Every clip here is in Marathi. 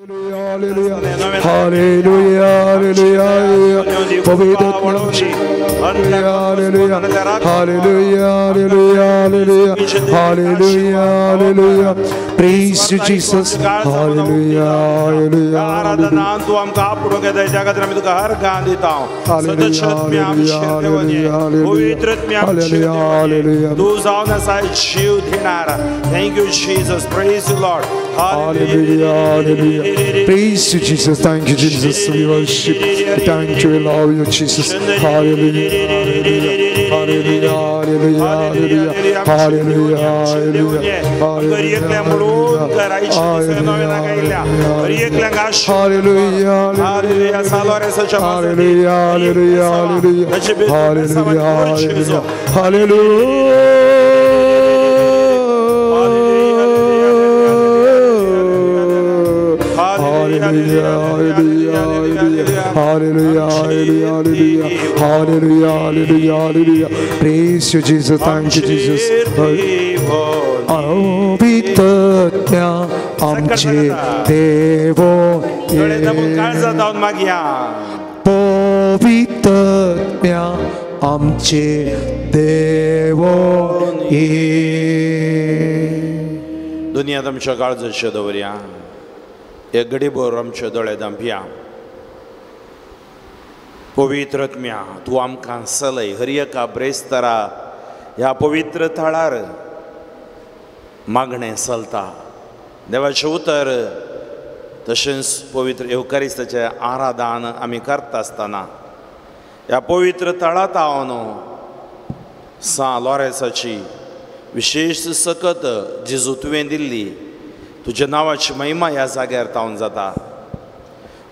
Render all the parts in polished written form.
Hallelujah, hallelujah, hallelujah. Hallelujah, hallelujah, hallelujah, hallelujah, hallelujah. Praise you, Jesus. Hallelujah, hallelujah. आराधना तू आमका आपणो घेता त्या खातीर आमी तुका हर गान दिता सदस्यत्व आमचेर देवाचे पवित्रत्व आमचेर तू जावन आसा जीव दिनार. Thank you Jesus. Praise you Lord. Hallelujah, hallelujah. Praise you, Jesus. Thank you, Jesus. We worship. Thank you, we love you, Jesus. Hallelujah, hallelujah, hallelujah, hallelujah, hallelujah, hallelujah, hallelujah, hallelujah. Hallelujah, hallelujah, hallelujah, hallelujah, hallelujah. Praise you, Jesus. Thank you, Jesus. पवित्रत्या आमचे देव पवित्रत्या आमचे देव दुनियात आमच्या काळजाचे दवरया एक घडीभर आमचे दोळे धांपया. पवित्रत्म्या तू आमकां चलय हर एका ब्रेस्तारा ह्या पवित्र थळार मागणें चलता. देवाचें उतर तशेंच पवित्र एवकारिस्ताचें आराधन आमी करता आसतना ह्या पवित्र थळांत हांव न्हू सा लॉरेन्साची विशेष सकत जेजू तुवें दिल्ली तुज्या नांवाची महिमा ह्या जाग्यार जावन जाता.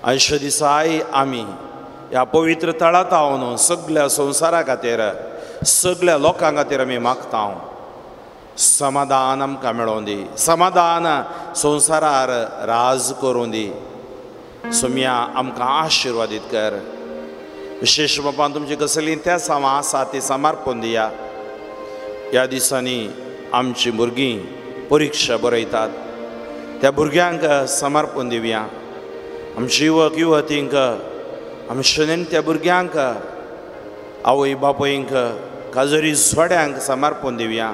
आयच्या दिसाय आमी ह्या पवित्र तळांत हांव न्हू सगळ्या संवसारा खातीर सगळ्या लोकां खातीर आमी मागता समाधान आमकां मेळोवन दी. समाधान संवसारार राज करूं दी. सुम्या आमकां आशिर्वादीत कर. विशेष बापान तुमची कसली त्या सामां आसा ती समर्पण दिया. ह्या दिसांनी आमची भुरगीं परिक्षा बरयतात त्या भुरग्यांक समर्पण दिवया. आमची युवक युवतींक आमच्या नेण्ट्या भुरग्यांक आवय बापयंक काजरी जोड्यांक समर्पण दिवया.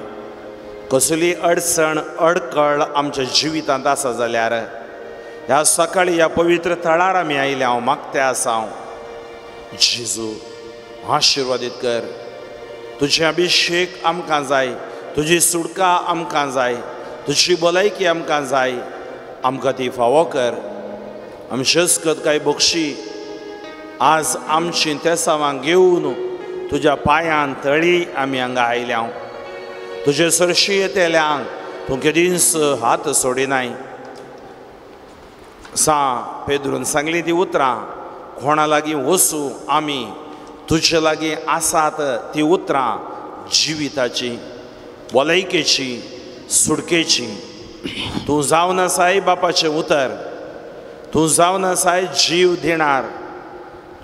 कसली अडचण अडकळ आमच्या जिवितांत आसा जाल्यार ह्या सकाळी ह्या पवित्र थळार आमी आयले हांव मागते आसा जेजू आशिर्वादीत कर. तुजें अभिषेक आमकां जाय. तुजी सुडका आमकां जाय. तुजी भलायकी आमकां जाय. आमकां ती फावो कर. आमची अस्कत काय बक्षी आज आमची त्या सामां घेवन तुज्या पांयान तळी आमी हांगा आयल्या. तुजे सरशी येतेल्यांक तूं केदींच हात सोडिनाय. पेद्रून सांगली ती उतरां कोणा लागीं वचूं आमी तुजे लागीं आसात ती उतरां जिविताची भलायकेची सुडकेची. तूं जावन आसाय बापाचें उतर. तूं जावन आसाय जीव दिणार.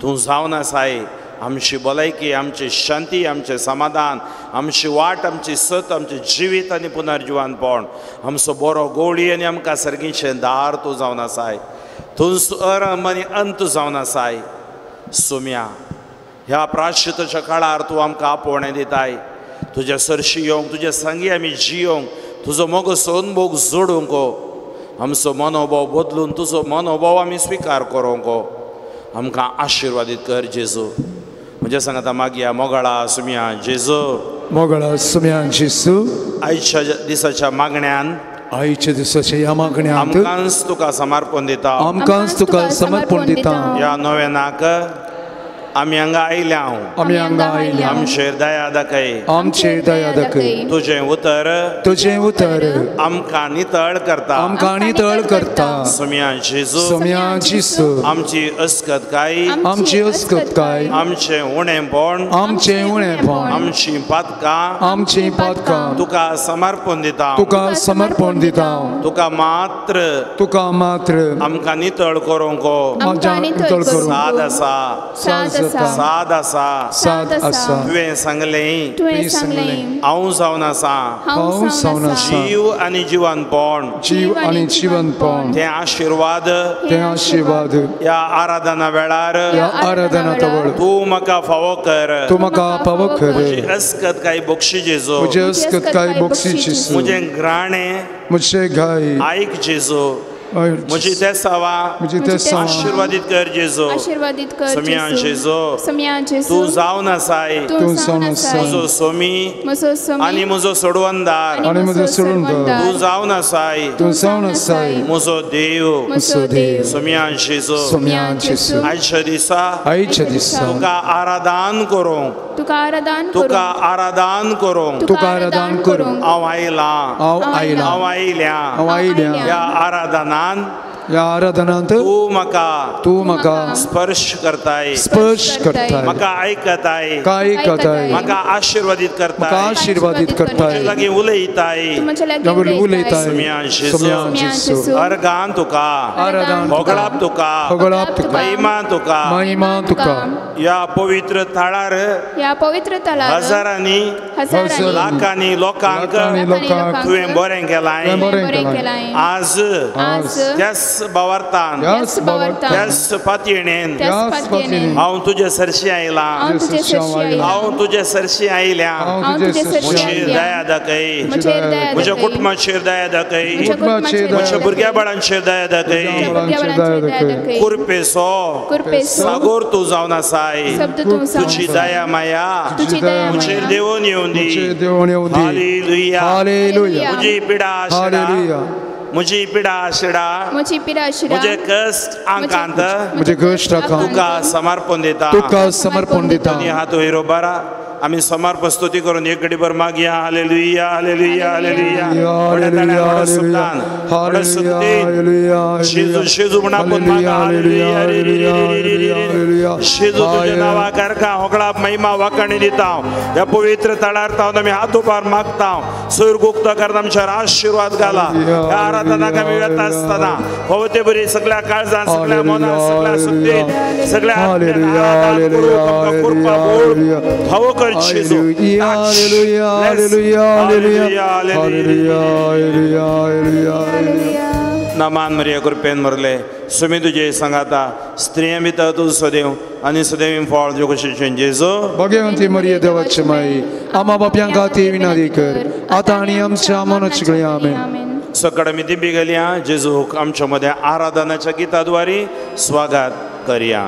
तूं जावन आसाय आमची भलायकी आमची शांती आमचें समाधान आमची वाट आमची सत आमचें जिवीत आनी पुनर्जिवानपण आमचो बरो गोळी आनी आमकां सर्गीचें दार तूं जावन आसाय. तूं आरंभ आनी अंत जावन आसाय. सुम्या ह्या प्राश्चिताच्या काळार तूं आमकां आपोवणें दिताय. तुज्या सरशी येवंक तुज्या संगी आमी जियोंक तुजो मोगो अनुभव जोडूंक आमचो मनोभाव बदलून तुजो मनोभाव आमी स्विकार करूंक आमकां आशिर्वादीत कर जेजू. म्हणजे सांगता मागया मोगळा सुम्या जेजू. मोगळा सुम्या जेजू. आयच्या दिसाच्या मागण्यान आयच्या दिसाच्या ह्या मागण्यान आमकांच तुका समर्पण दिता. आमकांच तुका समर्पण दिता. ह्या नोवेनाक आमी हांगा आयल्या. आमी हांगा आयल्या. आमचेर दया दाखय. आमचेर दया दाखय. तुजें उतर तुजें उतर आमकां नितळ करता. आमकां नितळ करता. सुम्या जेजू. सुम्या जेजू. आमची अस्कतकाय आमची अस्कतकाय आमचें उणेंपण आमचें उणेंपण आमची पातकां आमची पातकां तुका समर्पण दिता. तुका समर्पण दिता. तुका मात्र आमकां नितळ करूंक नितळ करूंक साद आसा. साद आसा तुवें सांगलें हांव जावन आसा जीव आनी जिवंतपण तें आशिर्वाद ह्या आराधना वेळार तूं म्हाका फावो कर म्हजी अस्कतकाय बक्षी जेजू म्हजें घराणें आयक जेजू म्हजी तेसावा आशिर्वादित कर जेजू समिया जेजू तूं जावन आसाय म्हजो सोमी आनी म्हजो सोडवंदार तूं जावन आसाय म्हजो देव समिया जेजू आयच्या दिसा तुका आराधन करूंक हांव आयल्या ह्या आराधनांत तूं म्हाका स्पर्श करताय म्हाका आयकताय म्हाका आशिर्वादित करताय लागीं उलयताय समिया जेजू अर्गान तुका होगळाप तुका महिमा तुका ह्या पवित्र थाळार हजारांनी लाखांनी लोकांक तुवें बरें केलाय आज त्याच बावार्थान त्याच पातयेणेन हांव तुजे सरशी आयल्या म्हजी दया दाखय म्हज्या कुटुंबाचेर दया दाखय म्हज्या भुरग्या बाळांचेर दया दाखय कुरपेसो सागोर तूं जावन आसाय तुजी दया माया म्हजेर देवून येवं दी हालेलुया म्हजी पिडा आशिडा म्हजे कश्ट आंकांत तुका समर्पण दिता हात वयर बारा आमी समर्पण स्तुती करून एक घडी भर मागया हालेलुया हालेलुया हालेलुया शेजू म्हणा शेजू तुझ्या नांवा कारका होगळा महिमा वाकणी दिता ह्या पवित्र तळार तावन आमी हात उबार मागता सूर गुप्त करता आमच्यावर आशिर्वाद घाला ह्या आराधनाक आमी वेता आसतना भोवते बरी सगळ्या काळजान सगळ्या मनान सगळ्या सुद्दीन सगळ्या फावो कर जेजू नामान मरिया कृपेन मरले सुमी तुजे सांगाता स्त्रियां भितर तूं सदैव आनी सदैव फळ जोगशीन जेजू भगवंती मरिया देवाची माई आम्हा बापयां खातीर विनंती कर आतां आनी आमच्या मनाची गळी आमेन सकड आमी दिबी गेल्या जेजूक आमच्या मध्ये आराधनाच्या गिताद्वारे स्वागत करया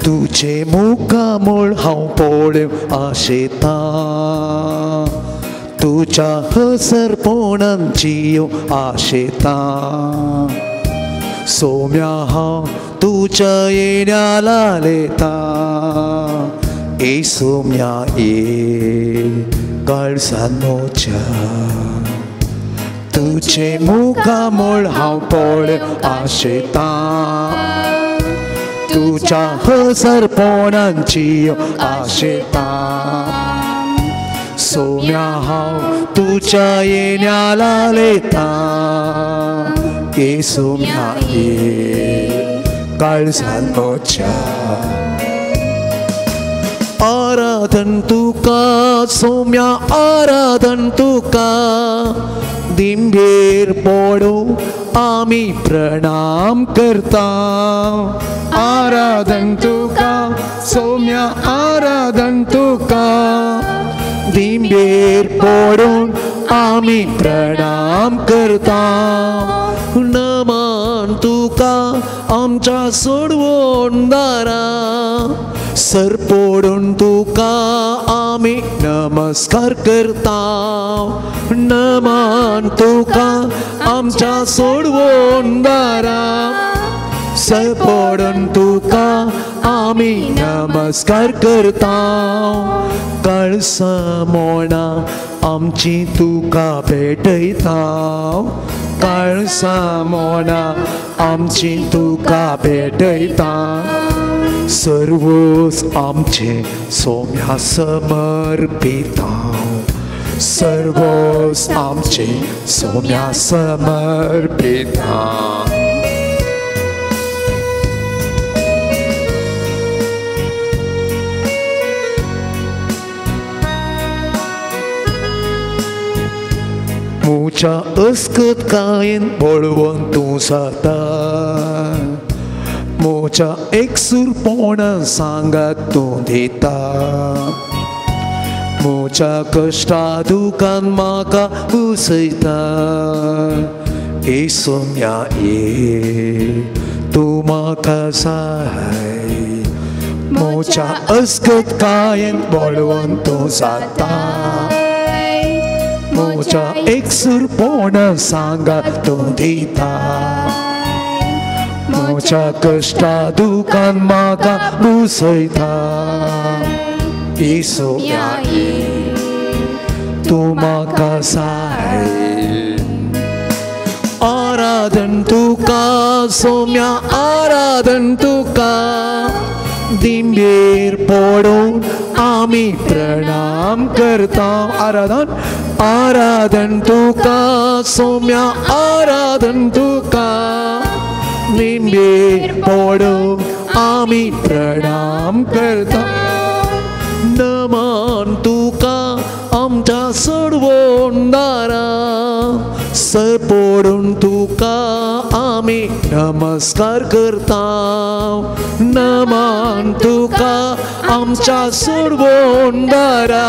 तुझे मुखामोळ हांव पळोवंक आशेता तुझ्या हसरपणान जियोंक आशेता सोम्या हांव तुझ्या येण्या लालेता ए सोम्या ए काळजान म्हज्या तुझे मुखामोळ हांव पळोवंक आशेता तुझ्या हसरपणान जियोंक आशेता सोम्या हांव तुझ्या येण्या लालेता ए सोम्या ए काळजान म्हज्या आराधन तुका सोम्या आराधन तुका दिंबेर पडो आमी प्रणाम करता आराधन तुका सोम्या आराधन तुका दिंबेर पडून आमी प्रणाम करता नमन तुका आमच्या सोडवणदारा सर पडून तुका आमी नमस्कार करता नमन तुका आमच्या सोडवणदारा सर पडून तुका आमी नमस्कार करता कळसा मोना आमची तुका भेटयता कळसा मोना आमची तुका भेटयता सर्वच आमचे सोम्या समर्पिता सर्वच आमचे Saumya समर्पिता Mucha ăscăt cain bolvântul satan Mucha exurponă sangatul dita Mucha cășta ducan maca usaita Isumya e tu maca sai Mucha ăscăt cain bolvântul satan Mucha exurponă sangatul dita Mucha cășta ducan maca busaita Isumya e tu maca sai Aradan tuka somya aradan tuka दिंबेर पडून आम्ही प्रणाम करता आराधन आराधन तुका सोम्या आराधन तुका दिंबेर पडून आम्ही प्रणाम करता नमन तुका आमच्या सोडवोंडारा सर पडून तुका आम्ही नमस्कार करता नमन तुका आमच्या सोडवोंडारा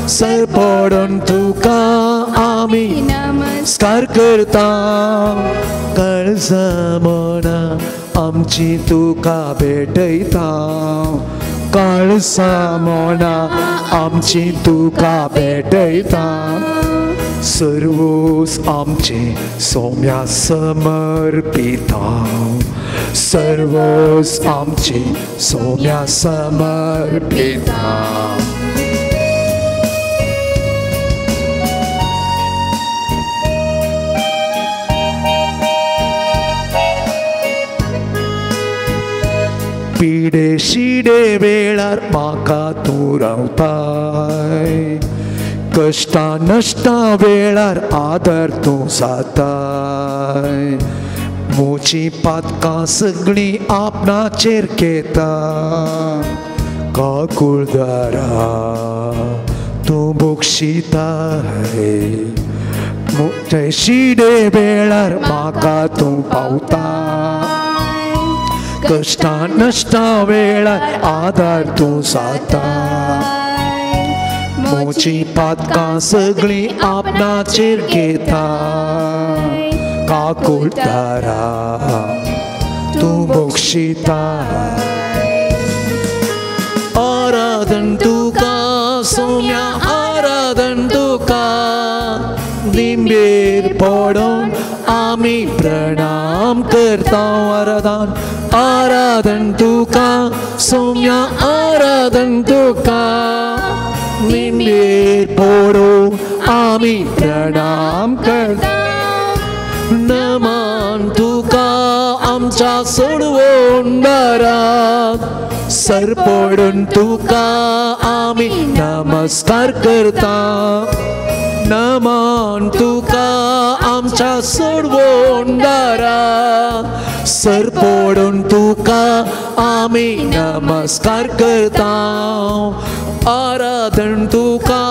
सर पडून तुका आम्ही नमस्कार करता कळसामना आमची तुका भेटयता कळसामना आमची तुका भेटयता सर्वच आमचे सोम्या समर्पिता सर्वच आमचे सोम्या समर्पिता पिडे शिडे वेळार म्हाका तूं रावताय कष्टा नष्टा वेळार आदर तूं जाताय मोची पातकां सगळीं आपणाचेर घेता काकुळदारा तूं बक्षिताय मोठे शिडे वेळार म्हाका तूं पावता कष्टा नष्टा वेळार आदार तूं जाता मोची पातकां सगळीं आपणाचेर घेता काकुळदारा तूं बक्षिता आराधन तुका सोम्या आराधन तुका लिंबेर पडून आमी प्रणाम करता आराधन आराधन तुका सोम्या आराधन तुका लिंबेर पडून आमी प्रणाम करता नमन तुका आमच्या सोडवोंडाराक सर पडून तुका आमी नमस्कार करता नमन तुका आमच्या सोडवोंडाराक सर पडून तुका आमी नमस्कार करता आराधन तुका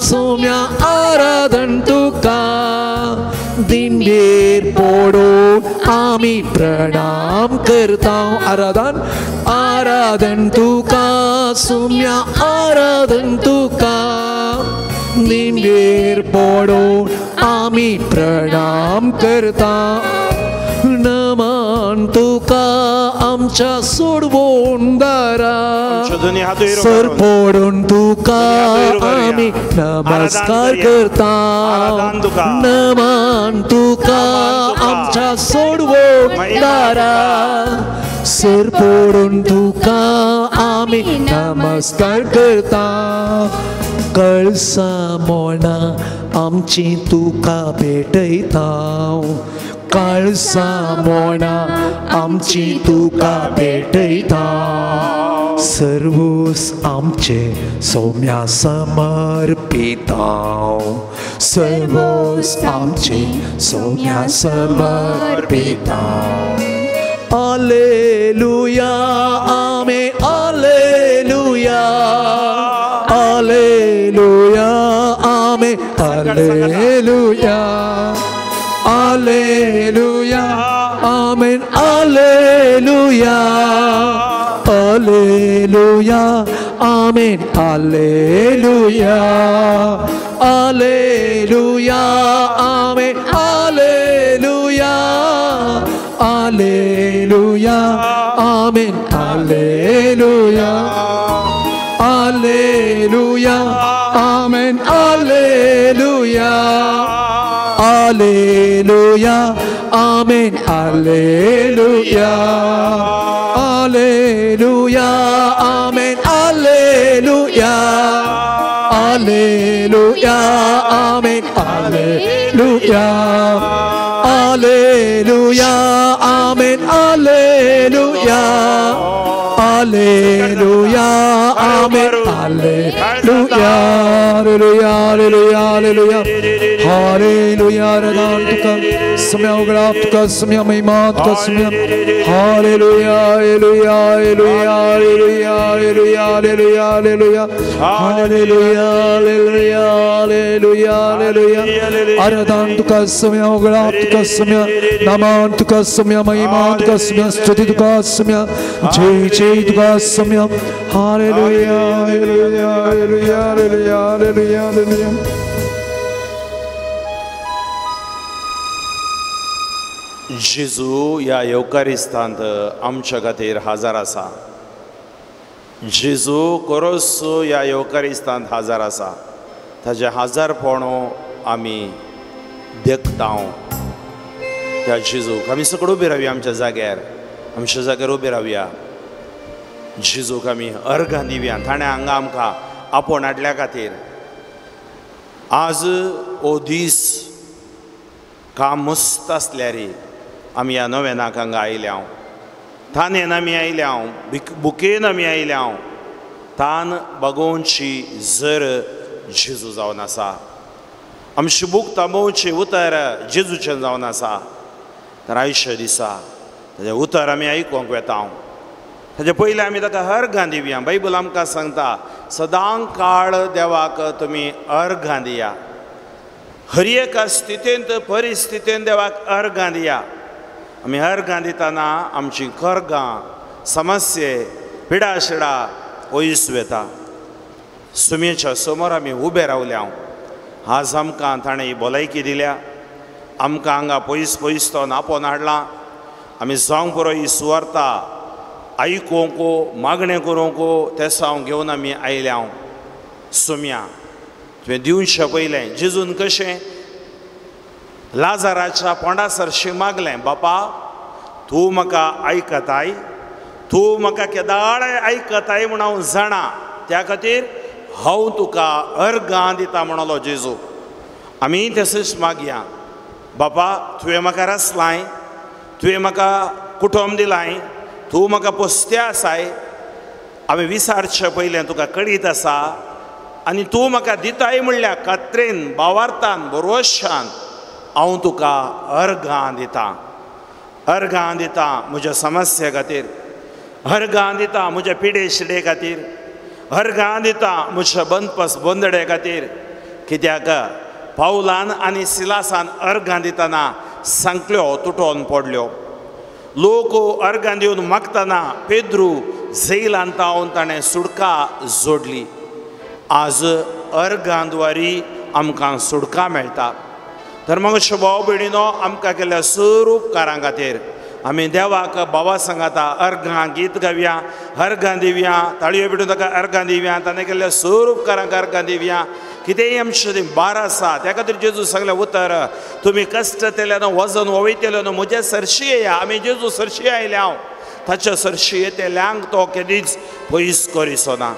सोम्या आराधन तुका दिंडेर पडून आमी प्रणाम करता आराधन आराधन तुका सोम्या आराधन तुका दिंडेर पडून आमी प्रणाम करता नमन तुका आमच्या सोडवोंडाराक सर पडून तुका आमी नमस्कार करता नमन तुका आमच्या सोडवोंडाराक सर पडून तुका आमी नमस्कार करता कळसा मोना आमची तुका भेटयता काळसा मोना आमची तुका भेटयता सर्वोस आमचे सौम्या समर्पिता सर्वोस आमचे Soumya समर्पिता Alleluia, Amen, Alleluia, Alleluia, Amen, Alleluia, Alleluia, Amen, Alleluia, Alleluia, Amen, Alleluia, Alleluia, Amen, Alleluia. Alleluia, Amen, Alleluia, Alleluia, Amen, Alleluia, Alleluia, Amen, Alleluia, Alleluia, Amen, Alleluia, Alleluia, Amen, Alleluia. Alleluia, Amen, Alleluia, Alleluia, Amen, Alleluia, Alleluia, Alleluia, Alleluia, Alleluia, Radhantuka, Samya Ugraptuka, Samya Mahimatuka, Samya, Alleluia, Alleluia, Alleluia, Alleluia, Alleluia, Alleluia, Alleluia, Alleluia, Alleluia, Alleluia, Alleluia, Radhantuka, Samya Ugraptuka, Samya, Namantuka, Samya Mahimatuka, Samya, Stutituka, Samya, Jai Samya, Hallelujah, Hallelujah, Hallelujah, Hallelujah, Hallelujah, Hallelujah. जेजू या येवकारिस्तांत आमच्या खातीर हजर आसा जेजू कोरोस या येवकारिस्तांत हजर आसा ताजे हजरपणो आमी देखताव त्या जेजूक आमी सकड उबी रावया आमच्या जाग्यार आमच्या जाग्यार उबी रावया जेजूक आमी अर्घां दिवया ताणें हांगा आमकां आपोवन हाडल्या खातीर आज ओ दीस काम मस्त आसल्यार आमी ह्या नोवेनाक हांगा आयल्या थानेन आमी आयल्या बुकेन आमी आयल्या तान बागोवची जर जेजू जावन आसा आमची बूक थांबोवची उतर जेजूचें जावन आसा तर आयशे दिसा ताजें उतर आमी आयकूंक वेता ताजे पयलीं आमी ताका अर्घां दिवया बायबल आमकां सांगता सदां काळ देवाक तुमी अर्घां दिया हर एका स्थितींत परिस्थितींत देवाक अर्घां दिया आमी अर्घां दितना आमची कर्गां समस्ये पिडाशिडा पयस वेता सुमेच्या समोर आमी उबे रावल्या आज आमकां ताणें ही भलायकी दिल्या आमकां हांगा पयस पयस तो आपोवन हाडला आमी जावंक पुरो ही सुवार्ता आयकूंक मागणें करूंक तेसांव घेवन आमी आयल्या सुम्या तुवें दिवचे पयलें जेजून कशें लाजाराच्या पोंडा सरशी मागलें बापा तूं म्हाका आयकताय तूं म्हाका केदाळ आयकताय म्हूण हांव जाणा त्या खातीर हांव तुका अर्घां दिता म्हणलो जेजू आमी तशेंच मागया बापा तुवें म्हाका रचलाय तुवें म्हाका कुटुंब दिलाय तूं म्हाका पोसतें आसाय हांवें विचारचे पयलें तुका कळीत आसा आनी तूं म्हाका दिताय म्हणल्या खात्रेन भावार्थान बरोशान हांव तुका अर्घां दिता म्हज्या समस्ये खातीर अर्घां दिता म्हज्या पिडे शिडे खातीर अर्घां दिता म्हज्या बंदपस बंदडे खातीर कित्याक पावलान आनी सिलासान अर्घां दितना सांकल्यो तुटोवन पडल्यो लोक अर्घां दिवन मागतना पेद्रू झैलान तावन ताणें सुडका जोडली आज अर्घांद्वारी आमकां सुडका मेळटा तर मातशे भाव भयणीनो आमकां केल्ल्या सर उपकारां खातीर आमी देवाक बाबा सांगाता अर्घां गीत गावया अर्घां दिवया ताळयो भिडून ताका अर्घां दिवया ताणें केल्ल्या सर उपकारांक अर्घां दिवया कितेंय आमचे भार आसा त्या खातीर जेजू सांगलें उतर तुमी कश्ट केल्यान वजन वयतलो न्हू म्हज्या सरशी येया आमी जेजू सरशी आयल्या ताच्या सरशी येतेल्यांक तो केदीच पयस करिसो ना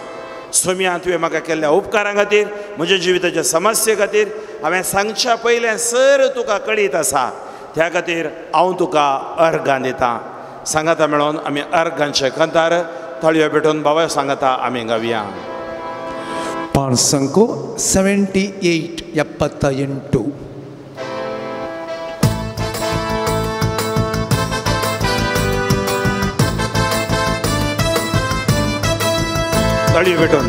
सोम्या तुवें म्हाका केल्ल्या उपकारां खातीर म्हज्या जिविताच्या समस्ये खातीर हांवें सांगच्या पयलें सर तुका कळीत आसा त्या खातीर हांव तुका अर्घां दितां. सांगाता मेळोन आमी अर्घांचे कंतार तळयो पेटोवन बाबा सांगाता आमी गावया. पांचसंको 78 78. तळयो पेटोवन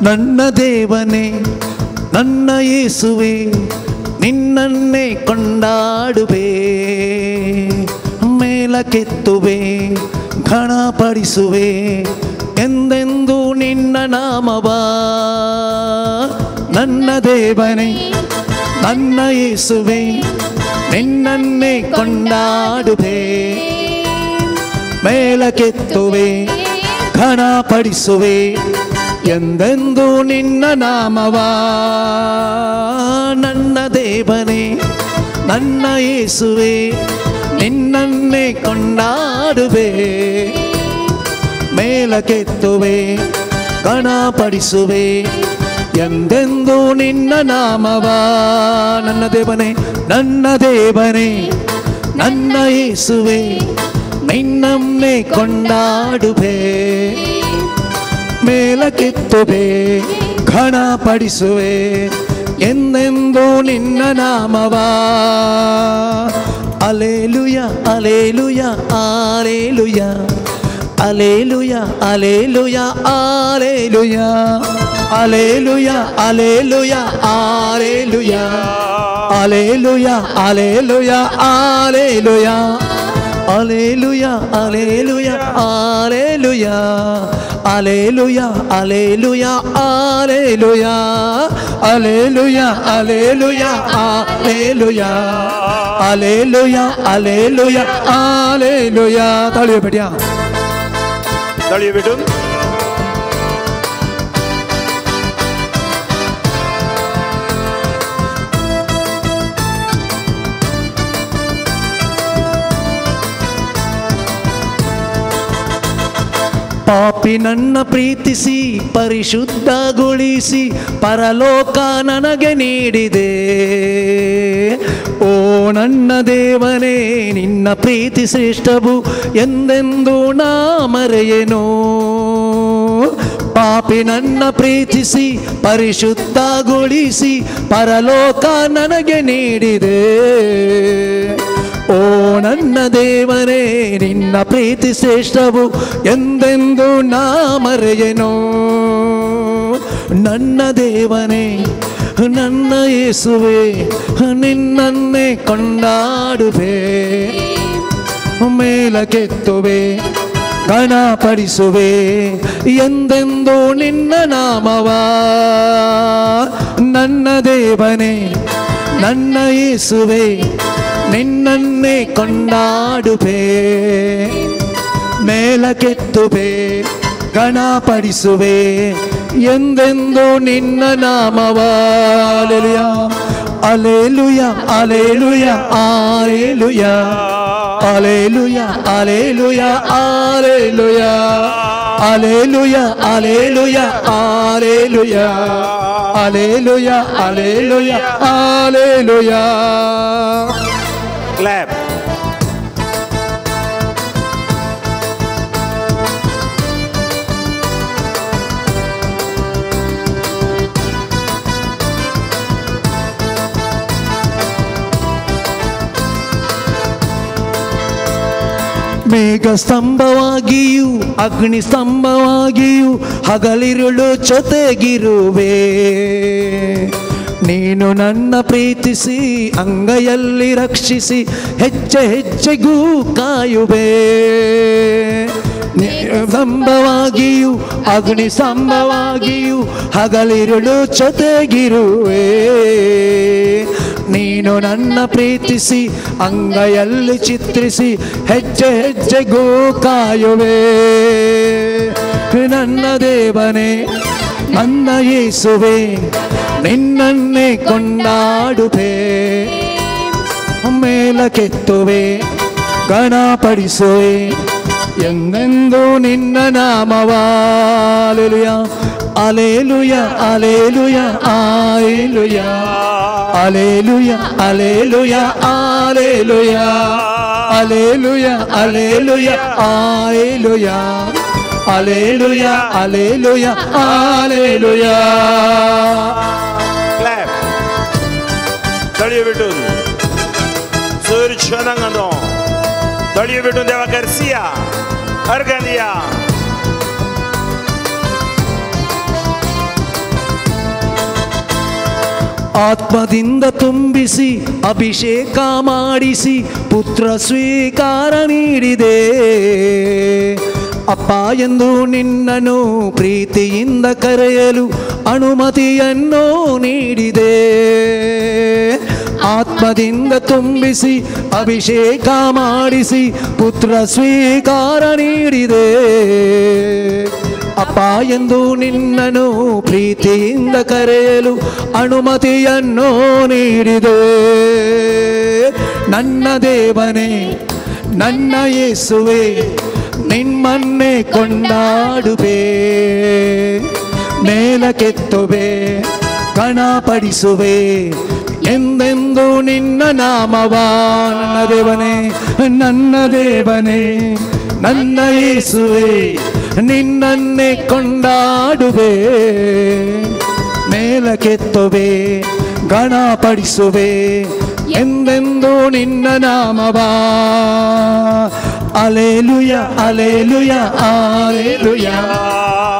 ನನ್ನ ದೇವನೇ ನನ್ನ ಯೇಸುವೆ ನಿನ್ನನ್ನೇ ಕೊಂಡಾಡುವೆ ಮೇಲಕ್ಕೆತ್ತುವೆ ಘನಪಡಿಸುವೆ ಎಂದೆಂದು ನಿನ್ನ ನಾಮವ. ನನ್ನ ದೇವನೇ ನನ್ನ ಯೇಸುವೆ ನಿನ್ನನ್ನೇ ಕೊಂಡಾಡುವೆ ಮೇಲಕ್ಕೆತ್ತುವೆ ಘನಪಡಿಸುವೆ ಎಂದೆಂದು ನಿನ್ನ ನಾಮವ. ನನ್ನ ದೇವನೇ ನನ್ನ ಯೇಸುವೆ ನಿನ್ನನ್ನೇ ಕೊಂಡಾಡುವೆ ಮೇಲಕ್ಕೆತ್ತುವೆ ಗಣಪಡಿಸುವೆ ಎಂದೆಂದು ನಿನ್ನ ನಾಮವ. ನನ್ನ ದೇವನೇ ನನ್ನ ದೇವನೇ ನನ್ನ ಯೇಸುವೆ ನಿನ್ನನ್ನೇ ಕೊಂಡಾಡುವೆ ಮೇಲಕ್ಕೆತ್ತುವೆ ಘನಪಡಿಸುವೆ ಎಂದೆಂದು ನಿನ್ನ ನಾಮವ. ಅಲೇಲುಯ ಅಲೇಲುಯ ಆಲೇಲುಯ ಅಲೇಲುಯ ಅಲೇಲುಯ ಆಲೇಲುಯ ಅಲೇಲುಯ ಅಲೇಲುಯ ಆಲೇಲುಯ ಅಲೇಲುಯ ಅಲೇಲುಯ ಆಲೇಲುಯ ಅಲೇಲುಯ ಅಲೇಲುಯ ಆಲೇಲುಯ ಅಲೇಲುಯ ಅಲೇಲುಯ ಆಲೇಲುಯ ಅಲೇಲುಯ ಅಲೇಲುಯ ಆಲೇಲುಯ ಅಲೇಲುಯ ಅಲೇಲುಯ ಆಲೇಲುಯ. ತಳಿಯೋ ಬೇಟಿಯಾ ತಳಿಯೋ ಬಿಟ್ಟು ಪಾಪಿ ನನ್ನ ಪ್ರೀತಿಸಿ ಪರಿಶುದ್ಧಗೊಳಿಸಿ ಪರಲೋಕ ನನಗೆ ನೀಡಿದೆ. ಓ ನನ್ನ ದೇವನೇ ನಿನ್ನ ಪ್ರೀತಿ ಶ್ರೇಷ್ಠವು ಎಂದೆಂದು ನಾ ಮರೆಯೇನು. ಪಾಪಿ ನನ್ನ ಪ್ರೀತಿಸಿ ಪರಿಶುದ್ಧಗೊಳಿಸಿ ಪರಲೋಕ ನನಗೆ ನೀಡಿದೆ. ಓ ನನ್ನ ದೇವನೇ ನಿನ್ನ ಪ್ರೀತಿ ಶ್ರೇಷ್ಠವು ಎಂದೆಂದು ನಾ ಮರೆಯೇನು. ನನ್ನ ದೇವನೇ ನನ್ನ ಯೇಸುವೆ ನಿನ್ನನ್ನೇ ಕೊಂಡಾಡುವೆ ಮೇಲಕ್ಕೆತ್ತುವೆ ಗಣಪಡಿಸುವೆ ಎಂದೆಂದು ನಿನ್ನ ನಾಮವ. ನನ್ನ ದೇವನೇ ನನ್ನ ಯೇಸುವೆ ನಿನ್ನನ್ನೇ ಕೊಂಡಾಡುವೆ ಮೇಲಕ್ಕೆತ್ತುವೆ ಗಣಪಡಿಸುವೆ ಎಂದೆಂದು ನಿನ್ನ ನಾಮವ. ಅಲೇಲುಯ ಅಲೇಲುಯ ಆಲೇಲುಯ ಅಲೇಲುಯ ಅಲೇಲುಯ ಆಲೇಲುಯ ಅಲೇಲುಯ ಅಲೇಲುಯ ಆಲೇಲುಯ ಅಲೇಲುಯ ಅಲೇಲುಯ ಆಲೇಲುಯ. Clap. ಮೇಘ ಸ್ತಂಭವಾಗಿಯೂ ಅಗ್ನಿ ಸ್ತಂಭವಾಗಿಯೂ ಹಗಲಿರುಳು ಜೊತೆಗಿರುವೆ. ನೀನು ನನ್ನ ಪ್ರೀತಿಸಿ ಅಂಗೈಯಲ್ಲಿ ರಕ್ಷಿಸಿ ಹೆಜ್ಜೆ ಹೆಜ್ಜೆಗೂ ಕಾಯುವೆ. ಸ್ತಂಭವಾಗಿಯೂ ಅಗ್ನಿ ಸ್ತಂಭವಾಗಿಯೂ ಹಗಲಿರುಳು ಜೊತೆಗಿರುವೆ. ನೀನು ನನ್ನ ಪ್ರೀತಿಸಿ ಅಂಗೈಯಲ್ಲಿ ಚಿತ್ರಿಸಿ ಹೆಜ್ಜೆ ಹೆಜ್ಜೆಗೂ ಕಾಯುವೆ. ನನ್ನ ದೇವನೇ ನನ್ನ ಯೇಸುವೆ ನಿನ್ನನ್ನೇ ಕೊಂಡಾಡುವೆ ಮೇಲಕ್ಕೆತ್ತುವೆ ಗಣಪಡಿಸುವೆ ಎಂದೆಂದು ನಿನ್ನ ನಾಮವ ಅಲೇಲುಯ ಅಲೇಲುಯ ಆಲೇಲುಯ ಅಲೇಲುಯ ಅಲೇಲುಯ ಆಲೇಲುಯ ಅಲೇಲುಯ ಅಲೇಲುಯ ಆಲೇಲುಯ ಅಲೇಲುಯ ಅಲೇಲುಯ ಆಲೇಲುಯ. Clap. तळी भेटून सूर छनंगनो तळी भेटून देवा गर्सिया अर्गनिया. ಆತ್ಮದಿಂದ ತುಂಬಿಸಿ ಅಭಿಷೇಕ ಮಾಡಿಸಿ ಪುತ್ರ ಸ್ವೀಕಾರ ನೀಡಿದೆ. ಅಪ್ಪ ಎಂದು ನಿನ್ನನ್ನು ಪ್ರೀತಿಯಿಂದ ಕರೆಯಲು ಅನುಮತಿಯನ್ನು ನೀಡಿದೆ. ಆತ್ಮದಿಂದ ತುಂಬಿಸಿ ಅಭಿಷೇಕ ಮಾಡಿಸಿ ಪುತ್ರ ಸ್ವೀಕಾರ ನೀಡಿದೆ. ಅಪ್ಪ ಎಂದು ನಿನ್ನನ್ನು ಪ್ರೀತಿಯಿಂದ ಕರೆಯಲು ಅನುಮತಿಯನ್ನು ನೀಡಿದೆ. ನನ್ನ ದೇವನೇ ನನ್ನ ಯೇಸುವೆ ನಿಮ್ಮನ್ನೇ ಕೊಂಡಾಡುವೆ. ಮೇಲಕ್ಕೆತ್ತುವೆ ಗಣಪಡಿಸುವೆ ಎಂದೆಂದು ನಿನ್ನ ನಾಮವ. ನನ್ನ ದೇವನೇ ನನ್ನ ದೇವನೇ ನನ್ನ ಯೇಸುವೆ ನಿನ್ನನ್ನೇ ಕೊಂಡಾಡುವೆ. ಮೇಲಕ್ಕೆತ್ತುವೆ ಗಣಪಡಿಸುವೆ ಎಂದೆಂದು ನಿನ್ನ ನಾಮವ. ಅಲೇಲುಯ ಅಲೇಲುಯ ಆಲೇಲುಯ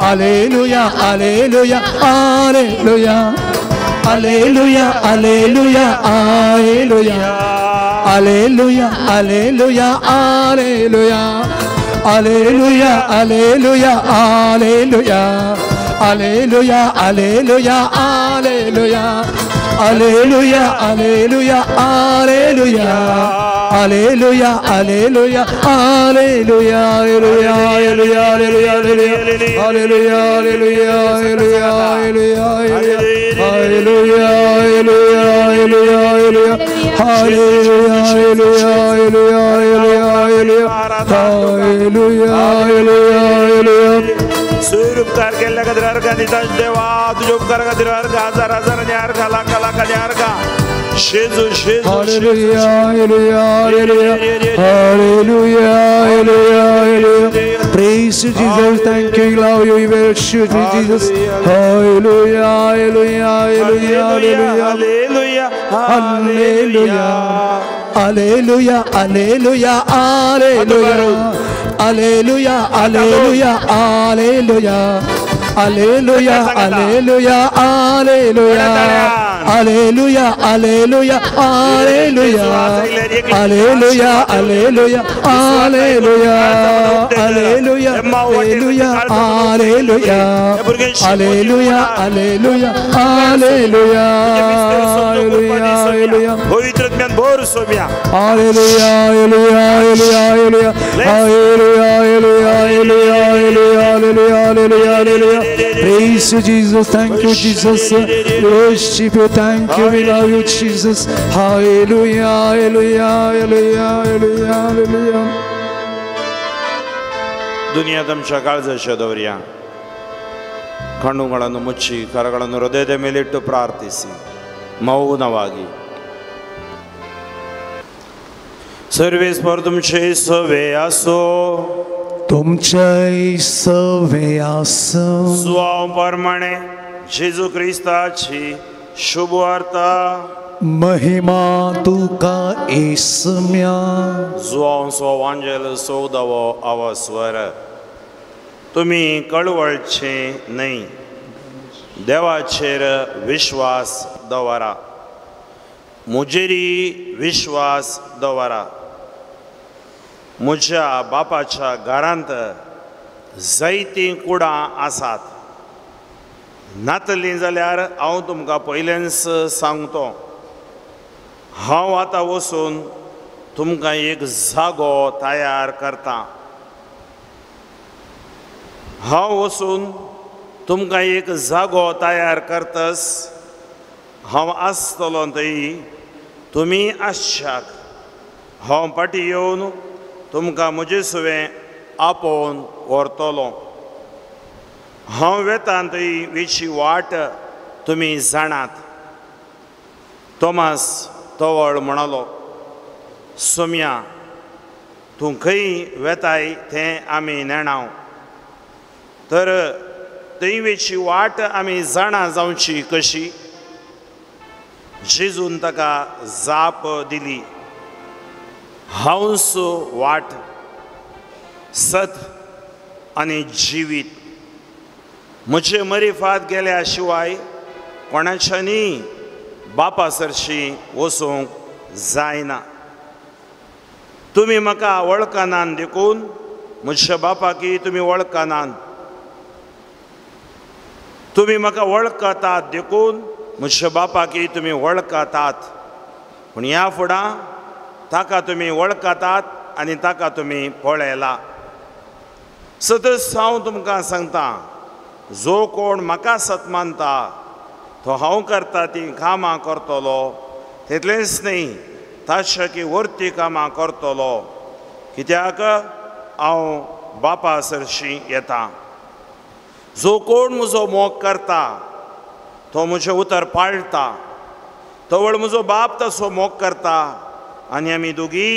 ಅಲೇಲುಯ ಅಲೇಲುಯ ಆಲೇಲುಯ ಅಲೇಲುಯ ಅಲೇಲುಯ ಆಲೇಲುಯ ಅಲೇಲುಯ ಅಲೇಲುಯ ಆಲೇಲುಯ ಅಲೇಲುಯ ಅಲೇಲುಯ ಆಲೇಲುಯ ಅಲೇಲುಯ ಅಲೇಲುಯ ಆಲೇಲುಯ ಅಲೇಲುಯ ಅಲೇಲುಯ ಆಲೇಲುಯ ಅಲೇಲುಯ ಅಲೇಲುಯ ಆಲೇಲುಯ ಅಲೇಲುಯ ಅಲೇಲುಯ ಅಲೇಲುಯ ಅಲೇಲುಯ उपकार केल्ल्या खातीर अर्घा दिता देवा. तुजे उपकार खातीर अर्घा हजार हजारांनी अर्घा लाखा लाखांनी अर्घा. शेजू शेजू Hallelujah, hallelujah, hallelujah, hallelujah, hallelujah, hallelujah. Praise you, Jesus. Thank you, we love you, we worship you, Jesus. Hallelujah, hallelujah, hallelujah, hallelujah, hallelujah, hallelujah, hallelujah, hallelujah, hallelujah, hallelujah. Hallelujah, hallelujah, hallelujah, hallelujah, hallelujah, hallelujah, hallelujah, hallelujah, hallelujah, hallelujah, hallelujah, hallelujah, hallelujah, hallelujah, hallelujah, hallelujah. पवित्र ज्ञान बोर सोम्या. Hallelujah, hallelujah, hallelujah, hallelujah, hallelujah, hallelujah, hallelujah, hallelujah, hallelujah. Praise you, Jesus. Thank you, Jesus. Worship you. Thank you. We love you, Jesus. Hallelujah, hallelujah, hallelujah, hallelujah, hallelujah. ದುನಿಯಾ ತಮ್ಮ ಕಾಳಜಿ ದವರಿಯ ಕಣ್ಣುಗಳನ್ನು ಮುಚ್ಚಿ ಕರಗಳನ್ನು ಹೃದಯದ ಮೇಲಿಟ್ಟು ಪ್ರಾರ್ಥಿಸಿ ಮೌನವಾಗಿ. सर्वेस्पर तुमचे सवे असो. तुमचे सवे असो. स्वाव प्रमाणे जेजू ख्रिस्ताची शुभ वार्ता. महिमा तुका येसुम्या. जुआव स्वांजल सौदवो अवस्वर. तुम्ही कळवळचे नाही. देवाचेर विश्वास दवरा. मुजेरी विश्वास दवरा. म्हज्या बापाच्या घरांत जायतीं कुडां आसात. नातलीं जाल्यार हांव तुमकां पयलेंच सांगतो. हांव आतां वचून तुमकां एक जागो तयार करता. हांव वचून तुमकां एक जागो तयार करतस. हांव आसतलो थंय तुमी आसशात. हांव फाटीं येवन तुमकां म्हजे सुवें आपोवन व्हरतलो. हांव वेतां थंय वेची वाट तुमी जाणात. तोमास तोवळ म्हणलो, सोम्या, तूं खंय वेताय तें आमी नेणाव. तर थंय वेची वाट आमी जाणा जावची कशी? जेजून ताका जाप दिली, हांवच वाट, सत आनी जिवीत. म्हजे मरिफात गेल्या शिवाय कोणाच्यानी बापा सरशी वचूंक जायना. तुमी म्हाका वळखनात देखून म्हज्या बापाकी तुमी वळखनात. तुमी म्हाका वळखतात देखून म्हज्या बापाकी तुमी वळखतात. पूण ह्या फुडां ताका तुमी वळखतात आनी ताका तुमी पळयला. सतत हांव तुमकां सांगता, जो कोण म्हाका सत मानता तो हांव करता ती कामां करतलो. तितलेंच न्ही, ताच्या की वर्ती कामां करतलो, कित्याक हांव बापा सरशी येता. जो कोण म्हजो मोग करता तो म्हजें उतर पाळटा. तवळ म्हजो बाप तसो मोग करता आनी आमी दोगी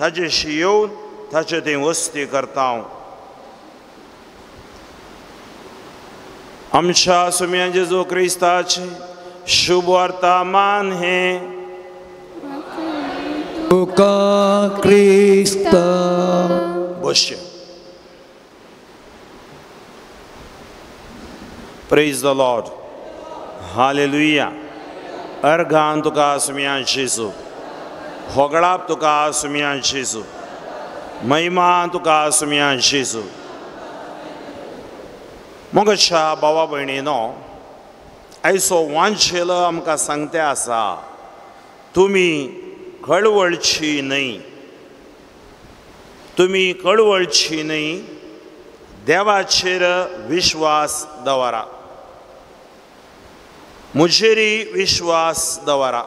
ताजेशी येवन ताचे थंय वस्ती करता. आमच्या सुम्या जेजू क्रिस्ताचे शुभ वर्तमान हे तुका क्रिस्ता. बसचे. Praise the Lord. हालेलुया. अर्गान तुका सुम्या जेजू, होगळाप तुका सुम्या जेजू, महिमा तुका सुम्या जेजू. मोगच्या भावा भयणीनो, आयचो वांचेलो आमकां सांगते आसा, तुमी कळवळची न्हय. तुमी कळवळची न्हय, देवाचेर विश्वास दवरा. म्हजेरी विश्वास दवरा.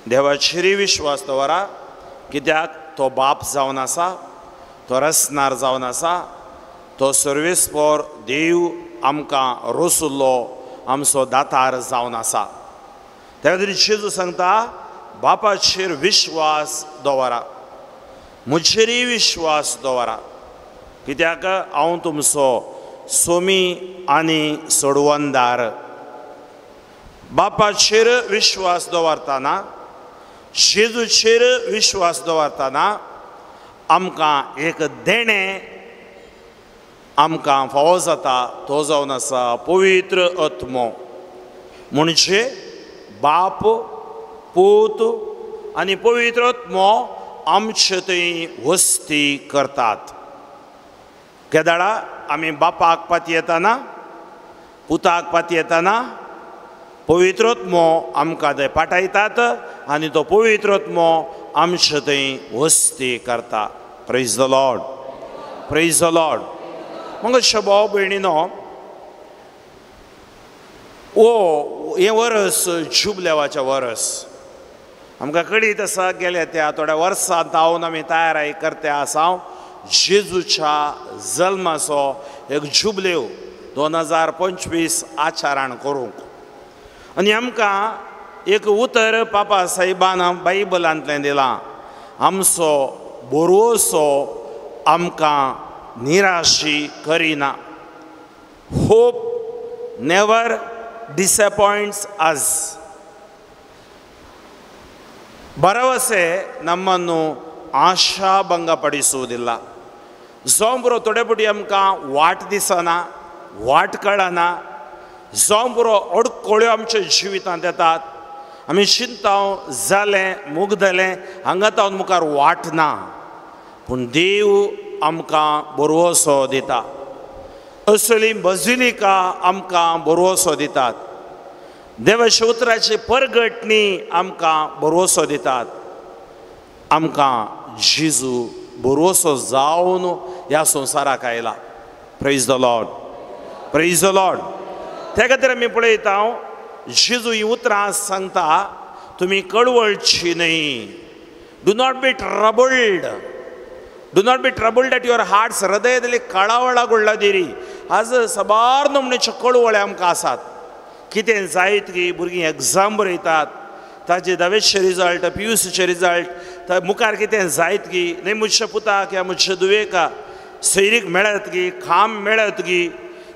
देवाचेरी विश्वास दवरा, कित्याक तो बाप जावन आसा, तो रसनार जावन आसा, तो सर्वेस्पर देव आमकां रोसुल्लो आमचो दातार जावन आसा. त्या खातीर जेजू सांगता, बापाचेर विश्वास दवरा, म्हजेरी विश्वास दवरा, कित्याक हांव तुमचो सोमी आनी सोडवणदार. बापाचेर विश्वास दवरतना, जेजूचेर विश्वास दवरतना आमकां एक देणें आमकां फावो जाता, तो जावन आसा पवित्र आत्मो. म्हणजे बाप, पूत आनी पवित्र आत्मो आमचे थंय वस्ती करतात. केदाळा आमी बापाक पाती येताना, पुताक पाती येताना पवित्र आत्मो आमकां थंय पाठयतात आनी तो पवित्र आत्मो आमचे थंय वस्ती करता. Praise the Lord. Praise the Lord. मगच्या भाव भयणीनो, हे वर्स जुबलेवाचें वर्स आमकां कळीत आसा. गेल्या त्या थोड्या वर्सां जावन आमी तयारी करते आसा जेजूच्या जल्माचो एक जुबलेव 2025 आचारण करूंक. आनी आमकां एक उतर पापा साहेबान बायबलांतलें दिलां. आमचो बोरवोसो आमकां निराशी करिना. होप नेवर डिसअपॉइंट्स अस. ಭರವಸೆ ನಮ್ಮನ್ನು ಆಶಾಭಂಗಪಡಿಸುವುದಿಲ್ಲ. ಜಾಂಬುರೋ ತೊಡೆಬುಡಿ ಅಮ್ಕ ವಾಟ್ ದಿಸना वाट कळना. जांबुरो अडकोळ्यो आमच्या जिवितांत येतात. आमी चिंताव जालें मुगदलें हांगा तावन मुखार वाट ना, पूण देव आमकां बोरवोसो दिता. असली बजिलिका आमकां बोरवोसो दितात. देवाच्या उतराची परगटणी आमकां बोरवोसो दितात. आमकां जेजू बोरवोसो जावन ह्या संवसाराक आयला. Praise the Lord. Praise the Lord. त्या खातीर आमी पळयता जेजू ही उतरां सांगता, तुमी कळवळची न्हय. Do not be troubled. Do not be troubled at your hearts. हृदयातली कळावळागुळ्ळादिरी. आज सबार नमणेच्यो कळवळे आमकां आसात. कितें जायत की भुरगीं एग्जाम बरयतात, ताजे धवेचे रिजल्ट, PUCचे रिजल्ट, मुखार कितें जायत की न्ही मुझ्या पुताक या मुझ्या दुवेका सैरीक मेळत की, खांब मेळत की,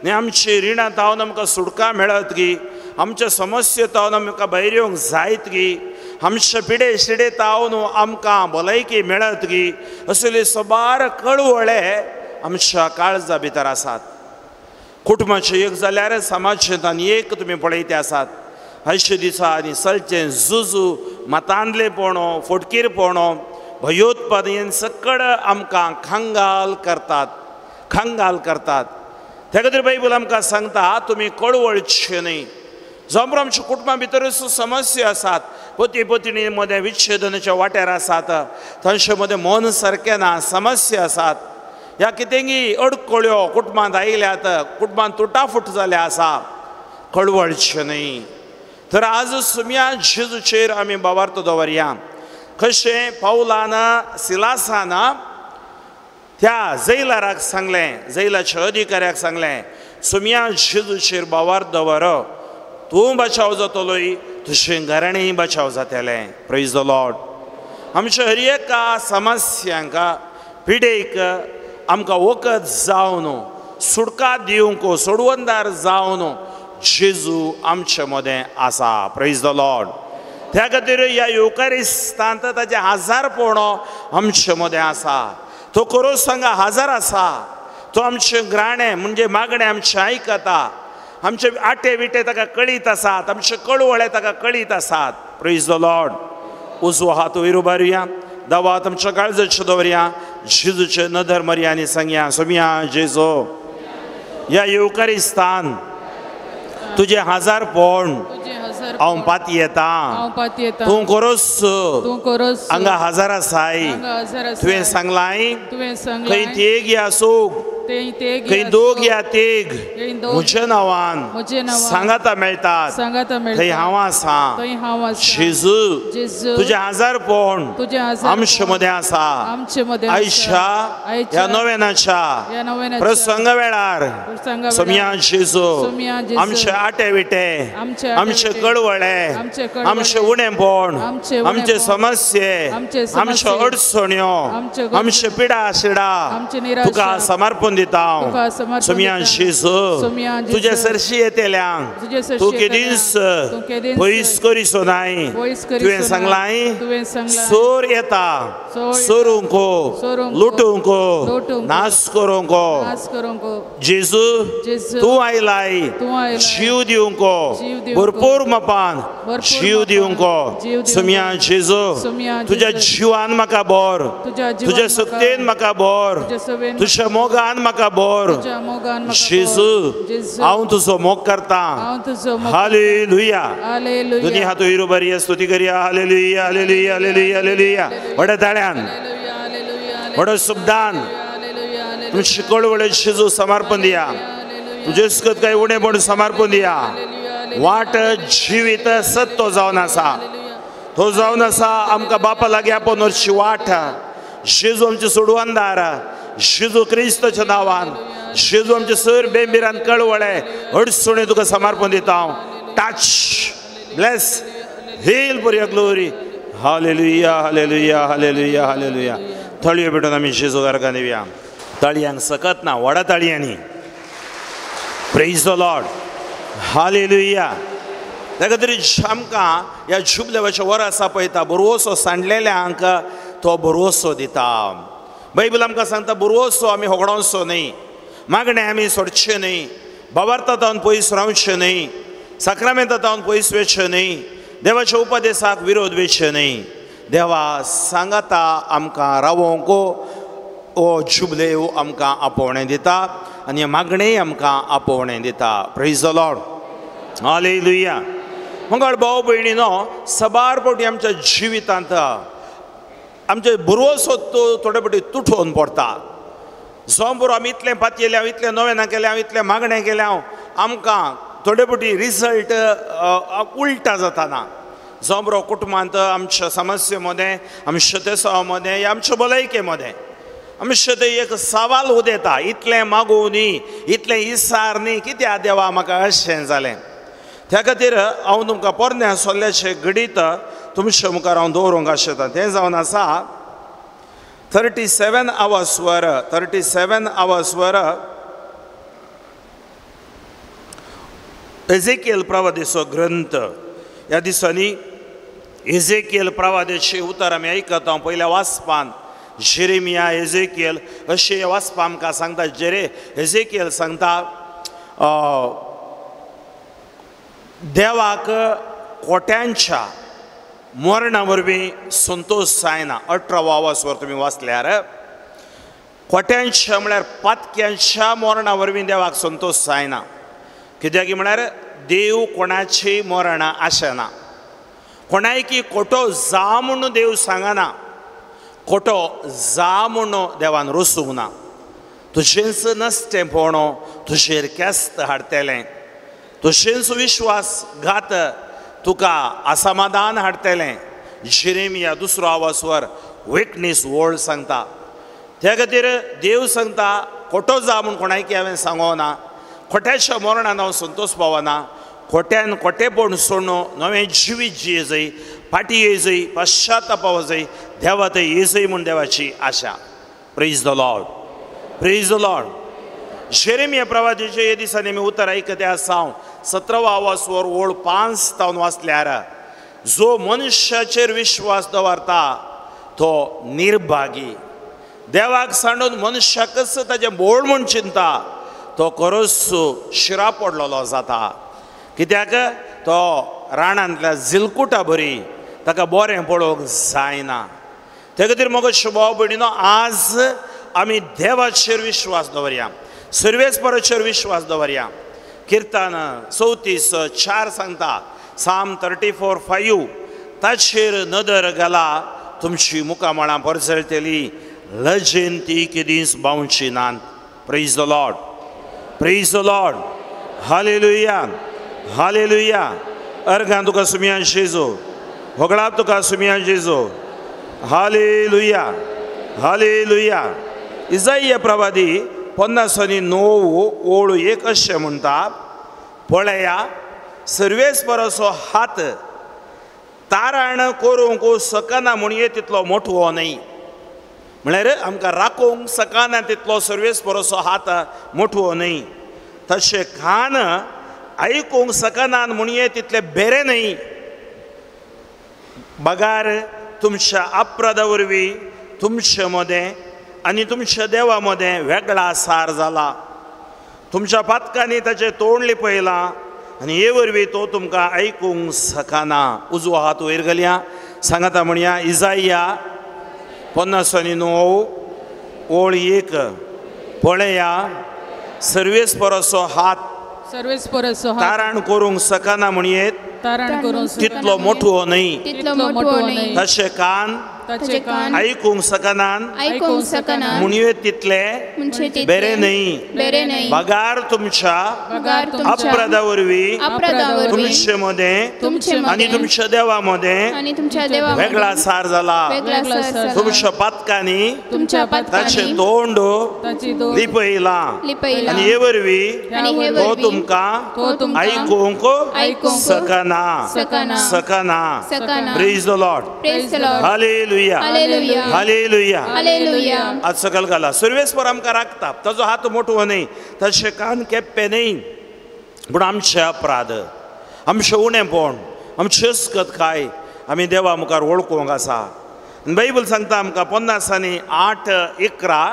न्ही आमची रिणां तावन आमकां सुटका मेळत की, आमच्या समस्या तावन आमकां भायर येवंक जायत की, आमचे पिडे शिडे तावन आमकां भलायकी मेळत की, असले सबार कळवळे आमच्या काळजा भितर आसात. कुटुंबाचे एक जाल्यार समाजाचें आनी एक तुमी पळयते आसात. अशे दिसांनी सलचें झुजू, मतांदलेपणो, फटकीरपणो, भयोत्पादन सकड आमकां खांगाल करतात. त्या खातीर बायबल आमकां सांगता तुमी कळवळचे न्ही. जमरो आमच्या कुटुंबां भितरूच समस्या आसात. पती पत्नी मदें विच्छेदनाच्या वाट्यार आसात. तांचे मदें मन सारकें ना, समस्या आसात. ह्या कितेंगी अडकळ्यो कुटुंबांत आयल्यात, कुटुंबांत तुटाफूट जाले आसा. कळवळचे न्ही. तर आज सुमया जेजूचेर आमी बावार्थ दवरया. कशें पावलान सिलासान त्या जैलाराक सांगलें, जैलाच्या अधिकाऱ्याक सांगलें, सुमया जेजूचेर बावार्थ दवर. तूं बचाव जातलोय, तुजें घराणेंय बचाव जातलें. Praise the Lord. आमच्या हर एका समस्यांक, पिडेक आमकां वखद जावन, सुटका दिवंक, सोडवणदार जावन जेजू आमचे मदें आसा. Praise the Lord. त्या खातीर ह्या युकारिस्तांत ताचे हजारपणो आमचे मदें आसा. तो खरोच सांगा हजार आसा. तो आमचें घराणें म्हणजे मागणें आमचें आयकता. आमचे आटे विटे ताका कळीत आसात. आमचे कळवळे ताका कळीत आसात. Praise the Lord. उजवो हात वयर उबारुया. दावा हात आमच्या काळजाचेर दवरया. जेजूचे नदर मारया आनी सांगया, सुमया जेजू, ह्या युकारिस्तान तुझे हजारपण हांव पाती येता. तूं खरोच हांगा हजार आसाय. तुवें सांगलाय खंय तेग या सूख, खंय दोग या तेग म्हज्या नांवान सांगाता मेळटात, थंय हांव आसा. जेजू तुझे हजारपण आमचे मदें आसा. आयच्या ह्या नोवेनाच्या प्रसंग वेळार सुमया जेजू आमचे आटे विटे, आमचे कळवळे, आमचे उणेपण, आमचे समस्ये, आमच्यो अडचण्यो, आमचे पिडा शिडा तुका समर्पण दिता. सुमया जेजू तुझे सरशी येतेल्यांक तूं केदीस पयस करिसो नाय. तुवें सांगलाय चोर येता चोरूंक, लुटूंक, नाश करूंक. जेजू तूं आयलाय जीव दिवंक, भरपूर मापान जीव दिवंक. सुमया जेजू तुझ्या जीवान म्हाका बोर, तुझ्या सक्तेन म्हाका बोर, तुझ्या मोगान म्हाका बोर. जेजू हांव तुजो मोग करता. हालेलुया. दोनी हात वयर उबारुया, स्तुती करया. Hallelujah, hallelujah, hallelujah, hallelujah. व्हड्या ताळ्यान, व्हडो शब्दान तुमची कळवळे जेजू समर्पण दिया. तुजे सुखद काही उणें म्हणून समर्पण दिया. वाट जिवीत सत्तो जावन आसा. तो जावन आसा आमकां बापा लागीं आपोवन व्हरची वाट. जेजू आमचे सोडवणदार. जेजू क्रिस्ताच्या नांवान जेजू आमचे सर बेंबिरान कळवळे अडचणी तुका समर्पण दिता हांव. Touch, bless, heal for your glory. Hallelujah, hallelujah, hallelujah, hallelujah. थळयो भेटून आमी जेजू घराकान येवया. ताळयांक सकत ना, व्हडा ताळयांनी. Praise the Lord. हालेलुया. त्या खातीर आमकां ह्या शुभ देवाच्या वर आसा पळयता, बरवसो सांडलेल्यांक तो बरवसो दिता. बायबल आमकां सांगता बरवसो आमी होगडोसो न्ही, मागणें आमी सोडचें न्ही, बाबार्थांत हांव पयस रावचें न्ही, साक्रामेंतांत हांव पयस वचचें न्ही, देवाच्या उपदेशाक विरोध वचचें न्ही. देवा सांगाता आमकां रावोंक ओ जुबलेव आमकां आपोवणें दिता आनी मागणेय आमकां आपोवणें दिता. Praise the Lord. हालेलुया. मंगळ भाव भयणीनो, सबार फावटी आमच्या जिवितांत आमचे बरवसो थोडे फावटी तुटोवन पडटा. बरो आमी इतलें पातयेलें, हांव इतलें नवें केलें, हांव इतलें मागणें केलें, आमकां थोडे फावटी रिजल्ट उलटा जाताना. बरो कुटुंबांत आमच्या समस्ये मदें, आमच्या तेसावा मदें, आमच्या भलायके मदें आमचे ते एक सवाल उदेता, इतलें मागूं न्ही, इतलें इसार न्ही, कित्याक देवा म्हाका अशें जालें. त्या खातीर हांव तुमकां पोरन्या सोल्ल्याचें गणीत तुमचे मुखार हांव दवरूंक आशेतां. तें जावन आसा 37 hours वर एझेकियल प्रवादीचो ग्रंथ. ह्या दिसांनी एझेकियल प्रवादीची उतर आमी आयकता. पयल्या वाचपान जेरेमिया, एझेकियल अशें वाचपा आमकां सांगता. एझेकियल सांगता देवाक कोट्यांच्या मरणा वरवीं संतोश जायना. 18 वर तुमी वाचल्यार कोट्यांच्या म्हळ्यार पातक्यांच्या मरणा वरवीं देवाक संतोश जायना. कित्याक म्हळ्यार देव कोणाची मरणां आशना. कोणायकी खोटो जा म्हणून देव सांगना, खोटो जा म्हणून देवान रोसूंक ना. तुजेंच नसतेपणो तुजेर केस्त हाडटलें, तुजेंच विश्वासघात तुका असमाधान हाडटलें. जेरेमिया 2 वर विटनेस वर्ड सांगता. त्या खातीर देव सांगता खोटो जा म्हूण कोणायकी हांवें सांगो ना, खोट्याच्या मरणान हांव संतोष पावना. खोट्यान खोटेपण सोडून नवें जिवीत जियेजय, फाटी येजय, पश्चाताप जाय, देवा थंय येजय म्हूण देवाची आशा. Praise the Lord, praise the Lord. Jeremiah प्रवादीचे हे दिसांनी आमी उतर आयकते आसा. 17 वर ओळ 5 तावन वाचल्यार जो मनशाचेर विश्वास दवरता तो निर्भागी. देवाक सांडून मनशाकच ताजें बोड म्हूण चिंता तो खरोच शिरा पडलेलो जाता. कित्याक तो रानांतल्या जिलकुटा बरी ताका बरें पळोवंक जायना. त्या खातीर म्हजो शुभाव भयणीनो, आज आमी देवाचेर विश्वास दवरया, सर्वेस्पराचेर विश्वास दवरया. किर्तन 34:4 सांगता, साम 34:5 ताचेर नदर घाला तुमची मुखामळां परजळटली, लजेन ती केदींच बावची नात. Praise the Lord, praise the Lord. Hallelujah, hallelujah. अर्गां तुका सुमियान जेजू, होगळाप तुका सुमियान जेजू. Hallelujah, hallelujah. इसाइया प्रवादी 50:9 ओळ 1 अशें म्हणटा, पळया सर्वेस्पराचो हात तारण करूंक सकना म्हणये तितलो मोठो न्हय. म्हळ्यार आमकां राखूंक सकना तितलो सर्वेस्पराचो हात मोठो न्हय. तशें कान आयकूंक सकना म्हणये तितले बरें न्हय. बगार तुमच्या अपराधा वरवीं तुमचे मदें आनी तुमच्या देवा मदें वेगळा सार जाला. तुमच्या पातकांनी ताचें तोंड लिपयलां आनी हे वरवीं तो तुमकां आयकूंक सकना. उजवो हात वयर घालया, सांगता म्हणया इसाइया 50:9 ओळ 1. पळया सर्वेस्पराचो हात तारण करूंक सकना म्हणयेत तितलो मोठो न्हय. तशें कान आयकूंक सकनान म्हणये तितले बरें न्हय. बगार तुमच्या अपराधा वरवीं तुमचे मदें आनी तुमच्या देवा मदें वेगळा सार जाला. तुमच्या पातकांनी ताचें तोंड लिपयलां आनी हे वरवीं तो तुमकां आयकूंक सकना, सकना. Praise the Lord, hallelujah, hallelujah, hallelujah. आज सकल घाला. सर्वेस्पर आमकां राखता, ताजो हात मोठो न्हय, तशें कान केप्पे न्हय. पूण आमचे अपराध, आमचें उणेपण, आमची अस्कतकाय आमी देवा मुखार वळखूंक आसा. बायबल सांगता आमकां 50:8-11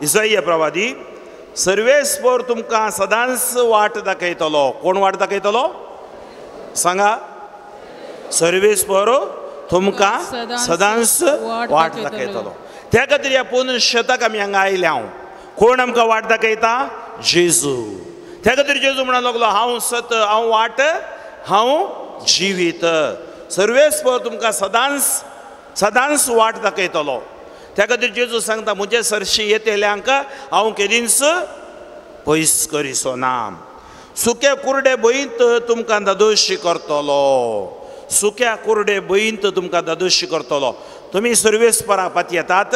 इसाइया प्रवादी, सर्वेस्पर तुमकां सदांच वाट दाखयतलो. कोण वाट दाखयतलो सांगा? सर्वेस्पर तुमकां सदांच वाट दाखयतलो. त्या खातीर ह्या पूर्ण शेताक आमी हांगा आयल्या. कोण आमकां वाट दाखयता? जेजू. त्या खातीर जेजू म्हणूंक लागलो, हांव सत, हांव वाट, हांव जिवीत. सर्वेस्पर तुमकां सदांच वाट दाखयतलो. त्या खातीर जेजू सांगता, म्हजे सरशी येतेल्यांक हांव केदींच पयस करिसो ना. सुके कुरडे बयींत तुमकां दादोशी करतलो. सुक्या कुरडे बयींत तुमकां दादोशी करतलो. तुमी सर्वेस्परा पात येतात,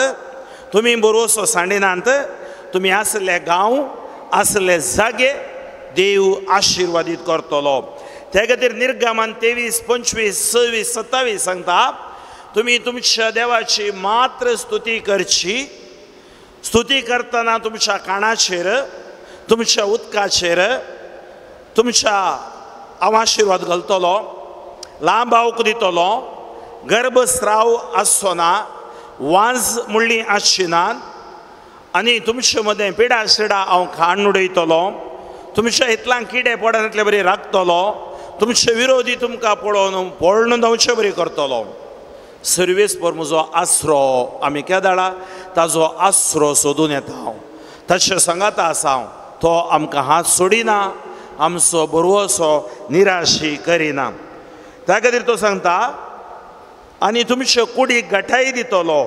तुम्ही बरोवसो सांडिनांत तुम्ही असले गांव असले जागे देव आशीर्वादीत करतलो. त्या खातीर निर्गमन 23, 25, 26, 27 सांगता तुम्ही तुमच्या देवाची मात्र स्तुती करची. स्तुती करतना तुमच्या कानाचेर तुमच्या उदकाचेर तुमच्या हांव आशीर्वाद घालतलो, लांब आवक दितलो, गर्भस्राव आसचो ना, वाज म्हणली आसची नात, आनी तुमचे मदें पिडा शिडा हांव खाण उडयतलो, तुमच्या हितलांक किडे पडन इतले बरी राखतलो, तुमचे विरोधी तुमकां पळोवन पळोवन जावचे बरी करतलो. सर्वेस्पर म्हजो आसरो आमी केदाळा ताजो आसरो सोदून येता हांव. ताचे सांगाता आसा हांव, तो आमकां हात सोडिना, आमचो बरोवसो निराशी करिना. त्या खातीर तो सांगता आनी तुमचे कुडीक घटाय दितलो.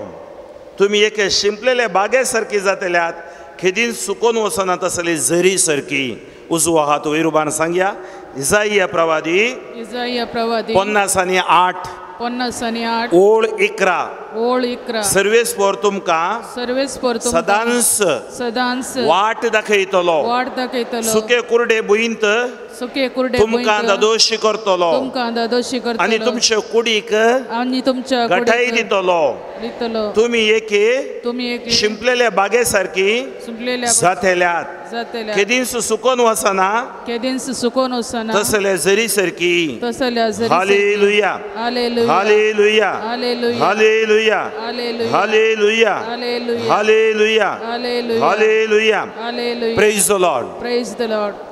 तुमी एके शिंपलेले बागे सारकी जातल्यात, खेदीन सुकोवन वचना तसली झरी सारकी. उजवो हात वयर उबारून सांगया. इसाइया प्रवादी 50:8 ओळ 11 सर्वेस्पर तुमकां सदांच वाट दाखयतलो. सुके कुरडे बुयंत तुमकां दादोशी करतलो आनी तुमचे कुडीक घटाय दितलो. तुमी एके शिंपलेले बागे सारकी जातल्यात, केदींस सुकोवन वचना तसले झरी सारकी. Hallelujah hallelujah hallelujah hallelujah hallelujah hallelujah. Praise the Lord.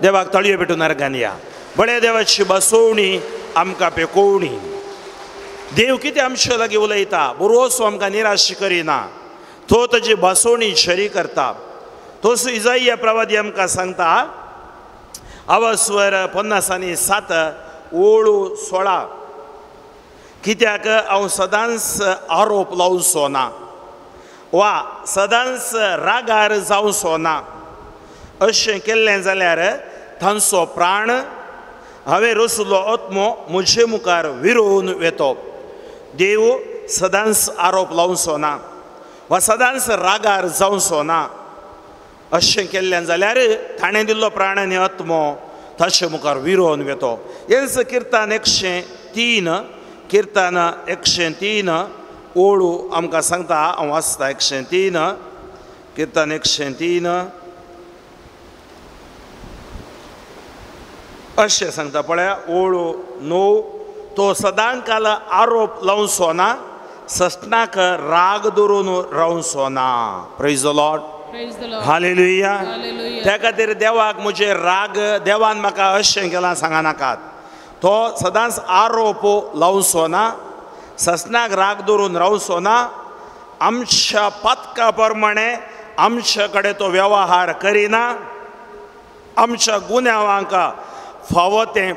देवाक तळयो पेटून अर्गानिया. बळे देवाची बसोवणी आमकां पेकोवणी. देव कितें आमचे लागीं उलयता, बरोवसो आमकां निराश करिना, तो ताची बसोवणी शरी करता. तोच इसाइया प्रवादी आमकां सांगता अवस्वर 50:7 ओळ 16 कित्याक हांव सदांच आरोप लावचो ना वा सदांच रागार जावचो ना. अशें केल्लें जाल्यार तांचो प्राण हांवें रचलो आत्मो म्हजे मुखार विरोवन वेतो. देव सदांच आरोप लावचो ना वा सदांच रागार जावचो ना. अशें केल्लें जाल्यार ताणें दिल्लो प्राण आनी आत्मो ताचे मुखार विरोवन वेतो. हेंच किर्तन 103 ओळू आमकां सांगता. हांव वाचता 103 किर्तन 103 अशें सांगता पळया. ओळू 9 तो सदांकाल आरोप लावचो ना, सस्नाक राग धरून रावचो ना. Praise the Lord. हालेलुया. त्या खातीर देवाक म्हजे राग देवान म्हाका अशें केलां सांगनाकात. तो सदांच आरोप लावचो ना, सस्नाक राग धरून रावचो ना. आमच्या पातका प्रमाणे आमचे कडेन तो वेवहार करिना. आमच्या गुन्यांवांक फावो तें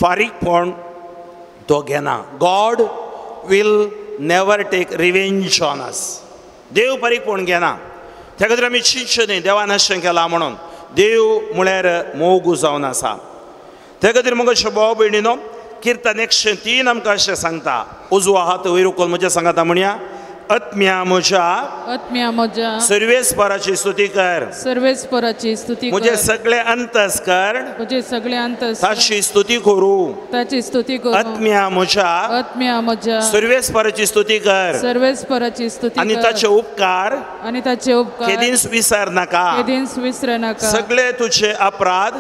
फारीकपण तो घेना. God will never take revenge on us. देव फारीकपण घेना. त्या खातीर आमी चिंतचे न्ही देवान अशें केलां म्हणून. देव म्हळ्यार मोग जावन आसा. त्या खातीर मुगो भाव भयणीनो, किर्तन 103 आमकां अशें सांगता. उजवो हात वयर उखलून म्हज्या सांगाता म्हणया. आत्म्या म्हज्या सर्वेस्पराची स्तुती कर. म्हजे सगळे अंतस्करण ताची स्तुती करू. आत्म्या म्हज्या सर्वेस्पराची स्तुती कर आनी ताचे उपकार केदींच विसर नाका. सगळे तुजे अपराध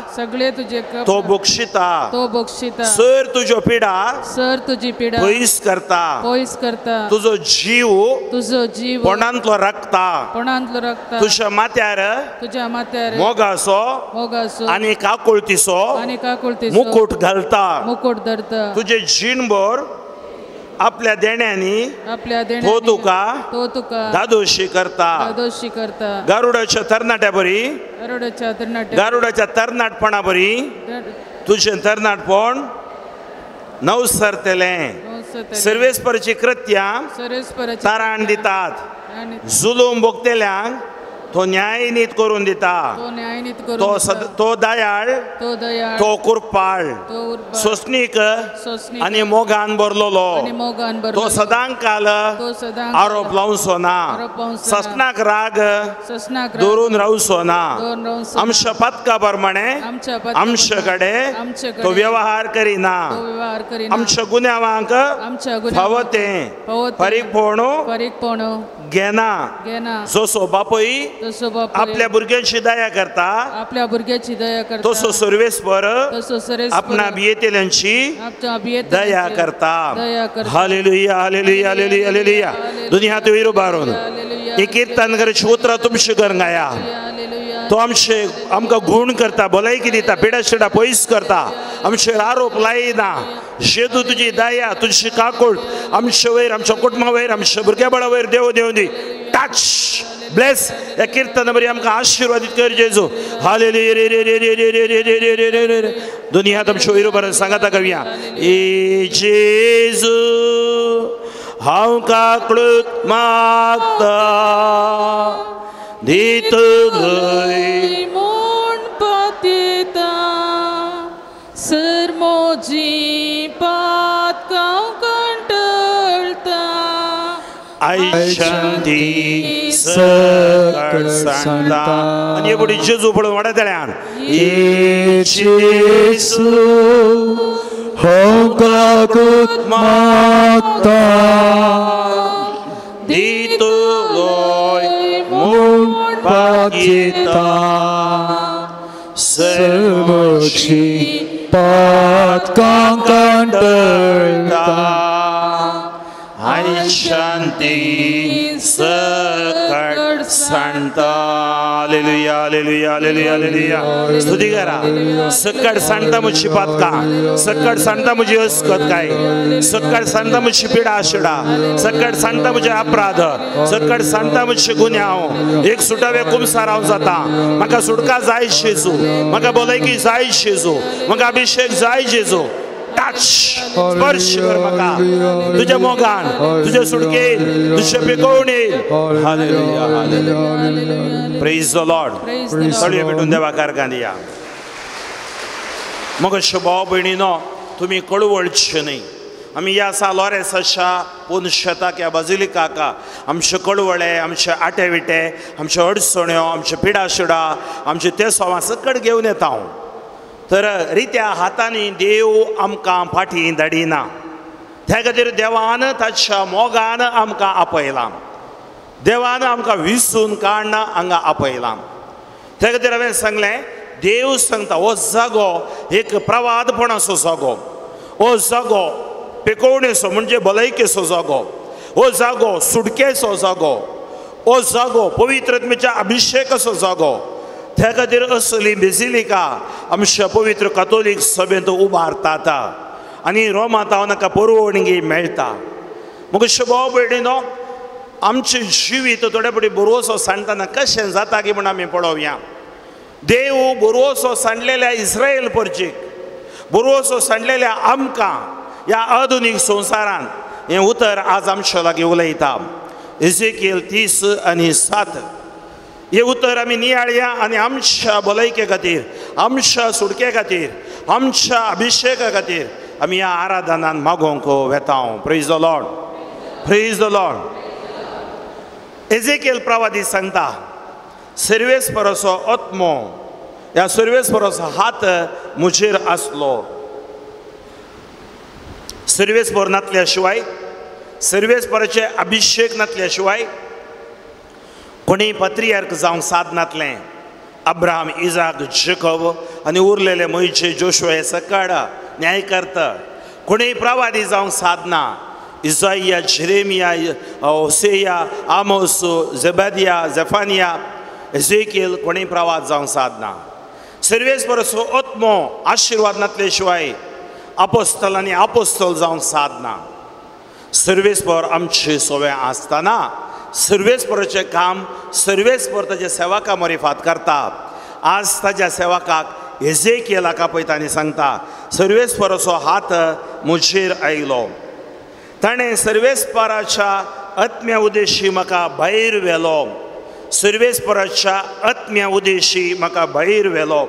तो बक्षिता. सर तुज्यो पिडा पयस करता. तुजो जीव पोंडांतलो रक्ता. तुज्या माथ्यार मोगाचो आनी काकुळतीचो मुकुट घालता. तुजे जीणभर आपल्या देण्यांनी तो तुका दादोशी करता. गारुडाच्या तरणाट्या बरी गारुडाच्या तरणाटपणा बरी तुजें तरणाटपण नवसरतलें. सर्वेस्पराची कृत्यां तारण दितात. जुलूम भोगतेल्यांक तो न्यायनीत करून दिता, तो दयाळ, तो कुरपाळ, सोसणीक आणि मोगान भरलेलो, तो सदांकाल आरोप लावचो ना, ससनाक राग दवरून रावचो ना, आमच्या पथका प्रमाणे आमचे कडेन तो व्यवहार करिना, आमच्या गुन्यांवांक फावो तें परीकपण घेना, जसो बापूय आपल्या भुरग्यांची दया करता, तसो सर्वेस्पर आपणा बियेतेल्यांची दया करता. Hallelujah hallelujah hallelujah hallelujah. दुनिया तो विरो बारून एक कीर्तन करची उतरां तुमचे घर गाया. तो आमकां गुण करता, भलायकी दिता, पिडा शिडा पयस करता, आमचेर आरोप लायना. जेदू तुजी दया, तुजी काकूळ आमचे वयर, आमच्या कुटुंबा वयर, आमच्या भुरग्या बळा वयर देव देव दी. टच ब्लेस या कीर्तन बरी आमकां आशीर्वादीत कर जेजू. हालेलुया रे रे रे रे रे रे रे रे रे रे रे रे. दुनिया तुमच्या वयर बरें सांगाता कविया. ए जेजू हांव काकूळक मागता, दितलय म्हूण पातयेता, सरमोजी पातकां कंटाळटा. आई शांती सकळ सांगता. आणि हे बुडी जेजू पळोवन वाडा तेळ्यान. जेजू हांव काकूळक मागता, दितलय म्हूण पातयेता, सर्वोची पातकां कंटाळटा. आई शांती सकळ सांगता. Hallelujah hallelujah hallelujah hallelujah. स्तुती करा. सकळ सांगता म्हजी पातकां, सकळ सांगता म्हजी अस्कतकाय, सकळ सांगता म्हजी पिडा शिडा, सकळ सांगता म्हजे अपराध, सकळ सांगता म्हजे गुन्यांव. एक सुटावे कुमसार हांव जाता. म्हाका सुटका जाय जेजू, म्हाका भलायकी जाय जेजू, म्हाका अभिषेक जाय जेजू. टच स्पर्श कर म्हाका तुझ्या मोगान, तुझ्या सुटकेन, तुझ्या पिकवणेन. Hallelujah hallelujah. Praise the Lord. तळये भेटून देवाकार गांदिया. मग भाव भयणीनो, तुम्ही कळवळचे न्ही. आमी या लोरेसाच्या पोनशेताक या बाजिलिकाका आमचे कळवळे, आमचे आटे विटे, आमचे अडचण्यो, आमचे पिडा शिडा, आमचे ते सवां सकट घेवन येता हांव. तर रित्या हातांनी देव आमकां फाटीं धाडिना. त्या खातीर देवान ताच्या मोगान आमकां आपयलां, देवान आमकां विसून काडना हांगा आपयलां. त्या खातीर हांवें सांगलें, देव सांगता हो जागो एक प्रवादपणाचो जागो, हो जागो पिकवणेचो म्हणजे भलायकेचो जागो, हो जागो सुटकेचो जागो, हो जागो पवित्रत्मेच्या अभिषेकाचो जागो. त्या खातीर असली बेजिलिका आमच्या पवित्र कातोलीक सभेंत उबारतात आनी रोमांत हांव नाका परवणगी मेळटा. मग भाव भयणीनो, आमचें जिवीत थोडे पडी बरोवसो सांडटना कशें जाता की म्हण आमी पळोवया. देव बरोवसो सांडलेल्या इस्रायल परचेक, बरोवसो सांडलेल्या आमकां ह्या आधुनीक संवसारान हें उतर आज आमचे लागीं उलयता. एझेकियेल 30:7 हे उतर आमी नियाळया आनी आमच्या भलायके खातीर, आमच्या सुटके खातीर, आमच्या अभिषेका खातीर आमी ह्या आराधनान मागोवंक वेता. Praise the Lord, praise the Lord. Ezekiel प्रवादी सांगता, सर्वेस्पराचो आत्मो, ह्या सर्वेस्पराचो हात म्हजेर आसलो. सर्वेस्पर नासल्या शिवाय, सर्वेस्पराचे अभिषेक नासल्या शिवाय कोणी पत्रियार्क जावंक साधनातलें. अब्राहम, इजाक, जेकब आनी उरलेले मोइशे, जोशुआ हे सकड न्यायकर्ता. कोणीय प्रवादी जावंक साधना. इसाइया, जेरेमिया, होसेया, आमोस, झेबदिया, झेफानिया, एझेकियेल कोणीय प्रवाद जावंक साधना. सर्वेस्पराचो आत्मो आशिर्वाद नासले शिवाय आपोस्तलांनी आपोस्तल जावंक साधना. सर्वेस्पर आमचे सोवे आसतना सर्वेस्पराचें काम सर्वेस्पर ताच्या सेवका मरिफात करता. आज ताच्या सेवकाक एझेकियेलाक आपयता आनी सांगता, सर्वेस्पराचो हात म्हजेर आयलो. ताणें सर्वेस्पराच्या आत्म्या उद्देशी म्हाका भायर व्हेलो. सर्वेस्पराच्या आत्म्या उदेशी म्हाका भायर व्हेलो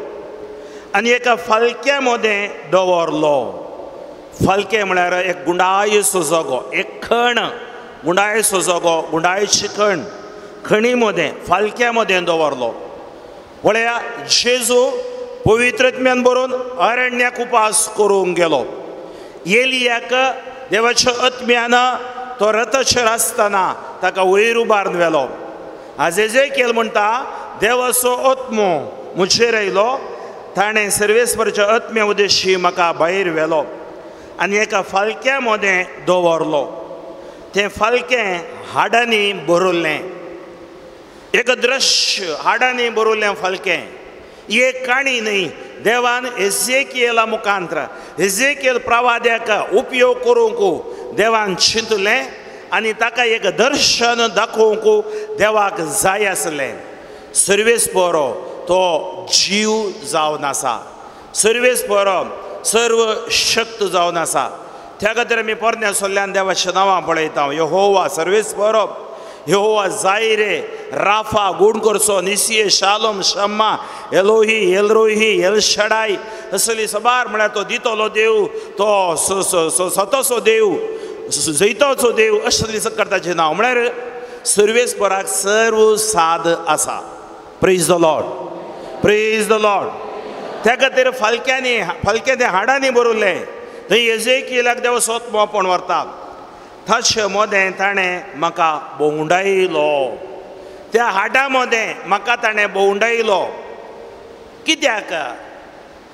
आनी एका फालक्या मदें दवरलो. फालकें म्हळ्यार एक गुंडायसो जागो, एक खण, गुंडायसो जागो, गुंडायची खण, खणी मदें फालक्या मदें दवरलो. पळया, जेजू पवित्रत्म्यान बरोवन अरण्याक उपास करूंक गेलो. एलियाक देवाच्या आत्म्यान तो रथचेर आसतना ताका वयर उबारून व्हेलो. आज एजेकिएल म्हणटा, देवाचो आत्मो म्हजेर आयलो, ताणें सर्वेस्पराच्या आत्म्या उदेशी म्हाका भायर व्हेलो आनी एका फालक्या मदें दवरलो. तें फालकें हाडांनी भरिल्लें, एक दृश्य हाडांनी भरिल्लें फालकें. ही एक काणी न्ही, देवान एजेकिएला मुखांतर एजेकिएल प्रवाद्याक उपयोग करूंक देवान चिंतलें आनी ताका एक दर्शन दाखोवंक देवाक जाय आसलें. सर्वेस्परो तो जीव जावन आसा, सर्वेस्परो सर्व शक्त जावन आसा. त्या खातीर आमी पोरण्या सोल्ल्यान देवाचें नांवां पळयता. यहोवा सर्वेस्परो, यहोवा जायरे, राफा गूण करचो, निसिये, शालोम, शम्मा, एलोही, एलरोही, एल शडाय, असली सबार म्हळ्यार तो दितलो देव, तो सतोचो देव, जैतोचो देव, असली करताचें नांव. म्हळ्यार सर्वेस्पराक सर्व साद आसा. Praise the Lord, praise the Lord. त्या खातीर फालक्यां त्या हाडांनी भरिल्लें थंय एजेकिएलाक देव सोत मोपण व्हरता. ताचे मदें ताणें म्हाका भोंवडायलो, त्या हाडा मदें म्हाका ताणें भोंवडायलो. कित्याक?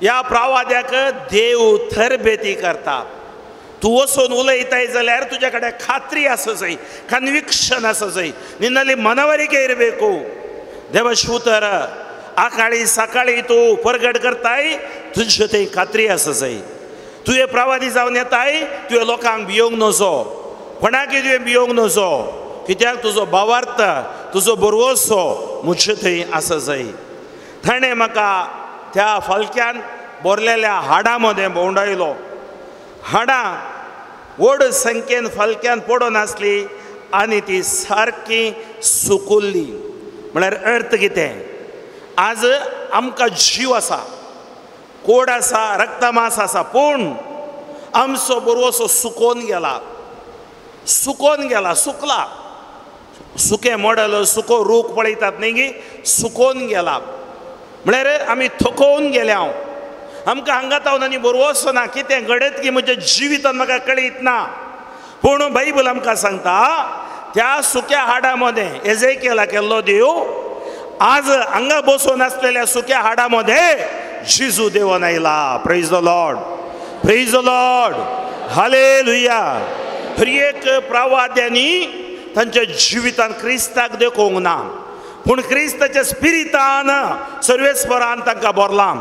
ह्या प्रवाद्याक देव तरबेती करता. तूं वचून उलयताय जाल्यार तुजे कडेन खात्री आसा जाय, कन्विक्शन आसा जाय, निन्नली मनवरिके इरबेकू. देवाचें उतर आकाळी सकाळी तूं परगट करताय, तुजे थंय खात्री आसा जाय. तुवें प्रवादी जावन येताय, तुवें लोकांक भियोंक नजो, कोणाकय तुवें भियोंक नजो, कित्याक तुजो भावार्थ, तुजो बरवसो म्हजे थंय आसा जाय. ताणें म्हाका त्या फालक्यान भरलेल्या हाडां मदें भोंवडायलो. हाडां व्हड संख्येन फालक्यान पडून आसली आनी ती सारकी सुकुल्ली. म्हळ्यार अर्थ कितें? आज आमकां जीव आसा, कोड आसा, रक्तमास आसा, पूण आमचो बरवसो सुकोवन गेला, सुकोवन गेला, सुकला. सुकें मॉडल, सुको रूख पळयतात न्ही गी, सुकोवन गेला. म्हळ्यार आमी थकोवन गेल्या. आमकां हांगा तावन आनी बरवसो ना, कितें घडत की म्हज्या जिवितान म्हाका कळीत ना. पूण बायबल आमकां सांगता, त्या सुक्या हाडा मदें एजेकिएला केल्लो देव आज हांगा बसून आसलेल्या सुक्या हाडा मदें जेजू देवन आयला. Praise the Lord, praise the Lord, hallelujah. हर एक प्रवाद्यांनी तांच्या जिवितान क्रिस्ताक देखूंक ना, पूण क्रिस्ताच्या स्पिरितान सर्वेस्परान तांकां भरला.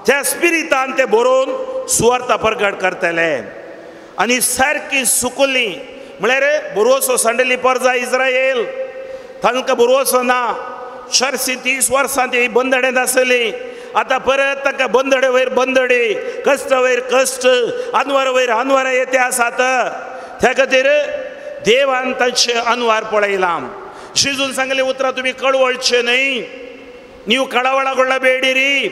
त्या स्पिरितान ते बरोवन सुवार्ता प्रगट करतले. आनी सारकी सुकुली म्हळ्यार बरवसो सांडली परजा इस्रायल, तांकां बरवसो ना. 430 वर्सां ती बंदडेंत आसली. आतां परत तांकां बंदडे वयर बंदडे, कश्ट वयर कश्ट, अनवर वयर अनवरां येते आसात. त्या खातीर देवान तांचे अनवार पळयला. जेजून सांगलें उतरां तुमी कळवळचे न्हय, नीव कळवळा कडला बेडिरी.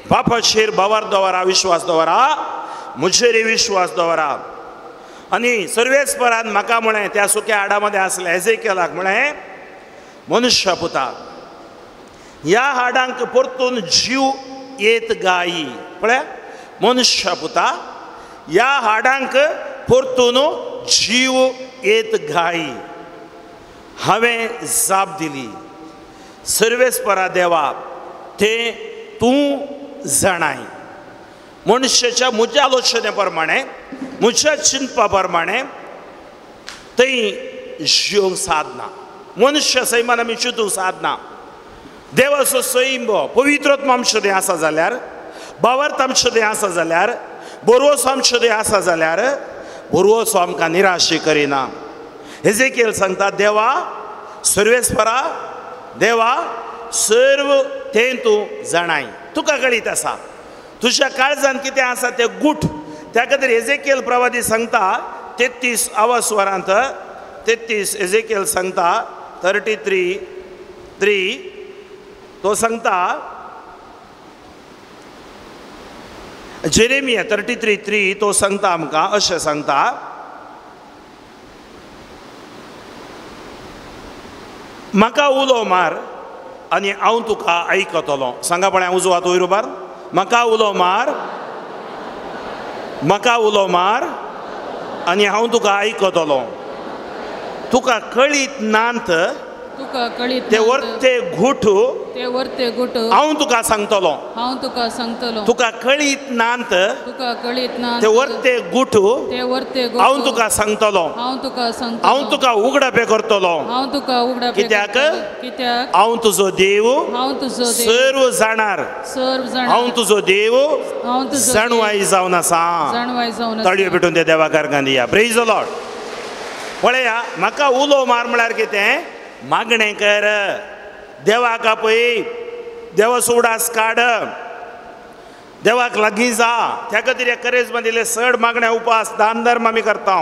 बापाचेर भावार दवरा, विश्वास दवरा, म्हजेर विश्वास दवरा. आनी सर्वेस्परान म्हाका म्हळें, त्या सुक्या हाडा मदें आसलें एजेकिएलाक म्हळें, मनुश्य पुता, ह्या हाडांक परतून जीव येत गायी. पळय, मनुश्य पुता, ह्या हाडांक परतून जीव येत गायी. हांवें जाप दिली, सर्वेस्परा देवा, तें तूं जाणाय. मनुष्याच्या म्हज्या आलोचने प्रमाणे, म्हज्या चिंतपा प्रमाणे थंय जिवंक साधना. मनुष्य सैमान आमी चिंतूंक साधना. देवाचो सैम पवित्रत्व आमचे थंय आसा जाल्यार, भावार्थ आमचे थंय आसा जाल्यार, बरवसो आमचे थंय आसा जाल्यार, बरवसो आमकां निराशी करिना. एजेकिएल सांगता, देवा सर्वेस्परा, देवा सर्व तें तूं जाणाय, तुका कळीत आसा, तुज्या काळजान कितें आसा तें गूठ. त्या खातीर एजेकिएल प्रवादी सांगता 33 स्वरांत, 33 एजेकिएल सांगता 33 3 तो सांगता, जेरेमिया 33:3 तो सांगता आमकां अशें सांगता, म्हाका उलो मार आनी हांव तुका आयकतलो. सांगा पळय, उजो हात वयर उबार. म्हाका उलो मार, म्हाका उलो मार आनी हांव तुका आयकतलो. तुका कळीत नांत तुका कळीत ते वर्ते घुट ते वर्ते गुट हांव तुका सांगतलो. हांव तुका सांगतलो. तुका कळीत नांत तुका कळीत ना ते वर्ते घुट ते वर्ते गुट हांव तुका सांगतलो. हांव तुका सांगतलो. हांव तुका उगडापे करतलो. हांव तुका उगडापे कित्याक? करतलो. कित्याक? हांव तुजो देव हांव तुजो देव सर्व जाणार. सर्व जाण हांव तुजो देव हांव तुजो जाणवाय जावन आसा. जाणवाय जावन तळयो पेटून ते देवाकार गांदिया. Praise the Lord. पळया, म्हाका उलो मार म्हळ्यार कितें? मागणें कर. देवाक आपय, देवाचो उडास काड, देवाक लागीं जा. त्या खातीर ह्या करेज दिले चड मागण्या उपास दान धर्म आमी करता.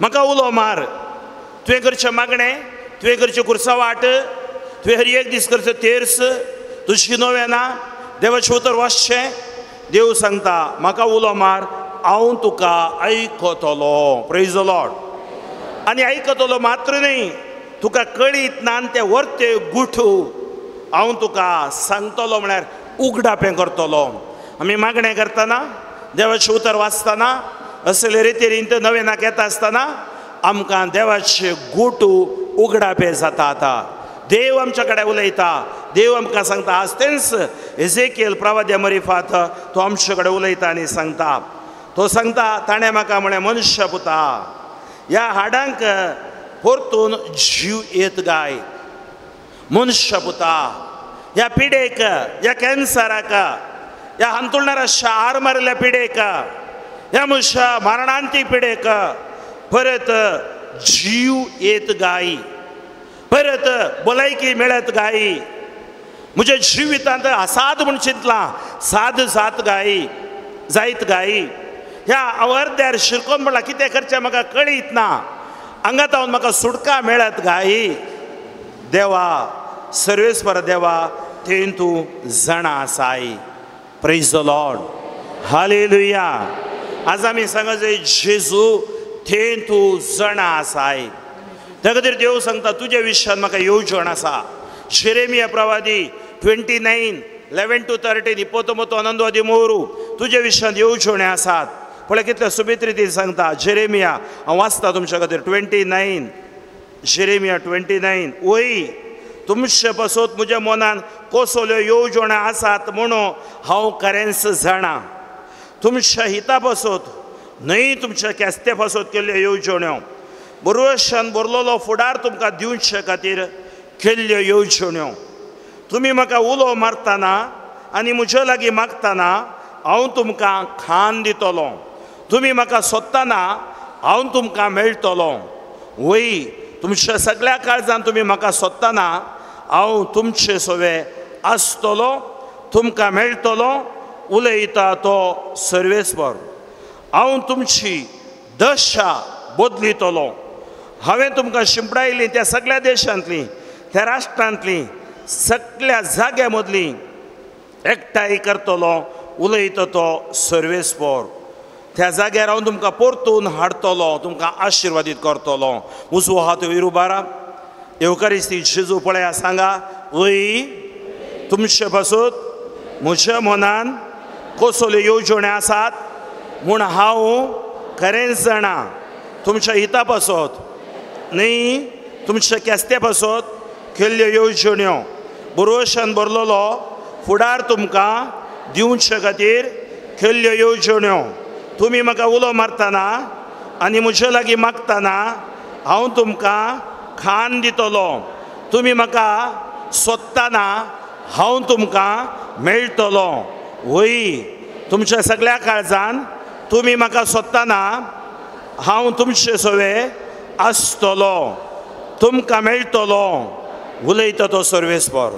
म्हाका उलो मार. तुवें करचें मागणें, तुवें करचें कुर्सावाट, तुवें हर एक दीस करचें तेर्स, तुजी नोवेना, देवाचें उतर वाचचें. देव सांगता, म्हाका उलो मार, हांव तुका आयकतलो. Praise the Lord. आनी आयकतलो मात्र न्ही, तुका कळीत ना ते वर्ते गुठू हांव तुका सांगतलो म्हळ्यार उगडापें करतलो. आमी मागणें करतना, देवाचें उतर वाचतना, असले रितीन नवेनाक येता आसतना आमकां देवाचे गुटू उगडापें जाता. आतां देव आमच्या कडेन उलयता. देव आमकां सांगता. आज तेंच एझेकियल प्रवाद्या मरिफात तो आमचे कडेन उलयता आनी सांगता. तो सांगता, ताणें म्हाका म्हळें, मनुश्य पुता, ह्या हाडांक परतून जीव येत गाय. मनुश्य पुता, ह्या पिडेक, ह्या कॅन्सराक, ह्या हांतुळणाऱ्या शार मारिल्ल्या पिडेक, ह्या मुश्या मरणांती पिडेक परत जीव येत गाय. परत भलायकी मेळत गाय. म्हज्या जिवितांत आसाद म्हूण चिंतलां, साद जात गाय, जायत गाय. ह्या अर्द्यार शिरकोन म्हणल्यार कितें करचें म्हाका कळीत ना. हांगात हांव म्हाका सुटका मेळत गाय. देवा, सर्वेस्पर देवा, थंय तूं जाणा आसाय. Praise the Lord. हालेलुया. आज आमी सांगत जाय, जेजू थंय तूं जाणा आसाय. त्या खातीर देव सांगता, तुज्या विशयान म्हाका येवजण आसा. जेरेमिया प्रवादी 29:11-13 इपोतोमोतो आनंदवादी मोरू, तुज्या विशयान येवजणे आसात. पळय कितल्या सुबेज रितीन सांगता. जेरेमिया हांव वाचता तुमच्या खातीर. 29 जेरेमिया 29. वय तुमचे पासत म्हज्या मनान कसल्यो येवजण्यो आसात म्हणून हांव खरेंच जाणा. तुमच्या हिता पासत न्हय, तुमच्या केस्ते पासत केल्ल्यो येवजण्यो, बरोवशान बरलोलो फुडार तुमकां दिवचे खातीर केल्ल्यो येवजण्यो. तुमी म्हाका उलो मारतना आनी म्हजे लागीं मागतना हांव तुमकां खाण दितलो. तुमी म्हाका सोदतना हांव तुमकां मेळटलो. वय तुमच्या सगळ्या काळजान तुमी म्हाका सोदतना हांव तुमचे सोवे आसतलो, तुमकां मेळटलो. उलयता तो सर्वेस्पर. हांव तुमची दशा बदलितलो. हांवें तुमकां शिंपडायली त्या सगळ्या देशांतली, त्या राष्ट्रांतली, सगळ्या जाग्या मदली एकठांय करतलो. उलयता तो सर्वेस्पर. त्या जाग्यार हांव तुमकां परतून हाडटलो, तुमकां आशिर्वादीत करतलो. उजवो हात वयर उबारा. एवकारिस्ती जेजू पळया सांगा, वय तुमचे पासत म्हज्या मनान कसल्यो येवजण्यो आसात म्हूण हांव खरेंच जाणा. तुमच्या हिता पासत न्ही, तुमच्या केस्त्या पासत केल्ल्यो येवजण्यो बरोवशान बरलोलो फुडार तुमकां दिवचे खातीर केल्ल्यो येवजण्यो. तुमी म्हाका उलो मारतना आनी म्हजे लागीं मागतना हांव तुमकां खाण दितलो. तुमी म्हाका सोदतना हांव तुमकां मेळटलो. वय तुमच्या सगळ्या काळजान तुमी म्हाका सोदतना हांव तुमचे सोवे आसतलो, तुमकां मेळटलो. उलयता तो सर्वेस्पर.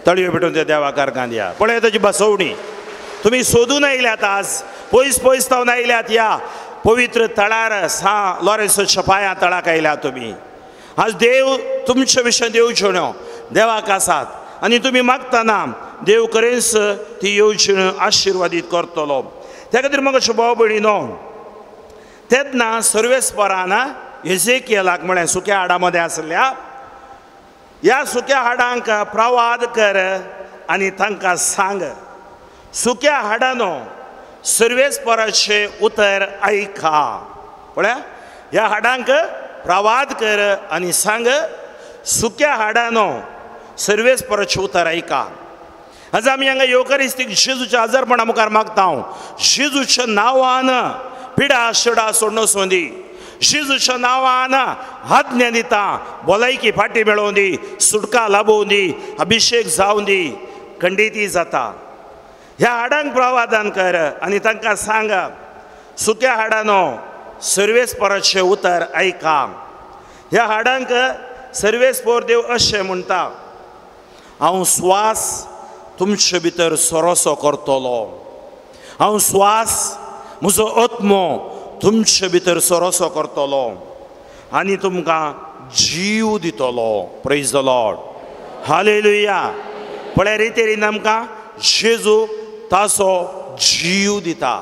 तळयो पेटून त्या देवाकार गांदिया. पळय ताची बसवणी. तुमी सोदून आयल्यात. आज पयस पयस थावन आयल्यात. ह्या पवित्र तळार लॉरेन्साच्या पांया तळाक आयल्यात तुमी. आज देव तुमच्या विशयी येवजण्यो देवाक आसात आनी तुमी मागतना देव खरेंच ती येवजण्यो आशिर्वादीत करतलो. त्या खातीर म्हाका भाव भयणीनो, तेन्ना सर्वेस्परान एजेकियेलाक म्हळें सुक्या हाडा मदें आसल्या ह्या सुक्या हाडांक प्रवाद कर आनी तांकां सांग, सुक्या हाडांनो सर्वेस्पराचें उतर आयका. पळया, ह्या हाडांक प्रवाद कर आनी सांग, सुक्या हाडांनो सर्वेस्पराचें उतर आयका. आज आमी हांगा युकारिस्तीक जेजूच्या आजारपणा मुखार मागता. जेजूच्या नांवान पिडा शिडा सोडून सोदी, जेजूच्या नांवान आज्ञा दिता, भलायकी फाटी मेळोवन दी, सुटका लाभोवन दी, अभिषेक जावं दी, खंडिती जाता. ह्या हाडांक प्रवादान कर आनी तांकां सांग, सुक्या हाडांनो सर्वेस्पराचें उतर आयका. ह्या हाडांक सर्वेस्पर देव अशें म्हणटा, हांव स्वास तुमचे भितर सोरोसो करतलो, हांव स्वास म्हजो आत्मो तुमचे भितर सोरोसो करतलो आनी तुमकां जीव दितलो. Praise the Lord, hallelujah. पळय रितीन आमकां जेजू ताचो जीव दिता.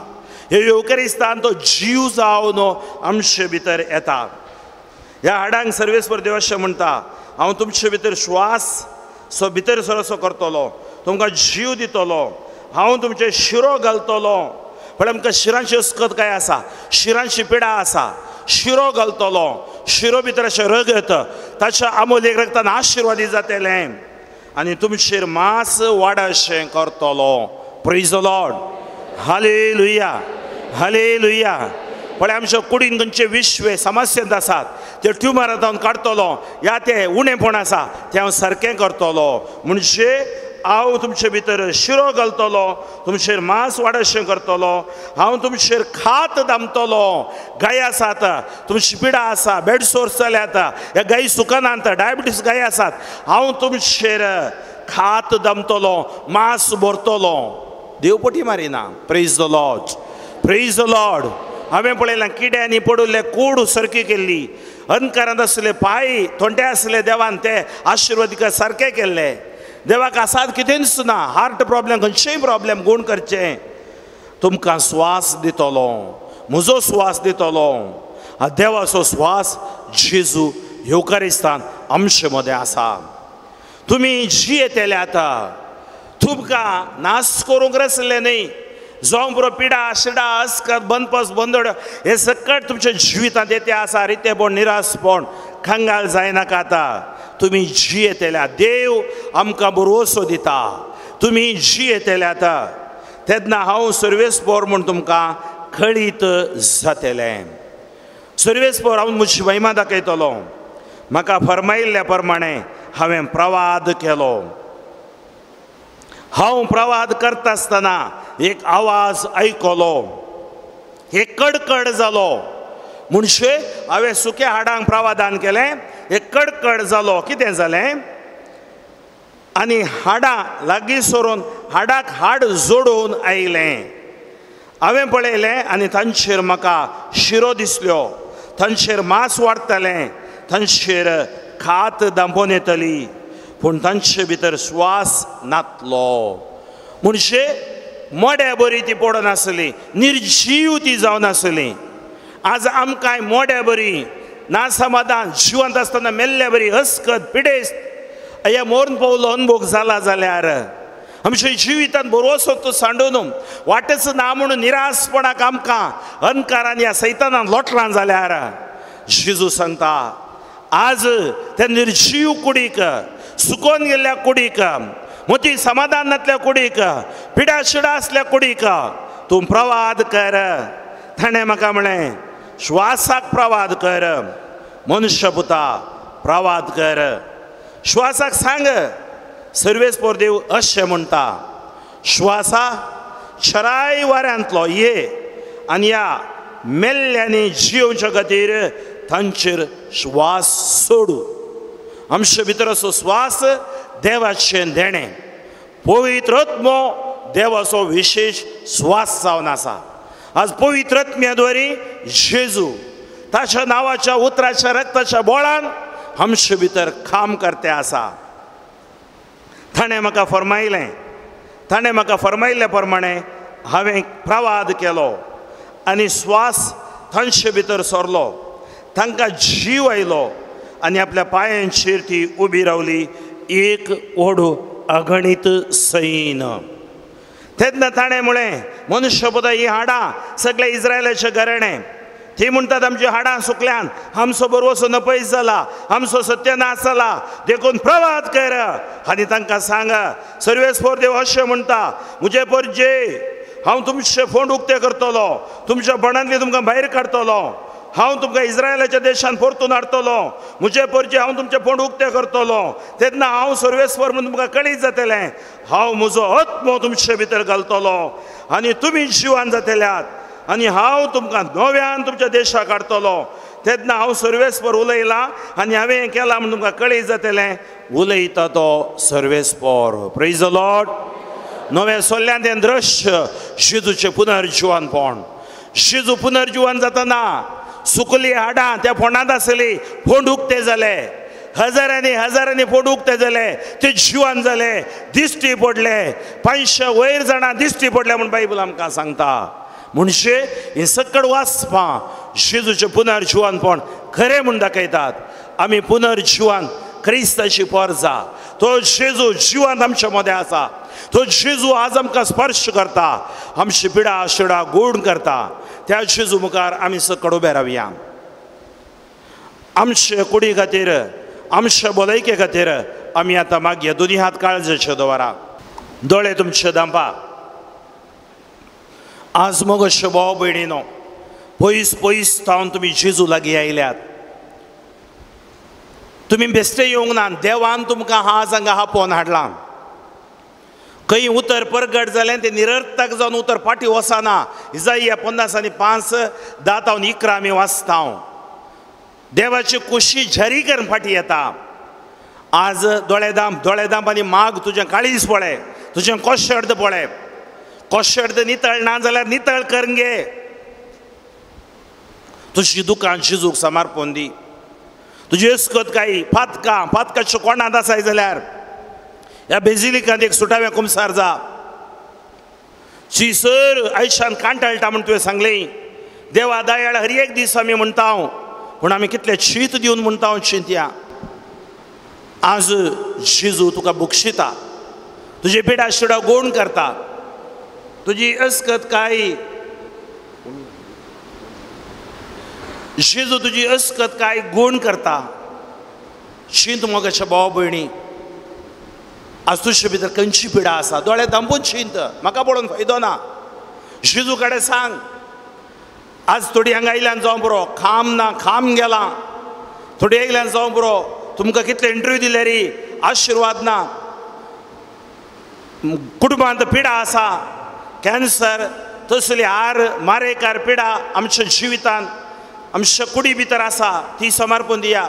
हे युकारिस्तान तो जीव जावन आमचे भितर येता. ह्या हाडांक सर्वेस्पर देव अशें म्हणटा, हांव तुमचे भितर श्वास सो भितर सोरोसो करतलो, तुमकां जीव दितलो, हांव तुमचे शिरो घालतलो. पण आमकां शिरांची अस्कत काय आसा, शिरांची पिडा आसा, शिरो घालतलो, शिरो भितर अशें रगत ताच्या अमोलीक रगतान आशिर्वादी जातलें आनी तुमचेर मांस वाडशें करतलो. Praise the Lord, hallelujah, hallelujah. पण आमच्या कुडीन खंयचे विश्वे समस्यांत आसात ते ट्युमरांतून काडटलो, या ते उणेपण आसा ते हांव सारकें करतलो. म्हणजे हांव तुमचे भितर शिरो घालतलो, तुमचेर मांस वाडशें करतलो, हांव तुमचेर खात दामतलो. गाय आसात, तुमची पिडा आसा, बेड सोर्स जाल्यात, ह्या गायी सुकनांत, डायबिटीस गायी आसात, हांव तुमचेर खात दामतलो, मांस भरतलो. देवपटी मारिना. Praise the Lord, praise the Lord. हांवें पळयलां किड्यांनी पडुल्ले कूड सारकी केल्ली, अंधकारांत आसले पांय थोंटे आसले देवान ते आशिर्वादिका सारके केल्ले. देवाक आसात कितेंच ना, हार्ट प्रॉब्लेम खंयचेय प्रॉब्लेम गूण करचें, तुमकां स्वास दितलो, म्हजो स्वास दितलो. देवाचो स्वास जेजू युकारिस्तान आमचे मदें आसा. तुमी जी येतले आतां, तुमकां नास करूंक रचले न्ही. जावं पुरो पिडा शिडा अस्कत बंदपस बंदोड हे सकट तुमच्या जिवितांत येते आसा. रितेपण निरासपण खंगाल जायनाका. आतां तुमी जी येतल्या, देव आमकां भरवोसो दिता. तुमी जी येतले आतां, तेन्ना हांव सर्वेस्पर म्हूण तुमकां खळीत जातलें. सर्वेस्पर हांव म्हजी महिमा दाखयतलो. म्हाका फरमायिल्ल्या प्रमाणे हांवें प्रवाद केलो. हांव प्रवाद करता आसतना एक आवाज आयकलो, एक कडकड जालो. म्हणजे हांवें सुक्या हाडांक प्रवादान केलें, एक कडकड जालो. कितें जालें? आनी हाडां लागीं सरून हाडाक हाड जोडून आयलें. हांवें पळयलें आनी तांचेर म्हाका शिरो दिसल्यो, तांचेर मांस वाडटलें, तांचेर खात दांपोवन येतली, पूण तांचे भितर श्वास नातलो. म्हणजे मोड्या बरी ती पडून आसली, निर्जीव ती जावन आसली. आज आमकांय मोड्या बरी ना समाधान, जिवंत आसतना मेल्ल्या बरी हस्कत पिडेस्त हे मोरून पवलो अनुभव जाला जाल्यार आमच्या जिवितांत बरोसो सांडून वाटच ना म्हणून निरासपणाक आमकां अंधकारान ह्या सैतानान लोटलां जाल्यार जेजू सांगता, आज त्या निर्जीव कुडीक, सुकोवन गेल्ल्या कुडीक, मोती समाधानांतल्या कुडीक, पिडा शिडा आसल्या कुडीक तूं प्रवाद कर. ताणें म्हाका म्हळें, श्वासाक प्रवाद कर, मनुष्यपुता प्रवाद कर. श्वासाक सांग. सर्वेस्पर देव अशें म्हणटा, श्वासा शराय वाऱ्यांतलो ये आनी ह्या मेल्ल्यांनी जिवच्या खातीर तांचेर श्वास सोडू. आमचे भितर असो श्वास देवाचें देणें, पवित्र आत्मो देवाचो विशेष श्वास जावन आसा. आज पवित्र आत्म्याद्वारे जेजू ताच्या नांवाच्या उतराच्या रक्ताच्या बोळान आमचे भितर काम करते आसा. ताणें म्हाका फरमायिल्ले प्रमाणे हांवें प्रवाद केलो आनी श्वास तांचे भितर सरलो, तांकां जीव आयलो आनी आपल्या पांयांचेर ती उबी रावली एक ओढ अगणित सैन. तेन्ना ताणें म्हळें, मनुष्यपुता ही हाडां सगळे इस्रायलाचे घराणे, ती म्हणटात आमची हाडां सुकल्यान, आमचो बरवसो नपयस जाला, आमचो सत्यनाश जाला, देखून प्रवाद कर आनी तांकां सांग. सर्वेस्पर देव अशें म्हणटा, म्हजे परजे हांव तुमचे फोंड उक्ते करतलो, तुमच्या बणांतली तुमकां भायर काडटलो, हांव तुमकां इस्रायलाच्या देशांत परतून हाडटलो, म्हजे परजे हांव तुमचे फोंड उक्ते करतलो. तेन्ना हांव सर्वेस्पर म्हणून तुमकां कळीत जातलें, हांव म्हजो आत्मो तुमचे भितर घालतलो आनी तुमी जिवान जातल्यात आनी हांव तुमकां नव्यान तुमच्या देशाक हाडटलो. तेन्ना हांव सर्वेस्पर उलयलां आनी हांवें हें केलां म्हणून तुमकां कळीत जातलें, उलयता तो सर्वेस्पर. Praise the Lord. नवें सोल्ल्यान तें दृश्य जेजूचें पुनर्जिवानपण. जेजू पुनर्जिवान जातना सुकली हाडां त्या फोंडांत आसली, फोंड उक्ते जाले, हजारांनी फोंड उक्ते जाले, ते जिवान जाले, दिश्टी पडले, 500 वयर जाणां दिश्टी पडले म्हूण बायबल आमकां सांगता. म्हणजे ही सकड वाचपां जेजूचें पुनर्जिवानपण खरें म्हूण दाखयतात. आमी पुनर्जिवान क्रिस्ताची परजा, तो जेजू जिवान आमच्या मदें आसा, तो जेजू आज आमकां स्पर्श करता, आमची पिडा शिडा गूण करता. त्या जेजू मुखार आमी सकड उबे रावया. आमचे कुडी खातीर, आमच्या भलायके खातीर आमी आतां मागया. दोनी हात काळजाचे दवरा, दोळे तुमचे दांपा. आज मोगोशे भाव भयणीनो, पयस थावन तुमी जेजू लागीं आयल्यात. तुमी बेश्टे येवंक ना, देवान तुमकां आज हांगा आपोवन हाडलां. खंय उतर परगट जालें तें निरर्थक जावन उतर फाटीं वचना. इजाइया 50:5-10-11 आमी वाचता. देवाची कुशी झरी करून फाटीं येता. आज दोळेदांप आनी माग तुजें काळीज पळय, तुजें कोशर्द पळय. कोशर्द नितळ ना जाल्यार नितळ करून घे. तुजी दुकां जेजूक समर्पण दी. तुजी अस्कतकाई फातकाच्यो कोणांत आसाय जाल्यार ह्या बेजिलिकांत एक सुटाव्या कुमसार जा. सर आयुश्यान कांटाळटा म्हूण तुवें सांगलें. देवा दयाळ हर एक दीस आमी म्हणटा, पूण आमी कितले शीत दिवन म्हणटा चिंतया. आज जेजू तुका बक्षिता, तुजी पिडा शिडा गोण करता, तुजी अस्कतकाय जेजू तुजी अस्कतकाय गूण करता. चिंत मोगाच्या भाव भयणी, आज तुजे भितर खंयची पिडा आसा, दोळे धांपून चिंत, म्हाका पळोवन फायदो ना. जेजू कडेन सांग. आज थोडी हांगा आयल्यान जावं बरो, खाम ना, खाम गेला. थोडी आयल्यान जावं बरो, तुमकां कितले इंटरव्यू दिले रे, आशिर्वाद ना. कुटुंबांत पिडा आसा, कॅन्सर, तसली हार मारेकार पिडा आमच्या जिवितांत, आमच्या कुडी भितर आसा, ती समर्पण दिया.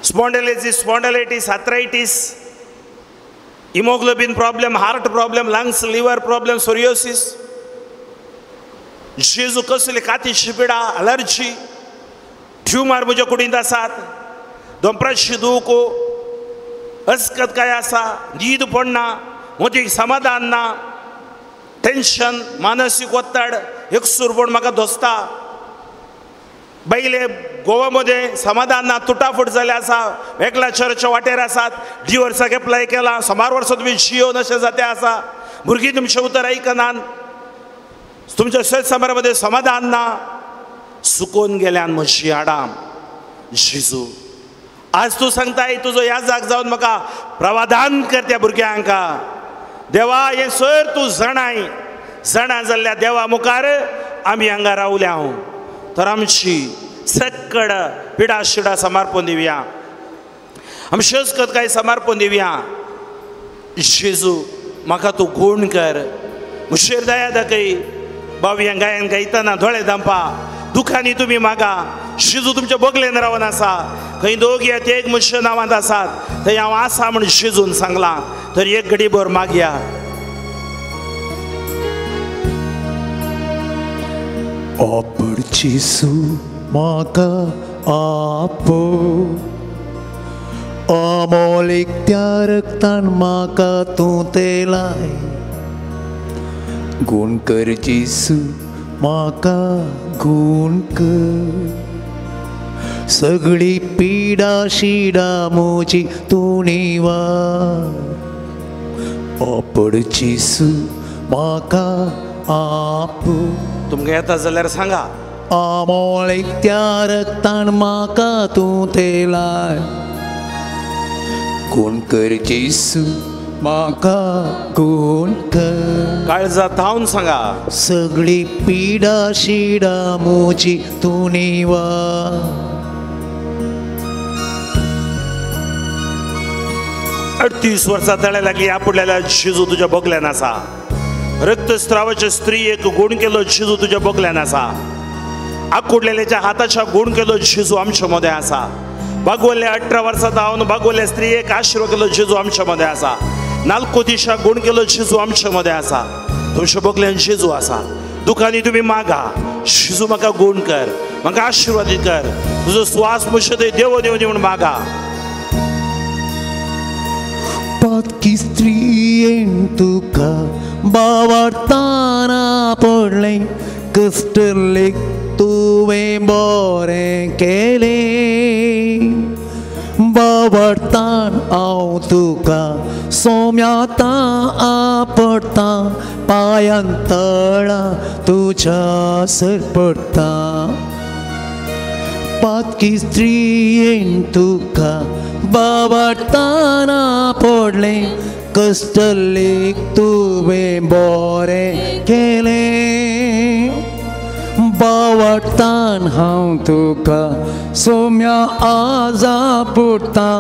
Spondylitis, arthritis, haemoglobin problem, heart problem, lungs, liver problem, psoriasis, जेजू कसली कातीची पिडा, अलर्जी, ट्युमर म्हज्या कुडींत आसात, दोंपराची दूख, अस्कतकाय आसा, न्हीद पडना, मदीं समाधान ना, टेन्शन, मानसीक वत्तड, एकसूरपण म्हाका धोसता. बायले गोवामध्ये समाधान ना, तुटाफूट जाले आसा, वेगळ्या चर्चा वाटेर आसात, डिवोर्साक एप्लाय केला, 100 वर्सां तुमी जियोन अशें जाते आसा. भुरगीं तुमचें उतर आयकनात, तुमच्या शेत समारामध्ये समाधान ना. सुकून गेल्यान म्हजी हाडां. जेजू आज तूं सांगताय, तुजो ह्या जाग जावन म्हाका प्रवादान कर त्या भुरग्यांक. देवा हें सर तूं जाणा जाल्ल्या देवा मुखार आमी हांगा रावल्या. तर आमची सकड पिडा शिडा समर्पण दिवया, आमची अस्कतकाय समर्पण दिवया. जेजू म्हाका तूं गूण कर, मुशेर दया दाखय. बावयां गायन गायतना दोळे धांपा, दुखांनी तुमी मागा. जेजू तुमच्या बगलेन रावन आसा. खंय दोग येत एक म्हज्या नांवांत आसात, थंय हांव आसा म्हूण जेजून सांगलां. तर एक घडीभर मागया. Por Jesu, maka आपो अमोलिक त्या रक्तान म्हाका तूं तेलाय गुण कर जेसू म्हाका गुण कर सगळी पिडा शिडा मोची तूं निवार पड जेसू म्हाका आपो तुमकां येता जाल्यार सांगा अमोलिक त्या रक्तान म्हाका तूं तेलाय गुण कर जेसू म्हाका गुण कर काळजात धांवन सांगा सगळी पिडा शिडा मोची तूं निवार 38 वर्सां तळे लागली आपल्याला शिजू तुझ्या बोगल्यान आसा रक्तस्त्रावाच्या स्त्रियेक गुण केलो शिजू तुझ्या बोगल्यान आसा आकुडलेल्याच्या हाताच्या गुण केलो शिजू आमच्या मध्ये आसा भागवल्ल्या 18 वर्सां जावन भागवल्ल्या स्त्रियेक आशिर्वाद केलो शिजू आमच्या मध्ये आसा नाल्को दिशा गुण केलो शिजू आमच्या मध्ये आसा तुमच्या बोगल्यान शिजू आसा दुखांनी तुम्ही मागा शिजू म्हाका गुण कर म्हाका आशिर्वादीत कर तुजो स्वास मुशे देव देव म्हणून मागा पातकी स्त्रियेन तुका बावार्थाना पडलें कश्टलेक तुवें बरें केलें बावार्थान हांव तुका सोम्याता आपडटा पांयान तळा तुज्या सरपडटा पातकी स्त्रियेन तुका बावार्थाना पडलें कश्टलेक तुवें बरें केलें बावार्थान हांव तुका सोम्या आजा पडटा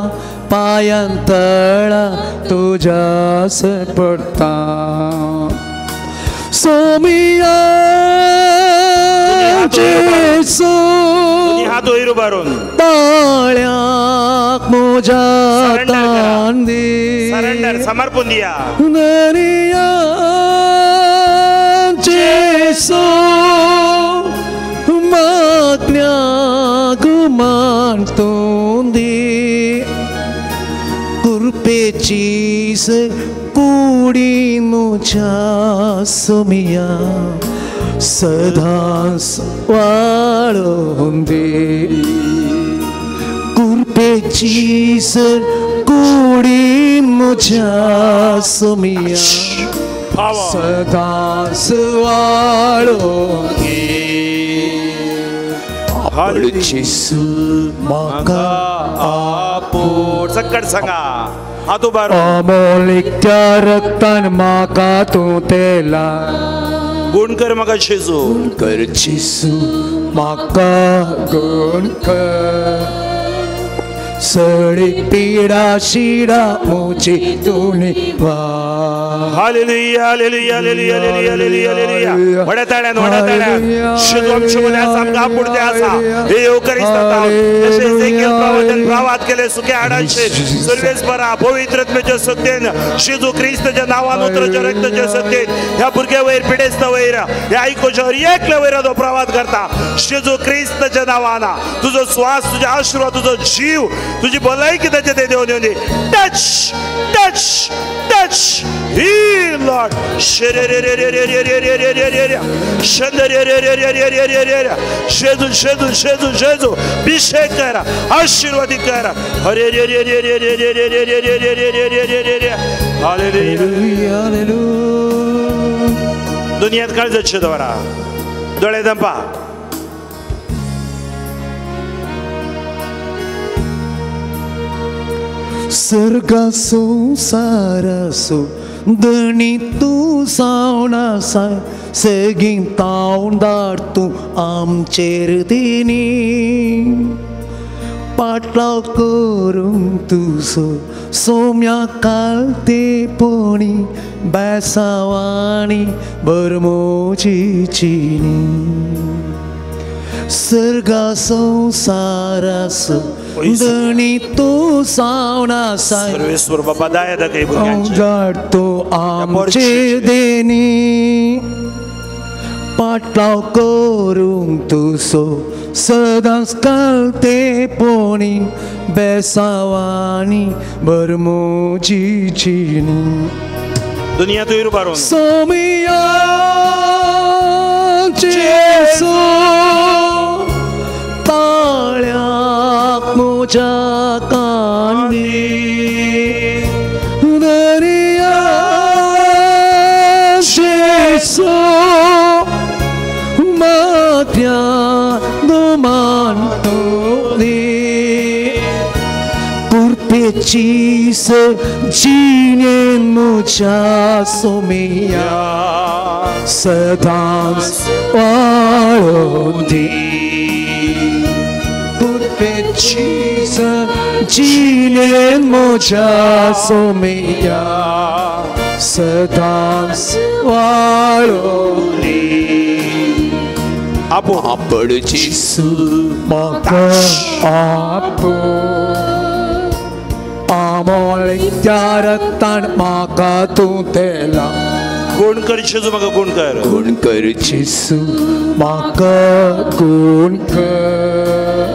पांयान तळा तुज्या सरपडटा सोमिया जेसू हात वयर उबारून ताळ्याक म्हज्या तान दे सरेंडर समर्पण दिया दर्या जेसू मागण्याक मान तूं दे कुरपेची कुडी म्हज्या सोमिया सदांच वाळोवन दे कुरपेची कुडी म्हज्या सोमिया सदांच वाळोवन दे जेसू म्हाका आपोड सकट सांगा हात उबारून अमोलिक त्या रक्तान म्हाका तूं तेला गुण कर म्हाका शिजू कर जेसू म्हाका गुण कर सगळी पिडा शिडा मोची तूं निवार hallelujah hallelujah hallelujah hallelujah hallelujah hallelujah वड्या ताळ्यान शिजू आमच्या मध्ये आसा आमकां आपुडते आसा हे येवकरिस्तांव जशे एजेकियल प्रवादन प्रवाद केले सुके हाडांचेर सर्वेस्परा पवित्र आत्म्याच्या सत्तेन शिजू क्रिस्ताच्या नांवान उतराच्या रक्ताच्या सत्तेन ह्या भुरग्या वयर पिडेस्ता वयर ह्या आयकोच्या हर एकल्या वयर तो प्रवाद करता शिजू क्रिस्ताच्या नांवान तुजो स्वास तुजे आशिर्वाद तुजो जीव तुझी भलायकी त्याच्या ते देव देव टच टच टच ही लॉर्ड शेरे रे रे रे रे रे रे रे रे रे रे रे शंद रे रे रे रे रे रे रे रे रे शेजू शेजू शेजू शेजू अभिषेक करा आशीर्वादित करा हरे रे रे रे रे रे रे रे रे रे रे रे रे रे रे रे रे हालेलुया हालेलुया दुनियात काळजाचे दवरा दोळे दंपा सर्गा संसारासो दणी तूं सावणासाय सेगीं तावन दाड तूं आमचेर दिनी पाटलाव करूंक तुजो सोम्या कालतेपणी बेसावाणी बरमोजीचीनी सर्गा संसारासो दणी तूं सावणासाय सर्वेश्वर बाबा दया दाखय भुरग्यांचेर जाड तो आमचेर देनी पाटलाव करूंक तुसो सदांच कालतेपणी बेसावानी बरमोजीची दुनिया तुयर उबारून सोमिया जेसू ताळ्याक म्हज्या कांदी दर्या जेसू माथ्या दोमांतली पुरपेची जिणेन म्हज्या सोमिया सदांच वाळून दी पुरपेची जिणेन म्हज्या सोमिया सदांच वाळून दी आपण जेसू म्हाका आमोळ्या रक्तान म्हाका तूं तेला गुण कर जेजू म्हाका गुण कर जेसू म्हाका गुण कर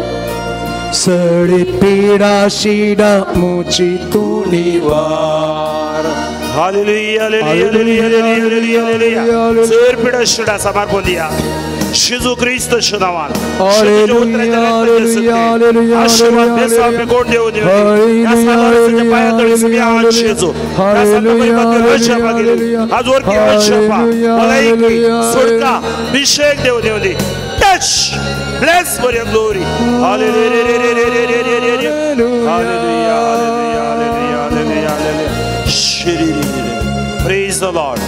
सडी पिडा शिडा मुची तूं निवार हालेलुया हालेलुया हालेलुया हालेलुया सर पिडा शिडा समर्पण दिया जेजू ख्रिस्ताच्या नावान हालेलुया हालेलुया हालेलुया आशीर्वाद देसा आम्ही गोड देऊ देऊ या सालाच्या पायातळी सगळी आवाज जेजू या सालाच्या आज वर की वचपा मलाइकी सुडका अभिषेक देऊ देऊ दे touch bless for your glory hallelujah hallelujah hallelujah hallelujah praise the Lord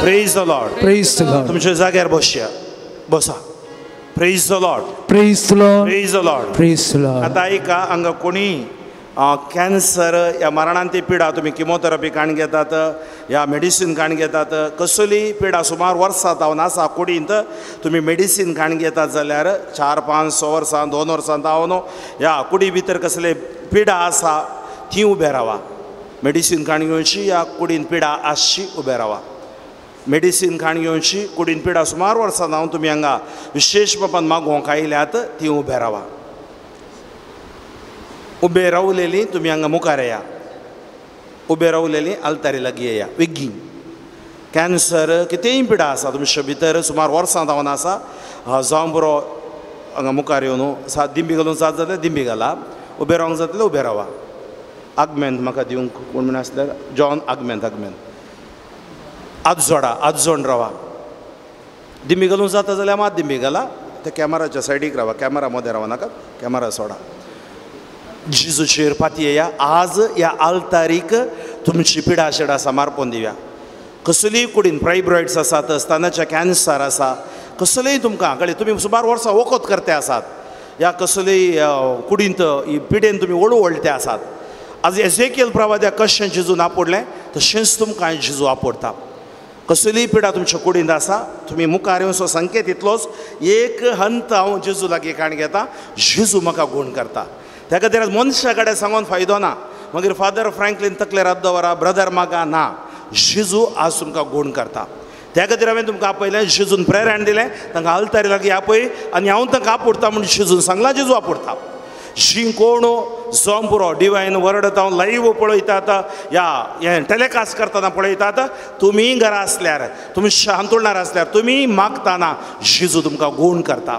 praise the Lord praise the lord तुमच्या जाग्यार बसया बसा praise the Lord praise the Lord praise the Lord praise the lord आता ऐका हांगा कोणी कॅन्सर या मरणांती पिडा तुम्ही किमोथेरपी काण घेतात या मेडिसीन काण घेतात कसली पिडा सुमार वर्सां जावन आसा कुडींत तुम्ही मेडिसीन काण घेतात जाल्यार 4-5 6 वर्सां 2 वर्सां जावन या कुडी भितर कसले पिडा आसा ती उबे रावा मेडिसीन काण घेवची या कुडीन पिडा आसची उबे रावा मेडिसीन खाण घेवची कुडीन पिडा सुमार वर्सां जावन तुमी हांगा विशेष बापान मागोवंक आयल्यात ती उबे रावा उबे रावलेली तुमी हांगा मुखार येया उबे रावलेली आल्तारी लागीं येया वेग्गी कॅन्सर कितेंय पिडा आसा तुमच्या भितर सुमार वर्सां जावन आसा जावं बरो हांगा मुखार येवन सात दिंबी घालून जात जाल्यार दिंबी घाला उबे रावंक जाता जाल्यार उबे रावा आगमेंत म्हाका दिवंक कोण म्हण आसल्यार जॉन आगमेंत आज जोड रावा दिंबी घालून जाता जाल्यार मात दिंबी घाला त्या कॅमेराच्या सायडीक रावा कॅमेरा मध्ये रावा नाका कॅमेरा सोडा जेजूचेर पाती येया आज या आल्तारीक तुमची पिडा शिडा समर्पण दिवया कसलीय कुडीन फायब्रॉइड्स आसात स्तनाचे कॅन्सर आसा कसलेय तुमकां कळ्ळें तुमी सुमार वर्सां वखद करते आसात या कसलेय कुडींत पिडेन तुमी ओळू वळटे आसात आज एझेकियल प्रवाद्याक कशें जेजून आपडलें तशेंच तुमकां जेजू आपडटा कसलीय पिडा तुमच्या कुडींत आसा तुमी मुखार येवचो संकेत इतलोच एक हंत हांव जेजू लागीं काण घेता जेजू म्हाका गुण करता त्या खातीर आज मनशा कडेन सांगून फायदो ना मागीर फादर फ्रँकलीन तकले रात दवरा ब्रदर म्हाका ना जेजू आज तुमकां गुण करता त्या खातीर हांवें तुमकां आपयलें जेजून प्रेरण दिलें तांकां आल्तारी लागीं आपय आनी हांव तांकां आपडटा म्हणून जेजून सांगलां जेजू आपडता जी कोण जोम पुरो डिवायन वर्ड हांव लाईव्ह पळयतात या हें टॅलिकास्ट करतना पळयतात तुमी घरा आसल्यार तुमी हांतुरणार आसल्यार तुमी मागतना जेजू तुमकां गुण करता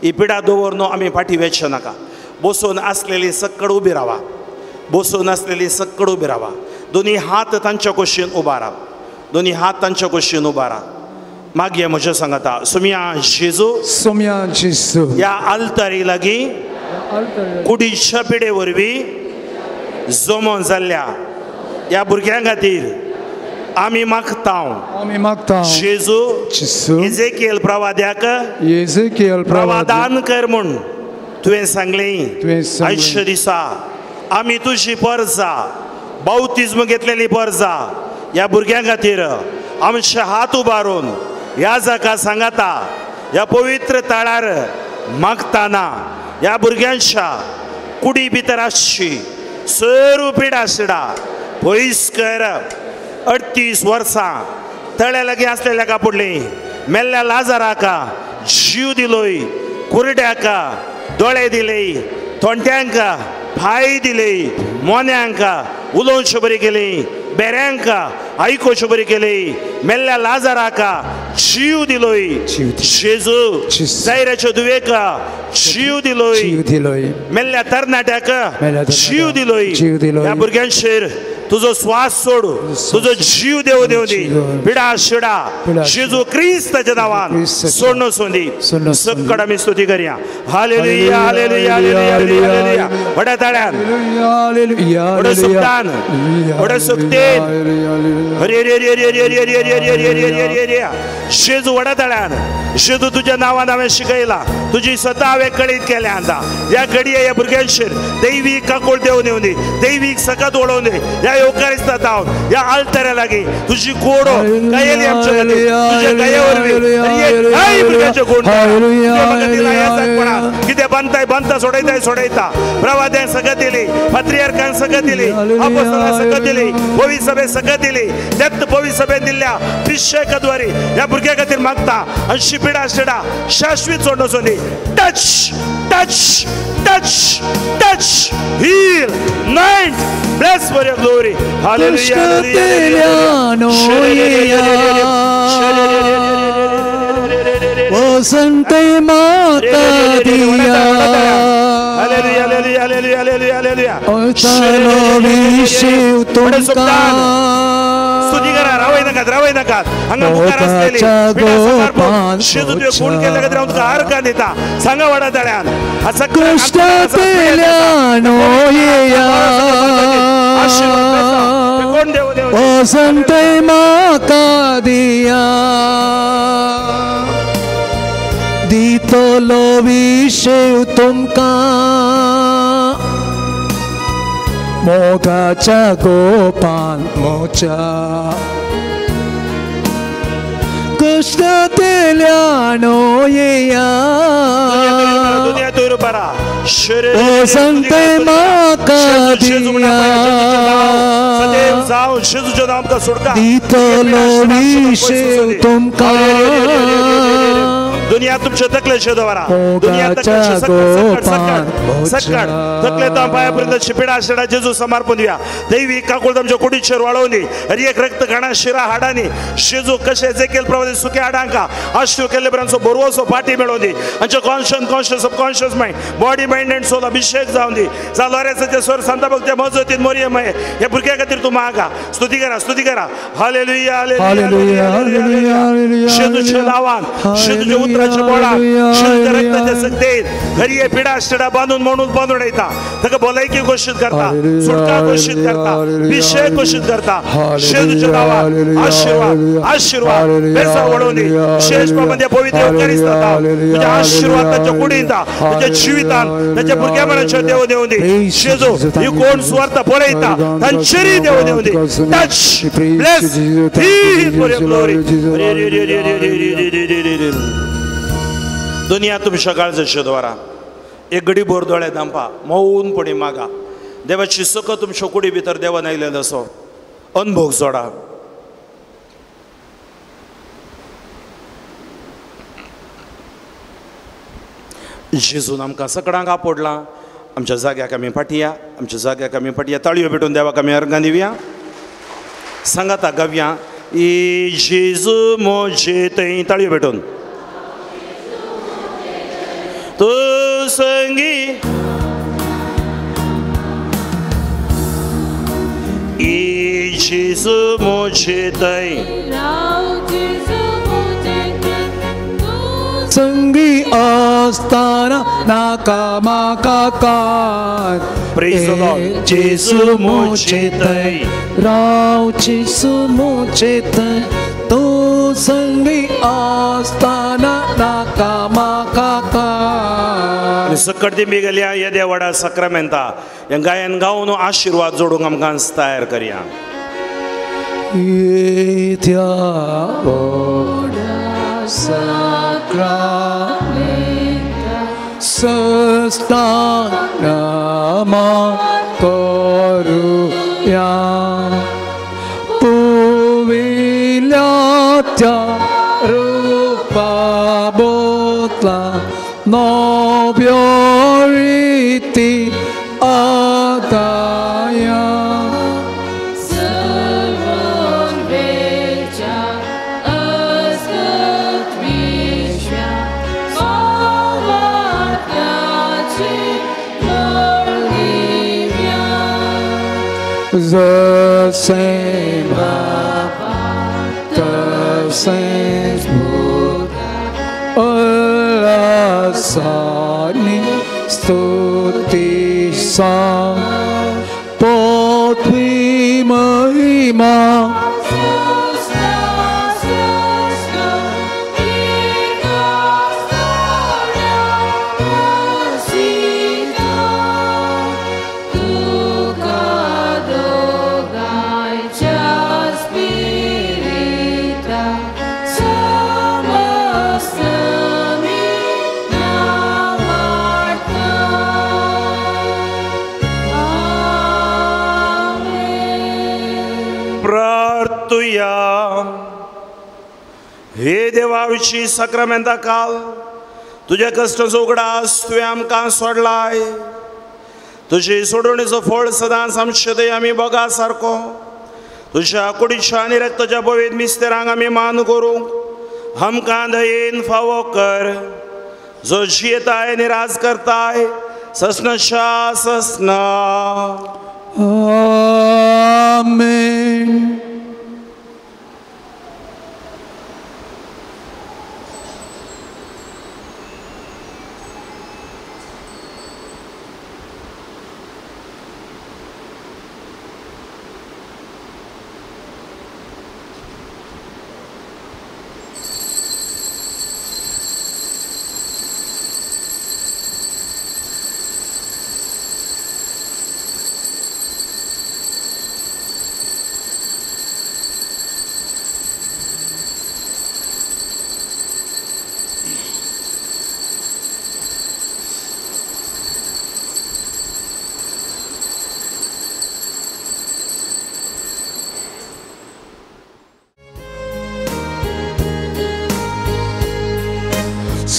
ही पिडा दवरन आमी फाटीं वेचचे नाका बसून आसलेली सक्कड उबी रावा बसून आसलेली सक्कड उबी रावा दोनी हात तांच्या कुशीन उबा राव दोनी हात तांच्या कुशीन उबा राव मागया म्हज्या सांगाता सुम्या जेजू या आल्तारी लागीं कुडीच्या पिडे वरवीं जमोन जाल्ल्या या भुरग्यां खातीर आमी मागता जेजू एझेकियल प्रवाद्याक प्रवादान कर म्हूण तुवें सांगलें आयच्या दिसा आमी तुजी परजा बावतिज्म घेतलेली परजा या भुरग्यां खातीर आमचे हात उबारून ह्या जाका सांगाता ह्या पवित्र तळार मागतना ह्या भुरग्यांच्या कुडी भितर आसची सर्व पिडा शिडा पयस कर 38 वर्सां तळ्या लागीं आसलेल्या कापडली मेल्ल्या लाजाराका जीव दिलोय, कुरड्याका दोळे दिले, तोंट्यांका पाय दिले, मोन्यांका उलोवचें बरें केलें, बेऱ्यांका आयकोवचें बरें केलें, मेल्ल्या लाजाराका जीव दिलोय, जेजू जायराच्या दुवेका जीव दिलोय, मेल्ल्या तरणाट्याका जीव दिलोय. ह्या भुरग्यांचेर तुझो श्वास सोड, तुझो जीव देव देव दी, पिडा शिडा जेजू क्रिस्ताच्या नावान सोडणो सोंदी. सकड आमी स्तुती करया. Hallelujah hallelujah hallelujah hallelujah. व्हड्या ताळ्यान, व्हड्या सुक्तान, व्हड्या सुक्तेन, हरे रे रे रे रे रे रे रे रे रे रे रे रे. जेजू व्हड्या ताळ्यान, जेजू तुझ्या नावान हांवें शिकयला, तुजी स्वता हांवें कळीत केल्या. आता ह्या घडये ह्या भुरग्यांचेर दैवीक काकोळ देव देव दी, दैवीक सकत ओडोवन दी. ह्या योकारिस्तांत हांव ह्या आल्ताऱ्या लागीं तुजी कोडो गायली आमच्या खातीर, तुज्या गाये वरवीं आई भुरग्यांचे कोण कितें बांदताय बांदता, सोडयताय सोडयता. प्रवाद्यांक सकत दिली, पात्रियार्कांक सकत दिली, आपोस्तलांक सकत दिली, पवित्र सभेक सकत दिली. त्यात पवित्र सभेन दिल्ल्या अभिषेकाद्वारे ह्या भुरग्यां खातीर मागता आनी शिपिडा शिडा शाश्वीत सोडणो सोदी. Touch touch touch touch heal night bless for your glory. Hallelujah वसंते माता दिया, hallelujah hallelujah hallelujah hallelujah hallelujah. विशेव तुमका स्तुती करा. रावय नाकात रावय नाकात. हांगा मुखार आसलेली जेजू तुवें कोण केल्या खातीर हांव तुका आर्गां दिता. सांगा व्हडा ताळ्यान. कष्ट पेल्यानो येया, वसंते माका दिया, दितलो विशेव तुमका मोगाच्या गोपान मोच्या. कष्ट पेल्यानो येया, वसंते माका दिया, दितलो विशेव तुमका दुनिया तुमचे तकले शेदवारा, दुनिया तकले सकट तकले तो पायापर्यंत शिपिडा शिडा जेजू समर्पण दिया. दैवी काकुळ तुमच्या कुडीचेर वाळवली, हरी एक रक्त घाणा शिरा हाडांनी जेजू कशे जेकेल प्रमाणे सुक्या हाडांका आश्रू केल्ले पर्यंत बरोवसो पाठी मेळोवन दी. आमचे conscious subconscious mind, body mind and soul अभिषेक जावन दी. जालोरेसाचे स्वर सांता भक्त्या मजतीत मोरयेम हे भुरग्या खातीर तूं मागा. स्तुती करा स्तुती करा. Hallelujah hallelujah hallelujah. जेजूच्या नावान, जेजूच्या उतराच्या बोळान, जेजूच्या रक्ताच्या सक्तेन घरी हे पिडा शिडा बांदून बांदून येता. ताका भलायकी घोषित करता, सुटका घोषित करता, अभिषेक घोषित करता. जेजूच्या नावान आशीर्वाद आशीर्वाद बेसा वळोवन दी. विशेष प्रमाणे पवित्र योकारिस्तांत तुझ्या आशीर्वादाच्या कुडींता, तुझ्या जिवितान, तुझ्या भुरग्या मनाच्या देव देव दी. जेजू ही कोण सुवार्थ पळयता तांचेरी देव देव दी. Touch bless heal for your glory. दुनिया तुमच्या काळजाच्या शेदवारा एक घडी भर दोळे दांपा, मौनपणी मागा. देवाची सकत तुमच्या कुडी भितर देवान आयलेलो असो अनुभव जोडा. जेजून आमकां सकडांक आपडला. आमच्या जाग्याक आमी फाटया, आमच्या जाग्याक आमी फाटया. ताळयो भेटून देवाक आमी अर्गां दिवया. सांगाता गावया ई जेजू मोजे थंय. ताळयो भेटून तूं संगी ई जेजू मोजे थंय, संगी असताना नाका माका काय. Praise the Lord. जेजू मोजे थंय, राव जेजू मोजे थंय, तो संगी असताना नाका माका काय. सकट ती गेल्या या देवाडा सक्रामेंता या गायन गावन आशीर्वाद जोडूंक आमकां तयार करया. येत्या सक्रामेंता सस्तानमा करूया, पुविल्या त्या रूपान no purity adaya सर्वं वेचा असत विश्वा भावात्याची वर्णिव्या the same Baba, the same Buddha, Allah Sani Stuti Sang Potvi Mahima प्रार्थूया. हे देवाविशी सक्रामेंता काल तुझ्या कष्टाचो उगडास तुवें आमकां सोडलाय. तुजी सोडवणीचो फळ सदांच आमचे दय आमी बोगा सारको तुझ्या कुडीच्या आनी रक्ताच्या पवित्र मिस्तेरांक आमी मान करूंक आमकां दयेन फावो कर. जो जियेताय आनी राज करताय ससनशा ससना. Amen.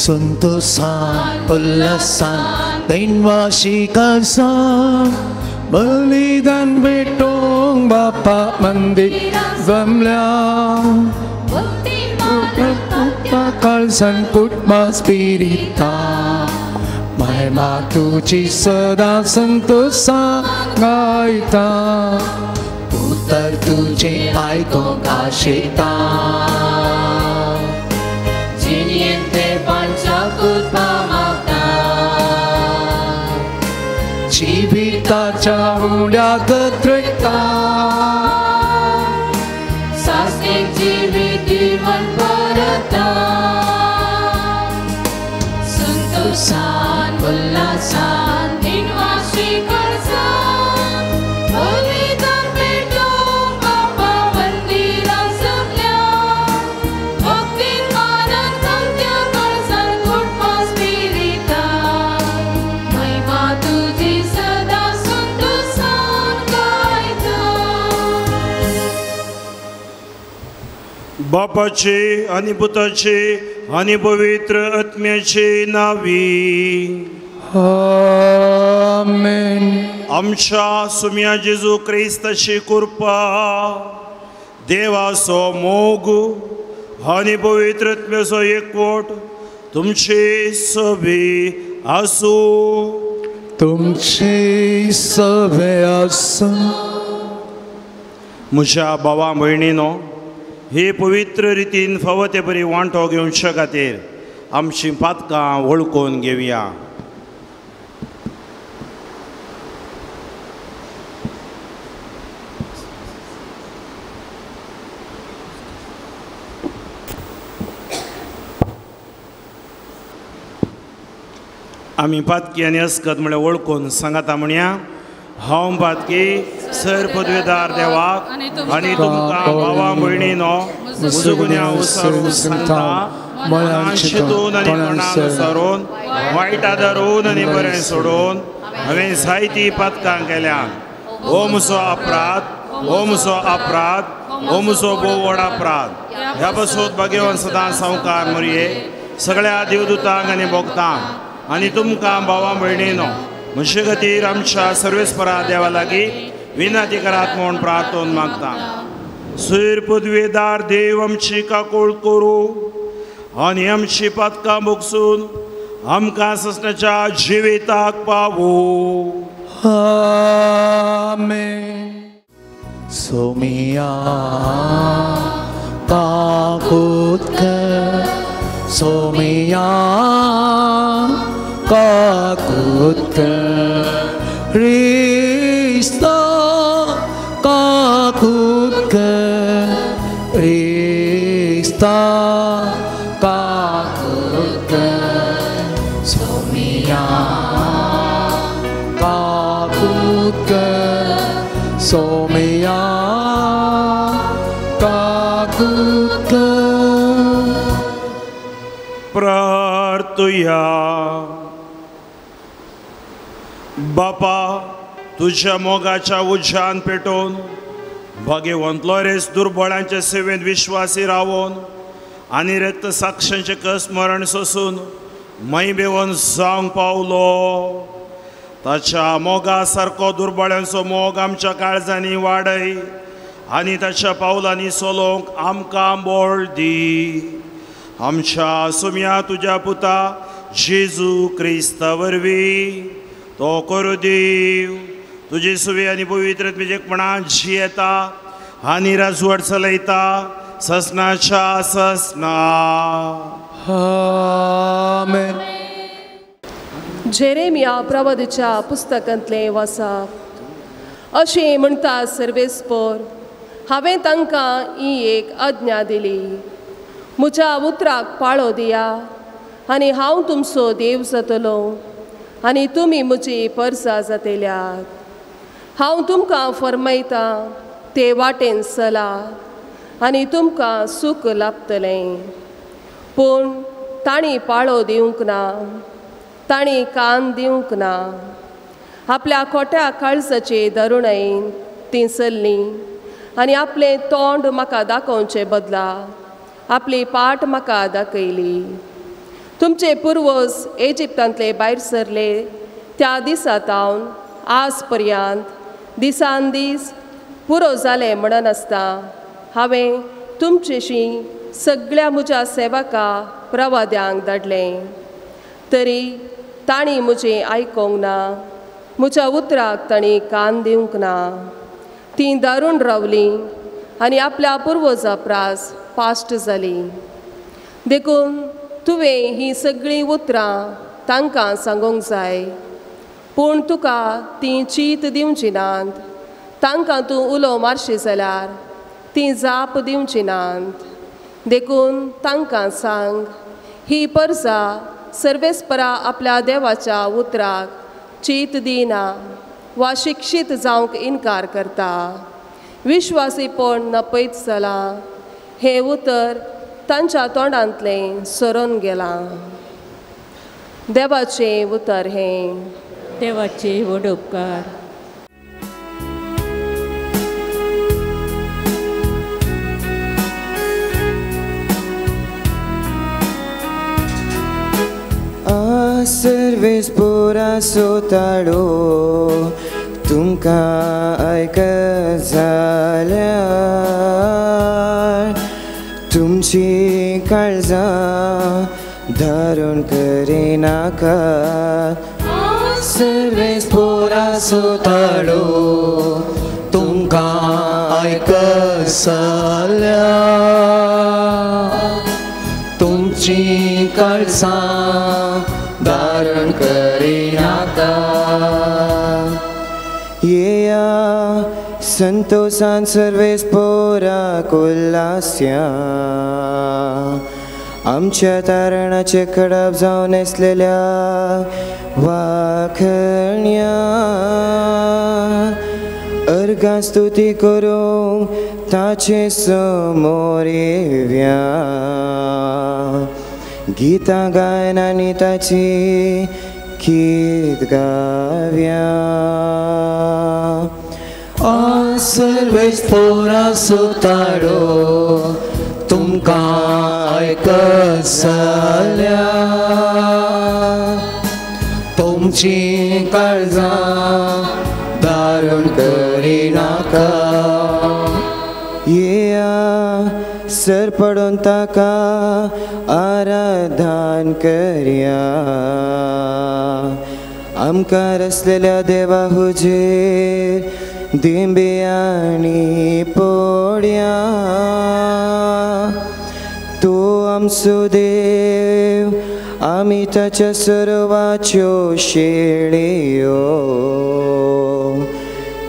Sentosan, pelasan, dan wasikasan Beli dan betong Bapak mandi Zamliang Kalsan Putma Spirita Mai matuci sedang sentosa gaita Putar tuji aiko kasyita Jiniente pancakut pamakta Cibita cahulia ketrita Sasnik jibit diman parata Sentosan belasan inwasi karsan Belitan bedong Bapa mendilang sebelah Baktin manan kantya karsan kurpa spirita May matuji sada sentosan kaitan बापाचे आणि पुताचे आणि पवित्र आत्म्याचे नावी. Amen. आमच्या सुम्या जेजू क्रिस्ताची कृपा देवाचो मोग आणि पवित्र आत्म्याचो एकवट तुमचे सभे आसू. तुमची सभे आसूं. म्हज्या भावा भयणीनो हे पवित्र रितीन फावो ते बरी वांटो घेवचे खातीर आमची पातकां वळखून घेवया. आमी पातकी आनी अस्कत म्हळ्यार वळखून सांगाता म्हणया. हांव पातकी सर पदवेदार देवाक आनी तुमकां भावा भयणीनो म्हजो गुन्यांव विसरून सांगता. मनान चिंतून आनी मनान विसरून वायटा धरून आनी बरें सोडून हांवें जायतीं पातकां केल्यात. हो म्हजो अपराध, हो म्हजो अपराध, हो म्हजो भोव व्हड अपराध. ह्या पासून भाग्यवान सदां संवकार मरये सगळ्या देवदूतांक आनी भक्तांक आनी तुमकां भावां भयणीनो म्हजे खातीर आमच्या सर्वेस्परा देवा लागीं विनंती करात म्हूण प्रार्थोवन मागता. सैर पदवेदार देव आमची काकूळ करूं आनी आमची पातकां भोगसून आमकां ससण्याच्या जिविताक पावूं. आमेन. सोमिया काकुत्कर सोमिया काकुत्कर रिश्ता काकुत्कर रिश्ता काकुत्कर सोमिया काकुत्कर सोमिया काकुत्कर. प्रार्थुया. बापा तुझ्या मोगाच्या उज्यान पेटोवन भगवंतलो रेस दुर्बळांच्या सेवेंत विश्वासी रावून आनी रक्त साक्षांचे कस मरण सोसून मै बेवन जावंक पावलो. ताच्या मोगा सारको दुर्बळांचो मोग आमच्या काळजांनी वाडय आनी ताच्या पावलांनी चलोवंक आमकां बळ दी. आमच्या सुम्या तुज्या पुता जेजू क्रिस्ता वरवीं तो करू देव तुजी सुवे आनी पवित्र तुजेपणान जियेता आनी राजवट चलयता ससनाच्या ससना. आमेन. जेरेमिया प्रवादीच्या पुस्तकांतलें वाचप. अशें म्हणटा सर्वेस्पर, हांवें तांकां ही एक आज्ञा दिली, म्हज्या उतराक पाळो दिया आनी हांव तुमचो देव जातलो आनी तुमी म्हजी परसां जातल्यात. हांव तुमकां फरमायता ते वाटेन चलात आनी तुमकां सूख लाभतलें. पूण तांणी पाळो दिवंक ना, तांणी कान दिवंक ना. आपल्या खोट्या काळजाचे धरुणायेन तीं चल्लीं आनी आपलें तोंड म्हाका दाखोवचे बदला आपली पाट म्हाका दाखयली. तुमचे पुर्वज इजिप्तांतले भायर सरले त्या दिसातावन आज पर्यंत दिसान दीस पुरो जाले म्हणन आसता हांवें तुमचेशी सगळ्या म्हज्या सेवकां प्रवाद्यांक धाडलें. तरी तांणी म्हजें आयकोंक ना, म्हज्या उतराक तांणी कान दिवंक ना. तीं दारून रावलीं आनी आपल्या पुर्वजां प्रास पाश्ट जालीं. देखून तुवें ही सगळीं उतरां तांकां सांगूंक जाय, पूण तुका तीं चीत दिवची नात. तांकां तूं उलो मारशी जाल्यार तीं जाप दिवची नात. देखून तांकां सांग, ही परसा सर्वेस्परा आपल्या देवाच्या उतराक चीत दिना वा शिक्षीत जावंक इन्कार करता. विश्वासीपण नपयत जालां. हें उतर तांच्या तोंडांतलें सरोन गेलां. देवाचें उतर हें. देवाचे व्हड उपकार. सर्वेस्परा सोताळो तुमकां आयकत जाल्यार तुमची काळजां धारण करिनाका. सर्वेस्परा सोताळो तुमकां आयकत जाल्यार तुमची काळजां धारण करिनाका. येया संतोषान सर्वेस्परा उल्हास्या आमच्या तारणाचे कडप जावन आसलेल्या वाखण्या अर्गां स्तुती करूंक ताचे समोर येव्या. गीतां गायन आनी ताची गीत गाव्या. सर्वेस्परा सोताळो तुमकां आयकसल्या तुमची काळजां दारुण करिनाका येया सर पडून ताका आराधन करया आमकां रचलेल्या देवा हुजेर दिंबे आनी पोड्या तूं आमचो देव आमी ताच्या सर्वाच्यो शेळयो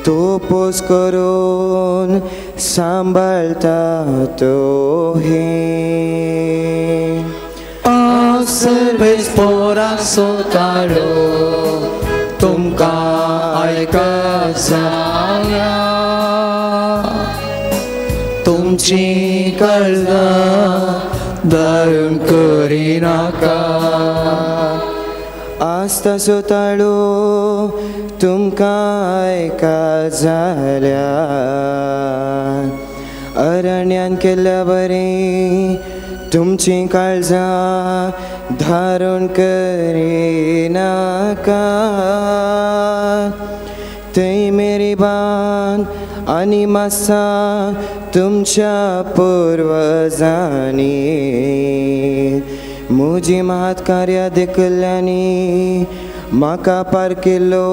तूं पोस करून सांबाळता तो हे सर्वेस पोरासो काडो तुमकां आयकसल्या तुमची काळजां दारुण करिनाका आस्ता सोताळो तुमकां आयका जाल्या अरण्यान केल्या बरें तुमची काळजां धारण करिनाका थंय मेरीबान आनी मासा तुमच्या पुर्वजांनी म्हजी महात कार्या देखल्यांनी म्हाका पारकिल्लो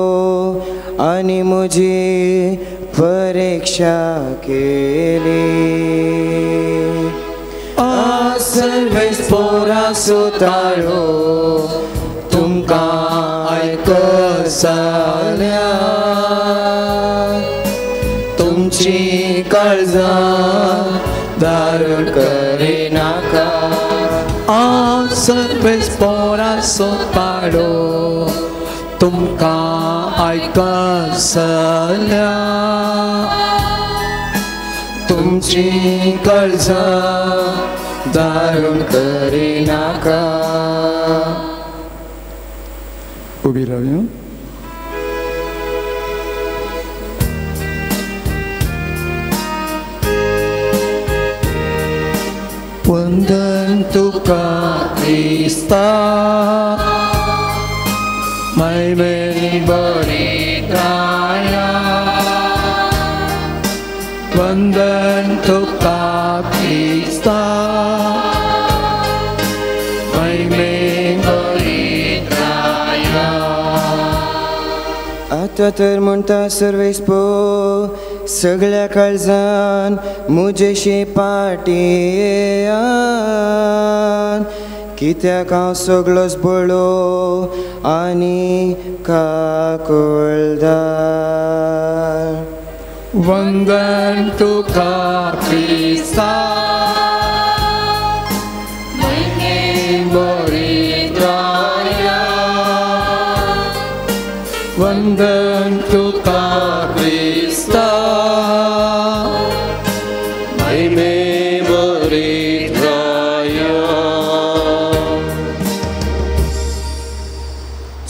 आनी म्हजी परीक्षा केली सर्वेस पोरासो ताळो तुमकां आयकसल्या तुमची काळजां दारुण करिनाका सर्वेस पोरासो ताळो तुमकां आयकसल्या तुमची काळजां दारुण करिनाका उभी राहूया वंदन तुका क्रिस्ता महिमेनी बळीदाया वंदन तुका क्रिस्ता आता तर म्हणटा सर्वेस्पो सगळ्या काळजान मुजेशी पाटयेयान कित्याक हांव सगळोच बळो आनी काकुळदार वंदन तुका क्रिस्ता वंदन तुका क्रिस्ता महिमे बरीत राया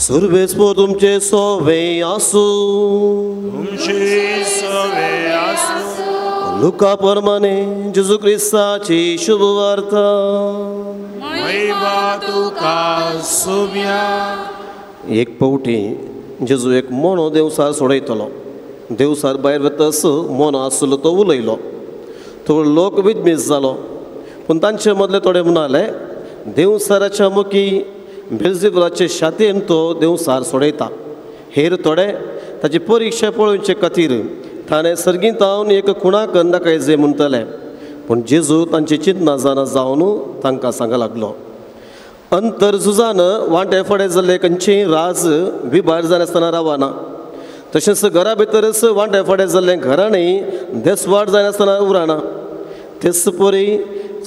सर्वेस्पो तुमचे सोवे आसू तुमचे सवे आसू लुका परमाने जेजू क्रिस्ताची शुभ वार्ता महिमा तुका सोव्या एक पावटी जेजू एक मोनो देवसार सोडयतलो देवसार भायर वतस मोनो आसलो तो उलयलो तो लोक विजमीस जालो पूण तांचे मदले थोडे म्हणाले देवसाराच्या मुखी बेल्झेबुलाचे शातेन तो देवसार सोडयता हेर थोडे ताची परीक्षा पळोवचे खातीर ताणें सर्गीतावन एक कुणाक दाखयचे म्हणटले पूण जेजू तांची चिंतना जाणा जावन तांकां सांगूंक लागलो अंतर झुजान वांटे फडे जाल्ले खंयचेय राज विभार जावन आसतना रावना तशेंच घरा भितरच वांटे फडे जाल्ले घराणें देसवाड जावन आसतना उरना तेच परी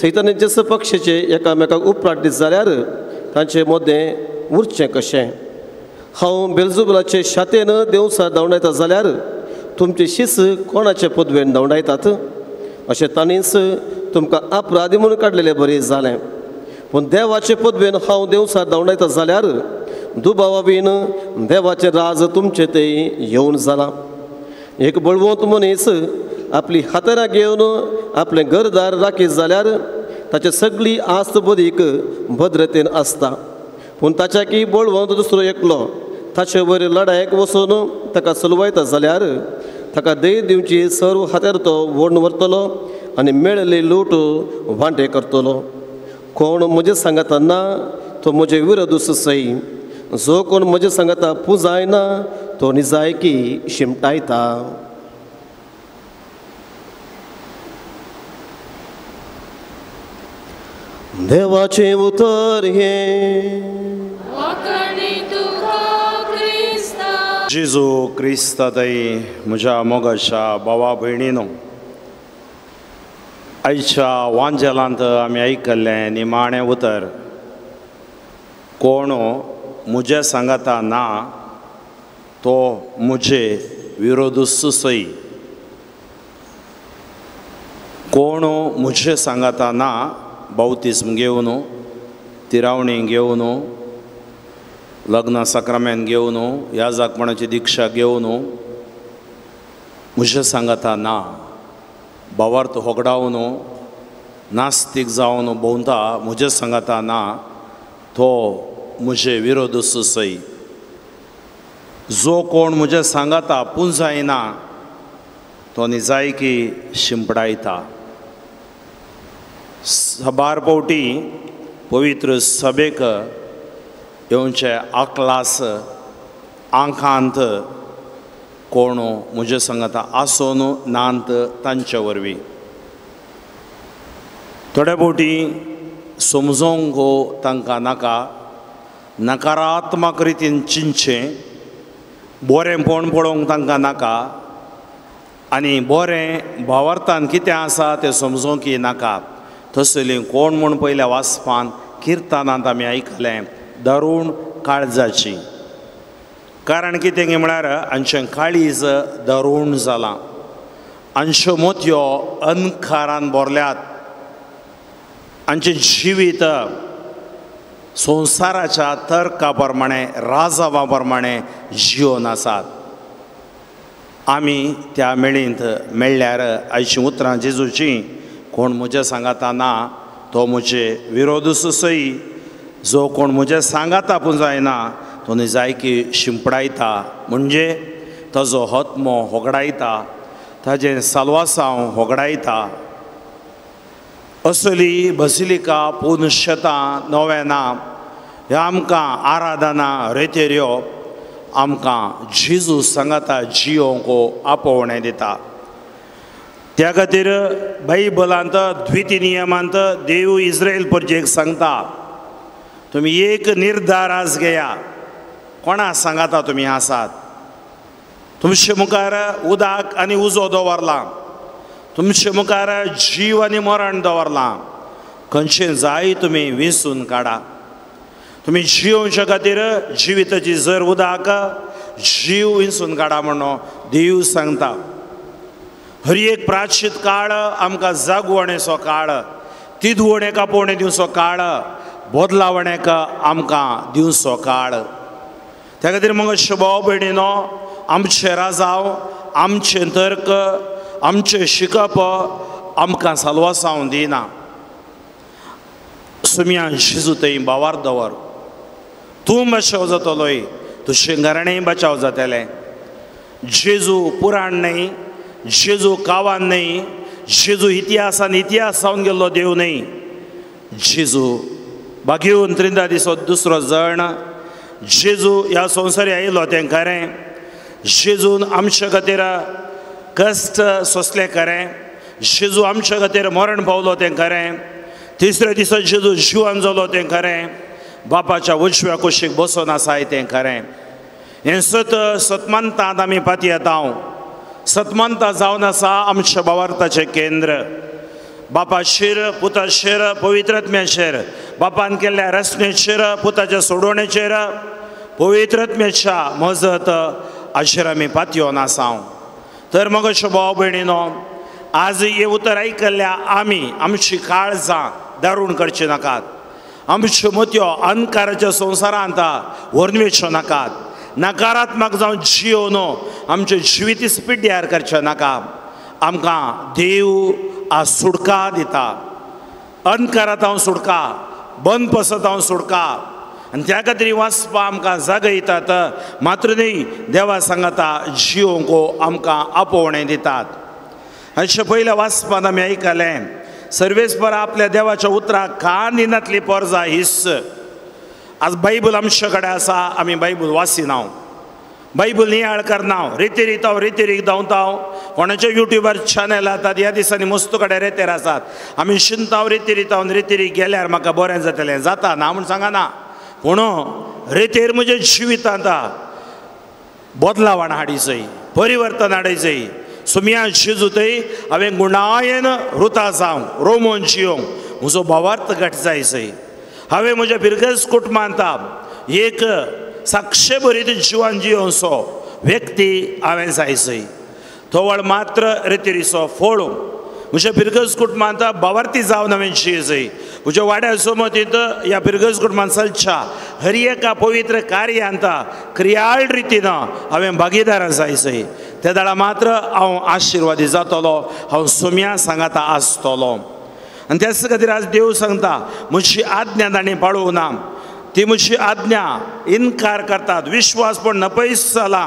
सैतानाचे पक्षाचे एकामेकाक उपराट जाल्यार तांचे मदें उरचें कशें हांव बेल्झेबुलाचे शातेन देवसार धांवडायता जाल्यार तुमचे शीस कोणाचे पदवेन धांवडायतात अशें तांणीच तुमकां अपराधी म्हणून काडलेलें बरें जालें पूण देवाचे पदवेन हांव देवसार धांवडायता जाल्यार दुबावाबीन देवाचें राज तुमचें थंय येवन जालां एक बळवंत मनीस आपली हातरां घेवन आपलें घरदार राखीत जाल्यार ताची सगळी आस्त बदीक भद्रतेन आसता. पूण ताच्याकी बळवंत दुसरो एकलो ताचे वयर लढायक वचून ताका चलवायता जाल्यार ताका दय दिवची सर्व हात्यार तो व्हरून व्हरतलो आनी मेळिल्ली लूट वांटे करतलो. कोण म्हजे सांगता ना तो म्हजे विरोधूस सई. जो कोण म्हजे सांगता पुजायना तो निजायकी शिमटायता. देवाचे उतर हे जेजू क्रिस्ताताई म्हज्या मोगाच्या भावा भयणीनो, आयच्या वांजेलांत आमी आयकल्लें निमाणें उतर. कोण म्हजे सांगता ना तो म्हजे विरोधूस सई. कोण म्हजे सांगता ना बावतिस्म घेवन, तिरावणी घेवन, लग्न सक्रामेंत घेवन, याजकपणाची दिक्षा घेवन म्हजे सांगता ना भावार्थ होगडावन नास्तीक जावन भोंवता म्हजे सांगता ना तो म्हजे विरोधूस सई. जो कोण म्हजे सांगता पुंजायना तो निजायकी शिंपडायता. सबार पावटी पवित्र सभेक येवचे आकलास आंखांत कोण म्हजे सांगता आसोन नांत तांचे वरवीं. थोड्या फावटी समजोंक तांकां नाका, नकारात्मक रितीन चिंतचें, बरेंपण पळोवंक तांकां नाका आनी बरें भावार्थान कितें आसा तें समजोंकय नाका. तसली कोण म्हूण पयल्या वाचपान किर्तनांत आमी आयकलें दरुण काळजाची. कारण कितें गे म्हळ्यार हांचें काळीज दरुण जालां. हांच्यो मोतयो अंधकारान भरल्यात. हांचें जिवीत संवसाराच्या तर्का प्रमाणें राजवा प्रमाणें जिवन आसात. आमी त्या मेळींत मेळ्ळ्यार आयचीं उतरां जेजूचीं कोण म्हजे सांगता ना तो म्हजे विरोधूस सई. जो कोण म्हजे सांगता पुंजायना तो निजायकी शिंपडायता, म्हणजे ताजो हत्मो होगडायता, ताजें साल्वासांव होगडायता. असली बसिलिका पुनशतां नोवेना ह्या आमकां आराधना रेतेऱ्यो आमकां जेजू सांगता जियोंक आपोवणें दिता. त्या खातीर बायबलांत द्वितीय नियमांत देव इस्रायल परजेक सांगता तुमी एक निर्धार आज घेया कोणा सांगता तुमी आसात. तुमचे मुखार उदक आनी उजो दवरलां, तुमचे मुखार जीव आनी मरण दवरलां. खंयचें जाय तुमी विंचून काडा. तुमी जियोवचे खातीर जिविताची जर उदक जीव विंचून काडा म्हणून देव सांगता. हर एक प्राचित काळ आमकां जागवणेचो काळ, तिदवणेक आपोवणें दिवचो काळ, बदलावणेक आमकां दिवचो काळ. त्या खातीर मग भाव भयणीनो, आमचे राजाव, आमचें तर्क, आमचें शिकप आमकां साल्वासांव दिना. सुमयान जेजू थंय भावार दवर. तूं बचाव जातलोय, तुजें घराणें बचाव जातलें. जेजू पुराण न्हय, जेजू कावान न्हय, जेजू इतिहासान इतिहास जावन गेल्लो देव न्हय. जेजू बागेवन त्रिंदा दिसो दुसरो जण. जेजू ह्या संवसारी आयलो तें खरें. जेजून आमचे खातीर कश्ट सोंसलें खरें. जेजू आमचे खातीर मरण पावलो तें खरें. तिसऱ्या दिसा जेजू जिवान जालो तें खरें. बापाच्या उजव्या कुशीक बसून आसाय तें खरें. हें सतमंतांत आमी पाती येता. सतमंतां जावन आसा आमच्या भावार्थाचें केंद्र. बापाचेर, पुताचेर, पवित्रात्म्याचेर, बापान केल्ल्या रचनेचेर, पुताच्या सोडवणेचेर, पवित्रात्म्याच्या मजत हाचेर आमी पातयेवन आसा. तर मग भाव भयणीनो, आज हे उतर आयकल्ल्या आमी आमची काळजां दारूण करची नाकात. आमच्यो मत्यो अंधकाराच्या संवसारांत व्हरून वयच्यो नाकात. नकारात्मक जावन जियोवन आमचे जिवीत पिड्ड्यार करचे नाका. आमकां देव आज सुटका दिता. अंधकारांत हांव सुटका, बंद पसत हांव सुटका. आनी त्या खातीर वाचपा आमकां जागा येतात. मात्र न्ही, देवा सांगता जिवंक आमकां आपोवणें दितात. अशें पयलें वाचपान आमी आयकलें, सर्वेस्परा आपल्या देवाच्या उतराक कानिनांतली पोरजां हिस्स. आज बायबल आमचे कडेन आसा, आमी बायबल वाचिना, बायबल नियाळ करना, रितीरीक धांवता. कोणाचे युट्यूबार चॅनल आसात, ह्या दिसांनी मस्त कडेन रेतेर आसात. आमी शिंता रितीरीक गेल्यार म्हाका बरें जातलें, जाता ना म्हूण सांगना. पूण रेतेर म्हज्या जिवितांत बदलावण हाडीचय, परिवर्तन हाडचय. सुमया शिजूतय हांवें गुणायेन रुता जावं, रोमोन जियोंक म्हजो भावार्थ घट जायचय. हांवें म्हज्या बिरगस कुटुंबांत एक साक्षी भरीत जिवन जियोवचो व्यक्ती हांवें जायचय. तो वळ मात्र रितीरीचो फळ म्हज्या बिरगस कुटुंबांत भावार्थी जावन हांवें जियेचय. म्हज्या वाड्या समतींत ह्या बिरगस कुटुंबांत चलच्या हर एका पवित्र कार्यांत क्रियाळ रितीन हांवें भागीदार जायचय. त्या दाळा मात्र हांव आशिर्वादी जातलो, हांव सुम्या सांगाता आसतलो. आनी त्याच खातीर आज देव सांगता, म्हजी आज्ञा ताणें पाळूंक ना. ती म्हजी आज्ञा इन्कार करतात, विश्वास पण नपयस जाला,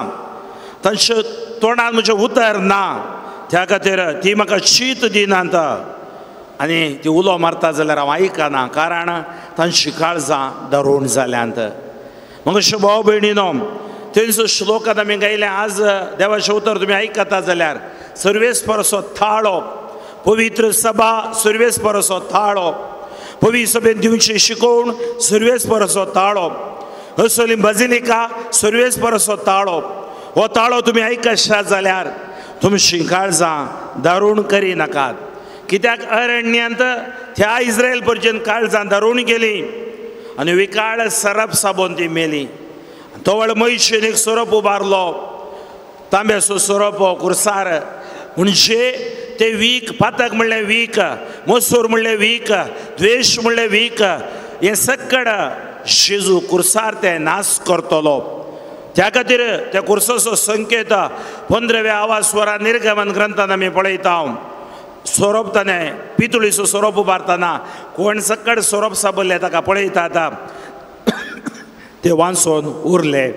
तांच्या तोंडात म्हजें उतर ना. त्या खातीर ती म्हाका शीत दिनात आनी ती उलो मारता जाल्यार हांव आयकना, कारण तांची काळजां धरून जाल्यांत. मग भाव भयणीनो, थंयचो श्लोकांत आमी गायलें. आज देवाचें उतर तुमी आयकता जाल्यार सर्वेस्पराचो थाळो, पवित्र सभा सर्वेस्पराचो थाळो, पवित्र सभेन दिवची शिकोवण सर्वेस्पराचो ताळो, असोलीम बाजिलिका सर्वेस्पराचो ताळो. हो ताळो तुमी आयकशात जाल्यार तुमची काळजां दारूण करिनाकात. कित्याक अरण्यांत त्या इस्रायल पर्यंत काळजां दारूण गेली आनी विकाळ सरप साबोन ती मेली. तो वळ मैशेन एक सोरोप उबारलो, तांब्याचो सोरोप कुरसार. म्हणजे ते वीक, पातक म्हणलें वीक, मसूर म्हणलें वीक, द्वेश म्हणलें वीक, हें सकड जेजू कुरसार ते नाश करतलो. त्या खातीर त्या कुर्साचो संकेत 15व्या आवास्वरा निर्गमन ग्रंथान आमी पळयता. सोरोप ताणें पितुळीचो सोरोप उबारतना कोण सकड सोरोप साबल्ले ताका पळयतात, ते वांचून उरले.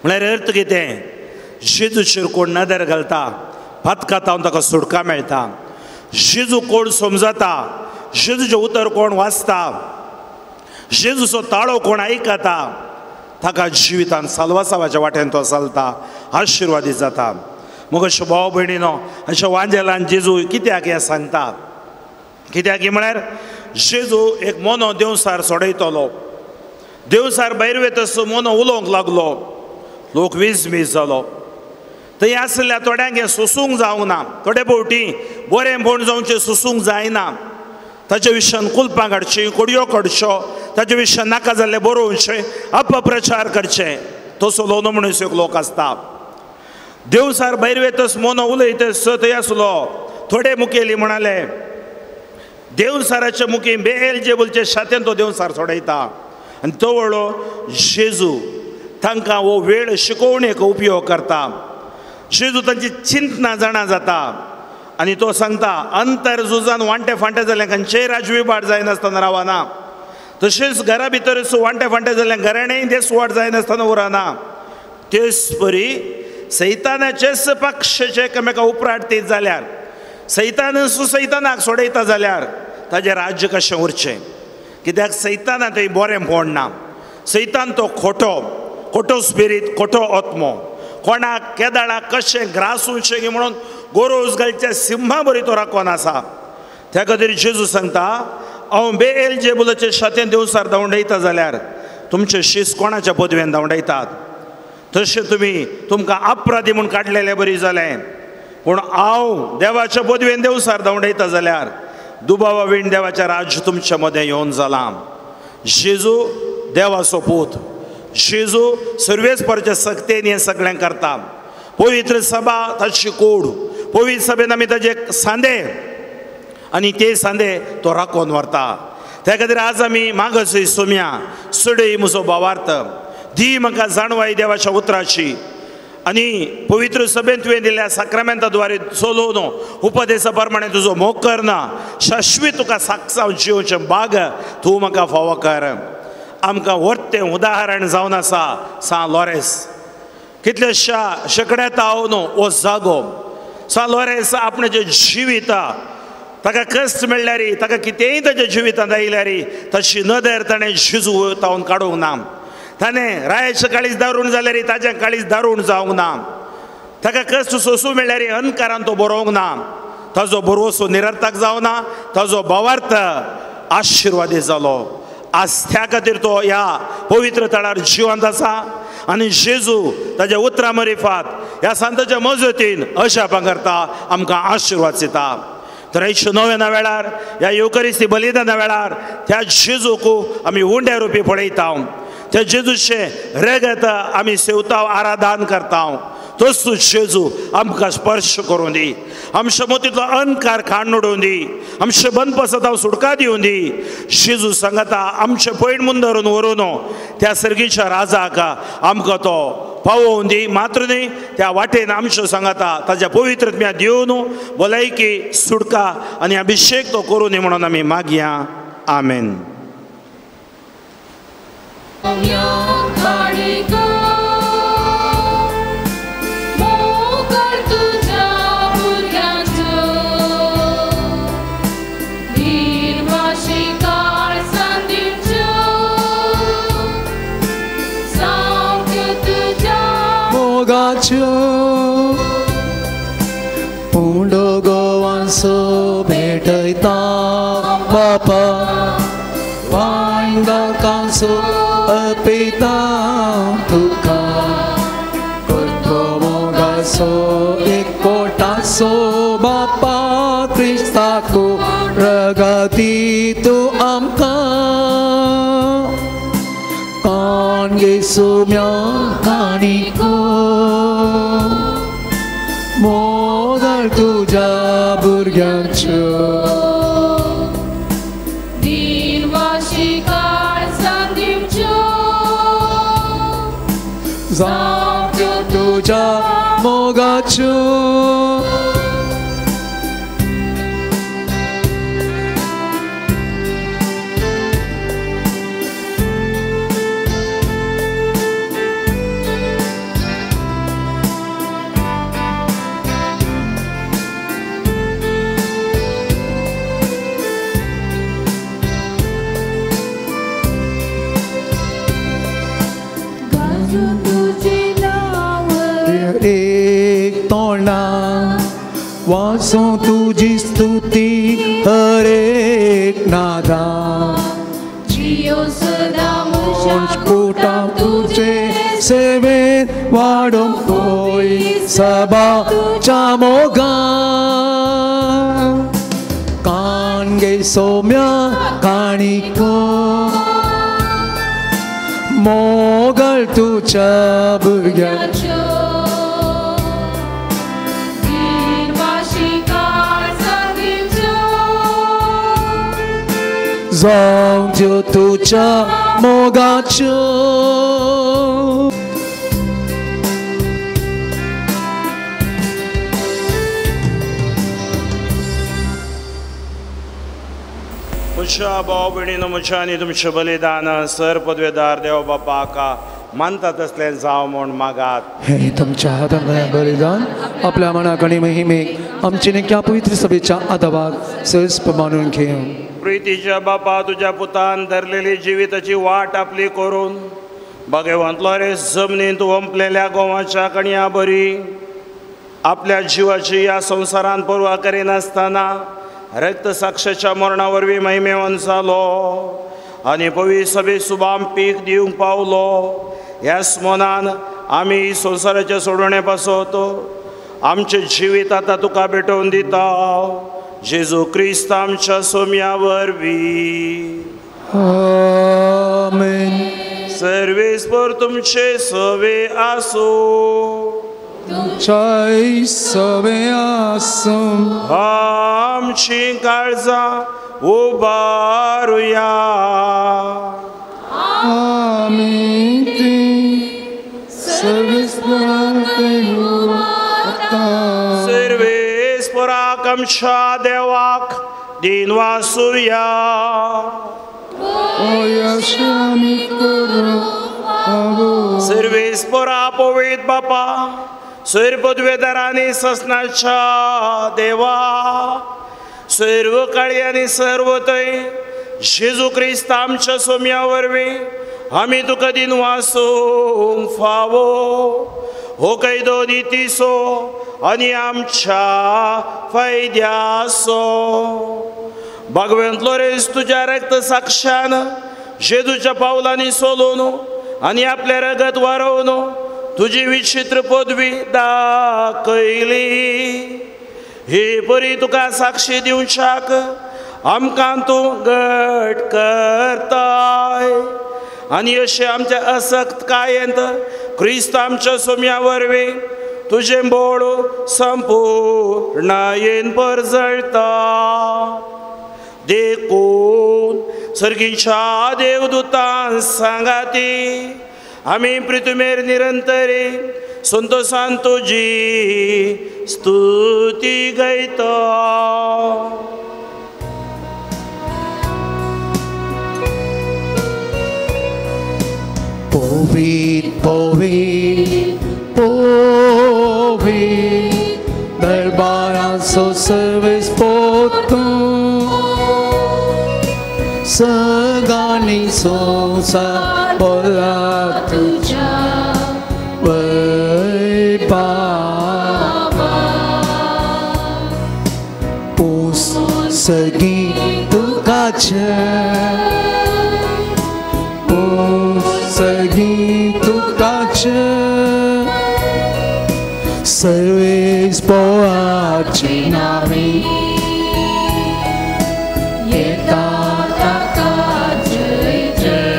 म्हळ्यार अर्थ कितें? जेजूचेर कोण नदर घालता, पातकांत ताका सुटका मेळटा. जेजू कोण समजता, जेजूचें उतर कोण वाचता, जेजूचो ताळो कोण आयकता, ताका जिवितांत साल्वासावाच्या वाटेन तो चलता, आशिर्वादीत जाता. मग अशें भाव भयणीनो, अशें वांजेलान जेजू कित्याक हें सांगता? कित्याक म्हळ्यार जेजू एक मोनो देवसार सोडयतलो. देवसार भायर वयतसो मोनो उलोवंक लागलो, लोक वीज जालो. थंय आसल्या थोड्यांक हें सोसूंक जावंक ना. थोडे फावटी बरें म्हण जावचें सोसूंक जायना. ताचे विशयान कुलपां काडचीं, कोडयो काडच्यो, ताचे विशयान नाका जाल्लें बरोवचें, अपप्रचार करचें, तसो लोनो म्हणून एक लोक आसता. देवसार भायर वयतस मोनो उलयतस थंय आसलो. थोडे मुखेली म्हणाले देवसाराचे मुखी बेएल्जेबूलचे शातेन तो देवसार सोडयता. आनी तो वळो जेजू तांकां हो वेळ शिकोवणेक उपयोग करता. जेजू तांची चिंतना जाणा जाता आनी तो सांगता अंतर झुजान वांटे फांटे जाल्ले खंयचेय राजविभाट जायनासतना रावना. तशेंच घरा भितर वांटे फांटे जाल्ले घराणेय देसवाट जायनासतना उरना. तेच परी सैतानाचेच पक्षाचे एकामेका उपराटतीत जाल्यार, सैतान सुसैतानाक सोडयता जाल्यार ताजें राज्य कशें उरचें? कित्याक सैताना थंय बरें पडना. सैतान तो खोटो स्पिरीट, खोटो आत्मो, कोणाक केदाळाक कशें ग्रासूचें म्हणून गोरोज घालचे सिंहा बरी तो राखोन आसा. त्या खातीर जेजू सांगता हांव बेएल्जेबूलाचे शातेन देवसार धांवडयता जाल्यार तुमचे शीस कोणाच्या पदवेन धांवडयतात? तशें तुमकां अपराधी म्हूण काडलेलें बरी जालें, पूण हांव देवाच्या पदवेन देवसार धांवडयता जाल्यार दुबावा विण देवाचें राज्य तुमच्या मदें येवन जालां. जेजू देवाचो पूत, जेजू सर्वेस्पराच्या सक्तेन हें सगळें करता. पवित्र सभा ताची कूड, पवित्र सभेन आमी ताजे सांदे आनी ते सांदे तो राखोन व्हरता. त्या खातीर आज आमी मागसय सोम्या सडय म्हजो भावार्थ दी म्हाका जाणवाय देवाच्या उतराची. आणि पवित्र सभेत तुवें दिल्या साक्रामेंताद्वारे चलोवन उपदेशा प्रमाणे तुजो मोग करना शाश्वत तुका साक्षांव जिवचें भाग तूं म्हाका फावो कर. आमकां व्हडतें उदाहरण जावन आसा सा लॉरेस. कितल्याशा शेकड्या तावन हो जागो सा लॉरेस आपणें जें जिविता ताका कश्ट मेळ्ळ्यार ताका कितेंय ताच्या जिवितांत आयल्यार तशी नदर ताणें शिजू तावन काडूंक ना. ताणें रायचें काळीज दारूण जाल्यार ताचें काळीज दारूण जावंक ना. ताका कश्ट सोंसूं मेळ्ळ्यार अनकारान तो बरोवंक ना. ताजो बरोवसो निरर्थक जावना. ताजो भावार्थ आशिर्वादी जालो. आस्थ्या खातीर तो ह्या पवित्र तळार जिवंत आसा आनी जेजू ताच्या उतरां मरिफात ह्या सांताच्या मजतीन अशा करता आमकां आशिर्वाद दिता. तर 109व्या वेळार ह्या युकरिस्ती बलिदाना वेळार त्या जेजूक आमी उंड्या रुपी पळयता. त्या जेजूचे रगत आमी सेवता आराधन करता. तोच जेजू आमकां स्पर्श करूं दी. आमच्या मतींतलो अहंकार काडून उडोवन दी. आमचे बंदपसत सुटका दिवन दी. जेजू सांगता आमचे पैण मुंदरून व्हरून त्या सर्गीच्या राजाक आमकां तो पावोवन दी. मात्र न्ही त्या वाटेन आमच्यो सांगता ताज्या पवित्रत्म्या दिवन भलायकी सुटका आनी अभिषेक तो करूं दी म्हणून आमी मागया. आमेन. पुंडो गोवांसो भेटयता बापा वांगडाकांसो अर्पिता तुका करतो मोगासो एकपोटासो बापा क्रिस्ताको रगती तू आमकां काणगे सोम्या काणिको मोदळ तुज्या भुरग्यांच्यो दिनवाशी काळजां दिवच्यो जावच्यो तुज्या मोगाच्यो एक तोंडा वाचूं तुजी स्तुती हर एक नादा जियो सदा पोटा तुजे सेवेत वाडोवंक पळय सभाच्या मोगा काणगे सोम्या काणिको मोगळ तुज्या भुरग्यांच्यो जावच्यो तुज्या मोगाच्यो म्हज्या भाव भयणीनो म्हज्या आनी तुमचें बलिदान सर पदवेदार देव बापाका मानता तसलें जावं म्हूण मागात. हे तुमच्या हातांतलें बलिदान आपल्या मनाक आनी महिमेक आमचे नेक्या पवित्र सभेच्या आदाराक सर्स्प मानून घेवं. प्रितीच्या बापा तुज्या पुतान धरलेली जिविताची वाट आपली करून भगवंत लॉरेस जमनींत ओंपलेल्या गोवाच्या कणया बरी आपल्या जिवाची ह्या संवसारांत पर्वा करिनासतना रक्त साक्षाच्या मरणा वरवीं महिमेवन जालो आनी पवित्र सभेक सुबाम पीक दिवंक पावलो. ह्या स्मोनान आमी संवसाराचे सोडवणे पासत आमचे जिवीत आतां तुका भेटोवन दिता. जेजू क्रिस्त आमच्या सोम्या वरवीं. आमेन. सर्वेस्पर तुमचे सवे आसो. तुमच्या सवे आसो. आमची काळजां उबारुया. आमेन. सर्वेस्पर आमच्या देवाक दिन वासुया. सर्वेस्परा पवित्र बापा, सैर पदवेदारांनी ससनाच्या देवा, सर्व काळी आणि सर्व थंय जेजू क्रिस्त आमच्या सोम्या वरवीं आमी तुका दिन वासूंक फावो. हो कैदो नितीसो आनी आमच्या फायद्याचो. भगवंत लोरेस तुज्या रक्त साक्षान जेजूच्या पावलांनी सोलून आनी आपले रगत वारोवन तुजी विचित्र पदवी दाखयली. ही बरी तुका साक्षी दिवच्याक आमकां तूं घट करताय. आनी अशें आमच्या असक्त कायेंत क्रिस्त आमच्या सोम्या वरवीं तुजें बोळ संपूर्णयेन परजळटा. देखून सर्गीच्या देवदूतां सांगाती आमी पृथ्वीमेर निरंतरी संतोषान तुजी स्तुती गायता. Povit, povit, povit, darbaraso servis potum, segani sosa bola तुझ्या berpapa, us segi tukace. Segitu kaca servis poaci nami येता ताका जय जय.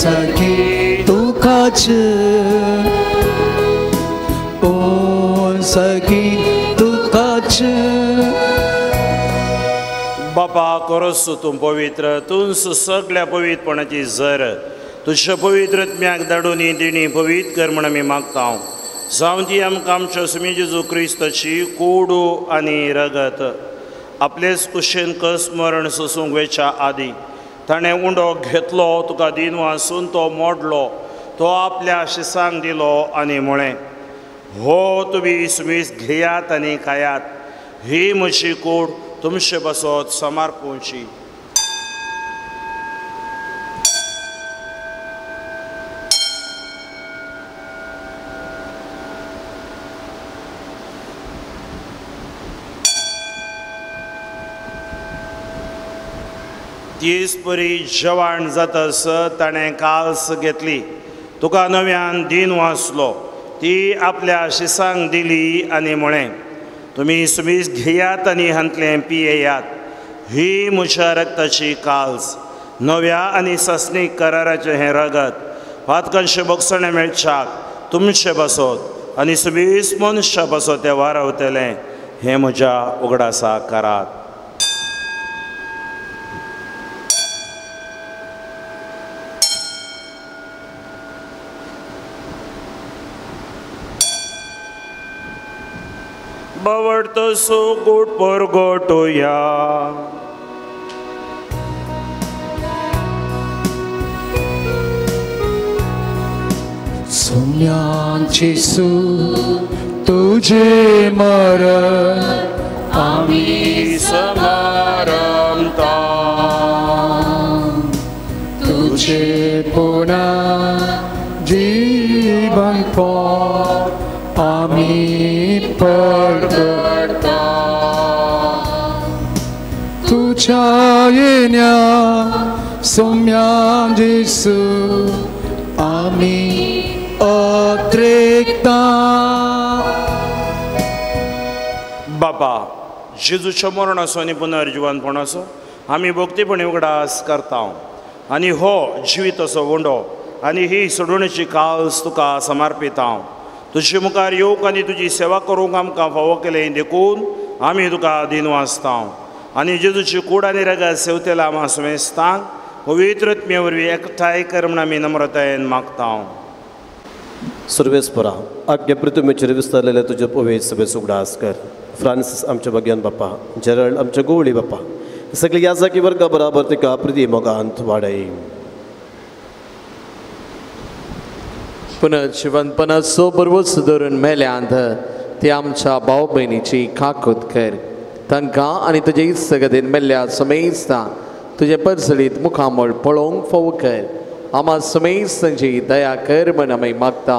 segitu kaca segitu kaca. बापा खरोच तूं पवित्र, तूं सगळ्या पवित्रपणाची झर तुज्या पवित्रत्म्याक धाडून ही दिणी पवित्र कर म्हण आमी मागता. जावं ती आमकां आमच्या सुमी जेजू क्रिस्ताची कूड आनी रगत आपलेच कुशेन कस मरण सोसूंक वेच्या आदी ताणें उंडो घेतलो, तुका दिन वासून तो मोडलो, तो आपल्या शिसांक दिलो आनी म्हळें, हो तुमी सुमीस घेयात आनी खायात, ही म्हजी कूड तुमचे बसत समर्पूंची. तीस बरी जेवण जातस ताणें काल्स घेतली, तुका नव्यान दिन वाचलो, ती आपल्या शिसांक दिली आनी म्हळें, तुमी सुमीस घेयात आनी हांतलें पियेयात, ही म्हज्या रक्ताची काल्स, नव्या आनी सस्नीक कराराचें हें रगत, पातकांचे बोगसणे मेळच्याक तुमचे बसत आनी सुमीस मनशा बसत तें वारवतलें, हें म्हज्या उगडासा करात. बवडतसो गोट पर गोटोया. सोम्यांची सू तुझे मरण आमी समारंभता. तुझे पुन्हा जीवन पर आम्ही परतता. तुझ्या येण्या सोम्या जेसू आम्ही अत्रेकता. बापा जेजूच्या मरणाचो आनी पुनर्जिवनपणाचो आमी भक्तीपणी उगडास करता आनी हो जिविताचो वंडो आनी ही सोडवणेची काल्स तुका समर्पिता. तुजे मुखार येवंक आनी तुजी सेवा करूंक आमकां फावो केलें देखून आमी तुका दिन वाचता आनी जेजूची कूड आनी रगत सेवतेला आमी सुमेस्तांक पवित्रत्मे वरवीं एकठांय कर म्हूण आमी नम्रतायेन मागता. सर्वेस्परा आख्या पृथ्वीचेर विस्तारलेले तुजे पवित्र सभेचो उगडास कर. फ्रांसीस आमच्या भगियान बापा, जेरल्ड आमच्या गोवळी बापा, सगळी याजाकी वर्गा बराबर तिका प्रिती मोगांत वाडय. पुनर्जीवनपणाचो पर्वत सुदरून मेल्यांत ती आमच्या भाव भयणीची काकूत कर. तांकां आनी तुजे इश्टगतीन मेल्ल्या समेस्तां तुजे परसलीत मुखामोळ पळोवंक फावो कर. आमा समेस्तांची दया कर म्हण आमी मागता.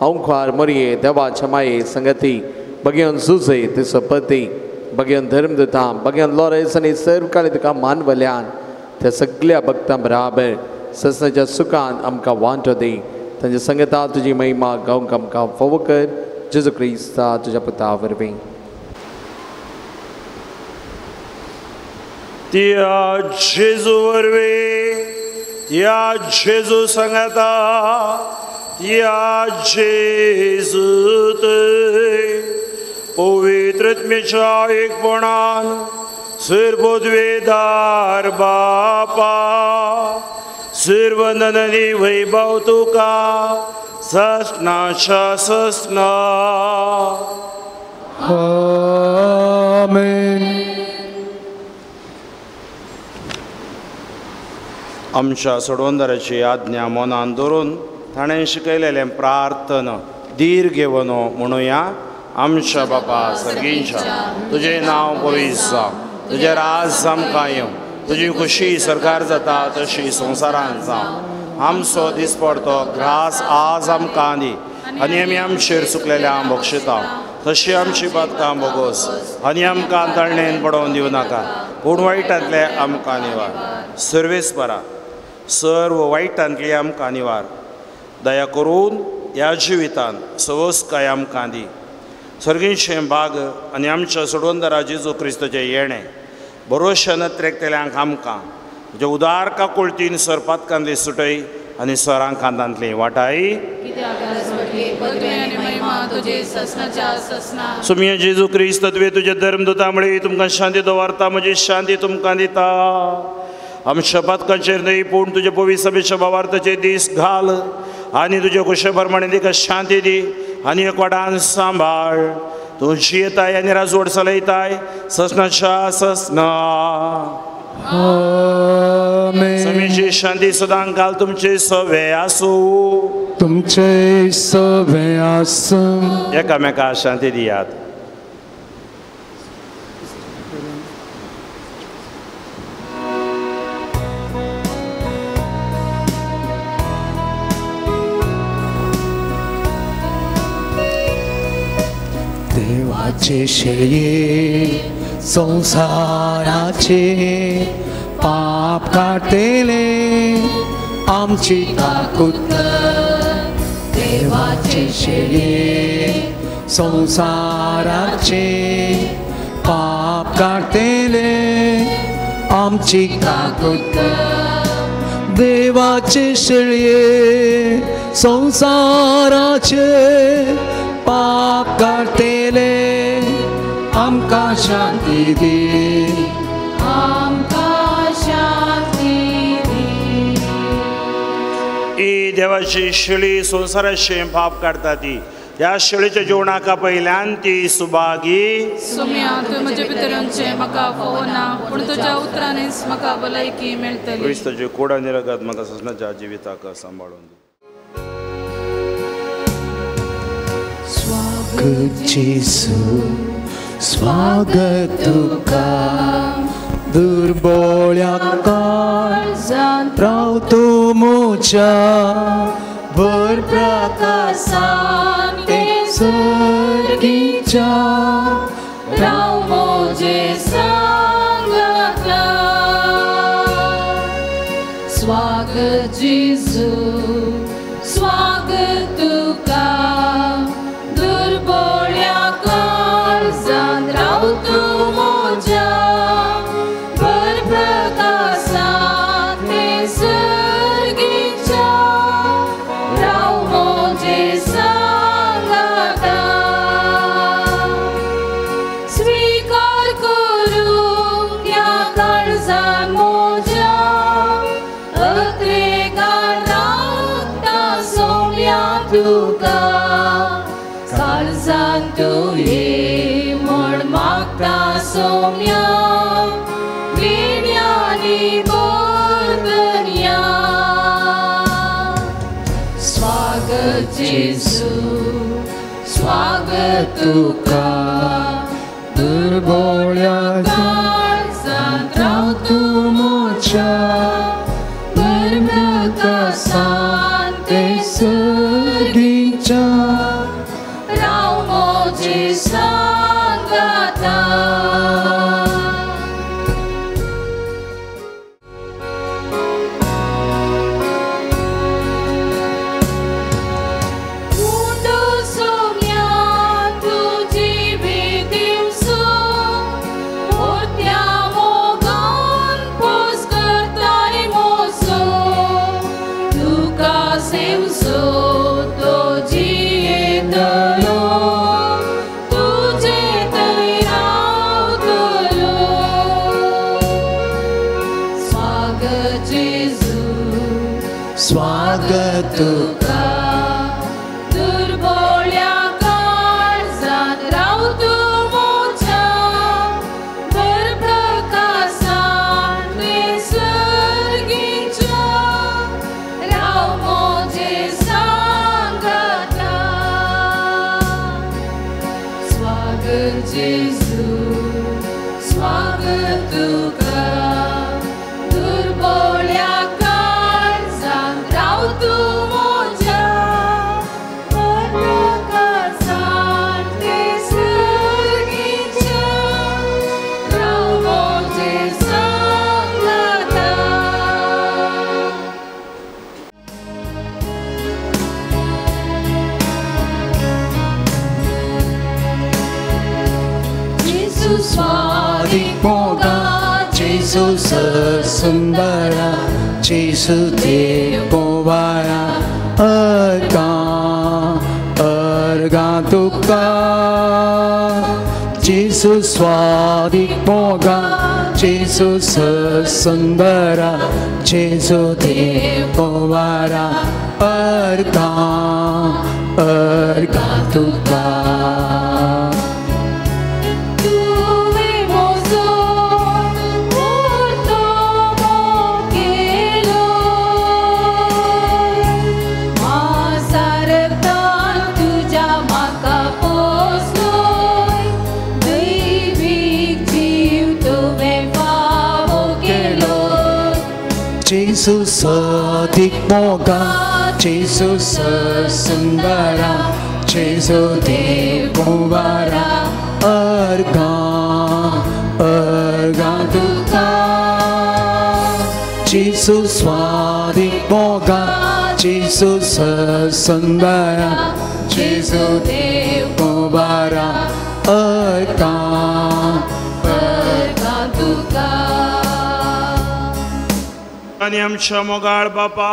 ओंकार मोरये देवाच्या माये संगती भगवान जुजे तिचो पती भगवान धर्मदूतां भगवान लॉरेन्स आनी सर्व काळी तुका मानवल्यान त्या सगळ्या भक्तां बराबर ससनाच्या सुखान आमकां वांटो दी. तांच्या संगता तुजी महिमा गावंक आमकां फावो कर. जेजू क्रिस्ता तुज्या पुता वरवीं. त्या जेजू वरवीं त्या जेजू संगता त्या जेजू पवित्र आत्म्याच्या एकपणान सर्वोद्वेदार बापा सर्वनंदनी वैभव तुका ससनाच्या ससना. आमेन. आमच्या सोडवंदराची आज्ञा मनान दवरून ताणें शिकयलेलें प्रार्थना धीर घेवन म्हणुया. आमच्या बापा सर्गींच्या तुजें नांव पवित्र जावं, तुजें राज आमकां येवं, तुजी खुशी सरकार जाता तशी संवसारांत जावं. आमचो दिसपडतो घास आज आमकां दी आनी आमी आमचेर चुकलेल्यांक बक्षिता तशी आमची बातकां बोगोस आनी आमकां तळणेन पडोवन दिवं नाका पूण वायटांतले आमकां निवार. सर्वेस्परा सर्व वायटांतली आमकां निवार. दया करून ह्या जिवितान सवस्काय आमकां दी. सर्गींचें भाग आनी आमच्या सोडवंदरा जेजू क्रिस्ताचें येणें बरोवशा नत्रेकतेल्यांक आमकां म्हणजे उदार काकुळतीन सरपातकांतली सुटय आनी स्वरां कांतांतली वाटाय. सुमिये जेजू क्रिस्त तुवें तुजे धर्मदूता मळी तुमकां शांती दवरता म्हजी शांती तुमकां दिता. आमच्या पातकांचेर न्हय पूण तुजे पवित्र सभेच्या भावार्थाचे दीस घाल आनी तुजे कुशे प्रमाणे तिका शांती दी आनी एकवटान सांबाळ. तूं जियेताय आनी राजवट चलयताय ससनाच्या ससना. समेची शांती सदां काल तुमचे सवे आसूं. तुमचे सवे आसूं. एकामेकाक शांती दियात. देवाचे शेळये संसाराचे पाप काटेले आमची ताकूत. देवाचे शेळये संसाराचे पाप काटेले आमची ताकूत. देवाचे शेळये संसाराचे पाप काटेले आमकां शांती दी. आमकां शांती दी. ही देवाची शेळी संसाराचे पाप काडटा ती. ह्या शेळीच्या जेवणाका पयल्यान ती सुभागी. सुम्या तूं म्हज्या भितरांचे म्हाका फोवना पूण तुज्या उतरांनीच म्हाका भलायकी मेळटली. क्रिस्ताचे कोडा निरगत म्हाका ससनाच्या जिविताक सांबाळून दी. स्वागत जेजू स्वागत तुका दुर्बळ्या काळजांत रावतो म्हज्या भर प्रकाशांत ते सर्गीच्या राव मोजे सांगता. स्वागत जेजू स्वागत तुका दुर्बळ्या काळजांत रावतो म्हज्या भर प्रकाशांत ते सर्गीच्या राव मोजे सांगता. स्वीकार करूं ह्या काळजांत म्हज्या अत्रेकार तुका काळजान तूं ये म्हण मागता सोम्या विण्यानी बोधन्या स्वागत जेजू स्वागत तुका दुर्बोळ्या काळजांत राव तूं मोच्या बरप्रकाशान ते सर्गीच्या राव मोजे सांगाता स्वागत तुका दुर्बोळ्या काळजांत राव तूं मोच्या बरप्रकाशान ते सर्गीच्या राव मोजे सांगाता स्वागत जेजू स्वागत तुका दुर्बोळ्या स्वादिक मोगा जेसु सुंदरा जेसु देव पोवारा अर्गा तुका जेसु स्वादिक मोगा जेसु सुंदरा जेसु देव पोवारा अर्गा तुका जेसु स्वादिक मोगा जेसु सुंदरा जेसु देव पोवारा अर्गा तुका जेसु स्वादिक मोगा जेसु सुंदरा जेसु देव पोवारा अर्गा तुका आणि आमच्या मोगाळ बापा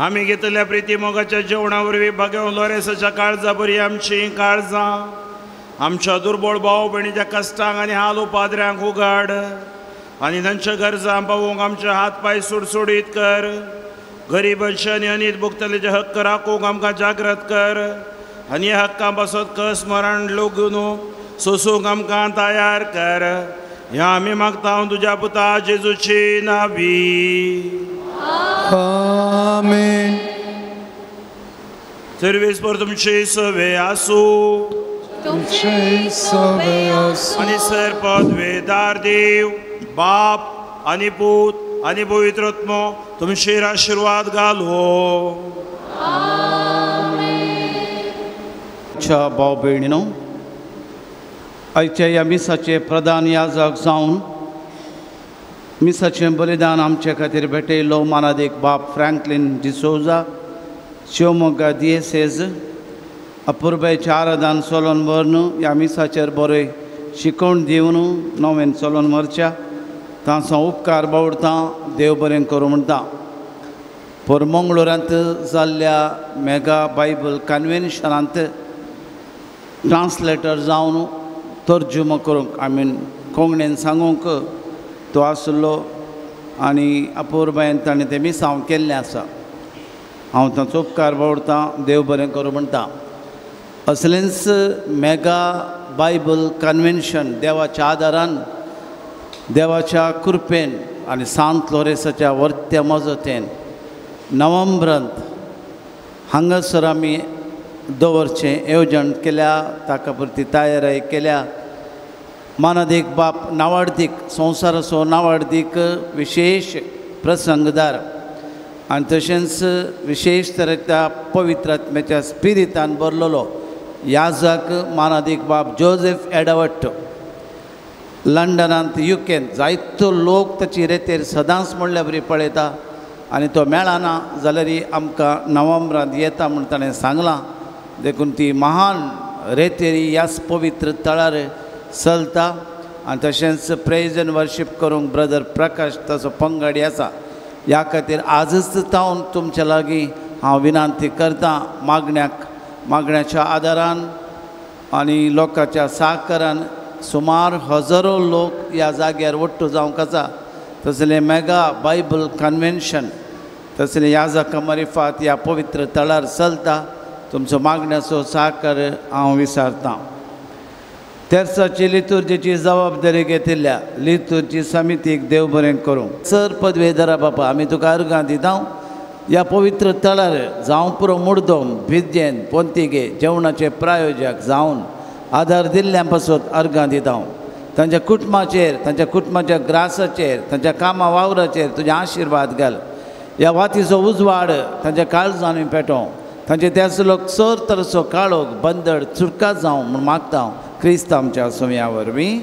आम्ही घेतलेल्या प्रीती मोगाच्या जेवणावरवी भगवान लोरेसाच्या काळजा बरी आमची काळजां आमच्या दुर्बळ भाव भयणीच्या कश्टांक आनी हाल उपाद्र्यांक उगाड आनी तांच्या गरजां पावोवंक आमचे हात पाय सुडसुडीत कर गरीबांचे आनी अनीत भुगतलेचे हक्क राखूंक आमकां जागृत कर आनी ह्या हक्कां पासत कस मरण लोगून सोसूंक आमकां तयार कर ह्या आमी मागता तुज्या पुता जेजूची नावी आमेन सर्वेस्पर तुमची सवे आसूं आणि सरपद वेदार देव बाप आणि पूत आणि पवित्रत्म तुमचेर आशीर्वाद घालो भाव भयणीनो आयच्या ह्या मिसाचे प्रधान याजक जावन मिसाचें बलिदान आमचे खातीर भेटयलो मानादेक बाप फ्रँकलिन डिसोजा शिवमोग्गा दिएसेज अपुर्बायेचें आराधन चलोवन व्हरून ह्या मिसाचेर बरें शिकवण दिवन नवें चलोवन व्हरच्या तांचो उपकार बावडता देव बरें करूं म्हणटा पोरमंगळुरांत जाल्ल्या मेगा बायबल कन्वेन्शनांत ट्रान्सलेटर जावन तर्जुमो करूंक कोंकणीन सांगूंक तो आसलो आनी अपुर्बायेन ताणें तें मिसांव केल्लें आसा हांव ताचो उपकार वावुरतां. देव बरें करूं म्हणटा. असलेंच मेगा बायबल कन्वेन्शन देवाच्या आदारान, देवाच्या कृपेन आनी सांत लोरेसाच्या वर्त्या मजतेन नोव्हेंबरांत हांगासर आमी दवरचें येवजण केल्या. ताका पुरती तयारी केल्या. मानादीक बाप नावाडदीक संवसाराचो नावाडदीक विशेष प्रसंगदार आनी तशेंच विशेष तरेच्या पवित्र आत्म्याच्या स्पिरितान भरलेलो याजक मानादीक बाब जोसेफ एडवर्ड लंडनांत युकेन जायतो लोक ताची रेतेर सदांच म्हणल्या बरी पळयता आनी तो मेळना जाल्यार आमकां नोव्हेंबरांत येता म्हूण ताणें सांगलां. देखून ती महान रेतेरी ह्याच पवित्र तळार चलता. आनी तशेंच प्रेज एंड वर्शीप करूंक ब्रदर प्रकाश ताचो पंगडी आसा. ह्या खातीर आजच तावन तुमच्या लागीं हांव विनंती करतां. मागण्याच्या आदारान आनी लोकांच्या सहकारान सुमार हजारो लोक ह्या जाग्यार वट्टू जावंक आसा. तसलें मेगा बायबल कन्वेन्शन तसलें याजका मारिफात ह्या पवित्र तळार चलता. तुमचो मागण्याचो सहकार हांव विचारतां. तेर्साची लितुर्जीची जबाबदारी घेतिल्ल्या लितुर्जी समितीक देव बरें करूं. सर पदवेधरा बापा, आमी तुका अर्गां दिता. ह्या पवित्र तळार जावं पुरो मुर्दोम भिजेन पोंतिगे जेवणाचे प्रायोजक जावन आदार दिल्ल्या पासून अर्गां दिता. तांच्या कुटुंबाचेर, तांच्या कुटुंबाच्या ग्रासाचेर, तांच्या कामा वावराचेर तुजे आशिर्वाद घाल. ह्या वातीचो उजवाड तांच्या काळजांनी पेटोव. तांचे त्यासलो चड तरेचो काळोख बंदड चुडका जावं म्हूण मागता क्रिस्त आमच्या सुमया वरवीं.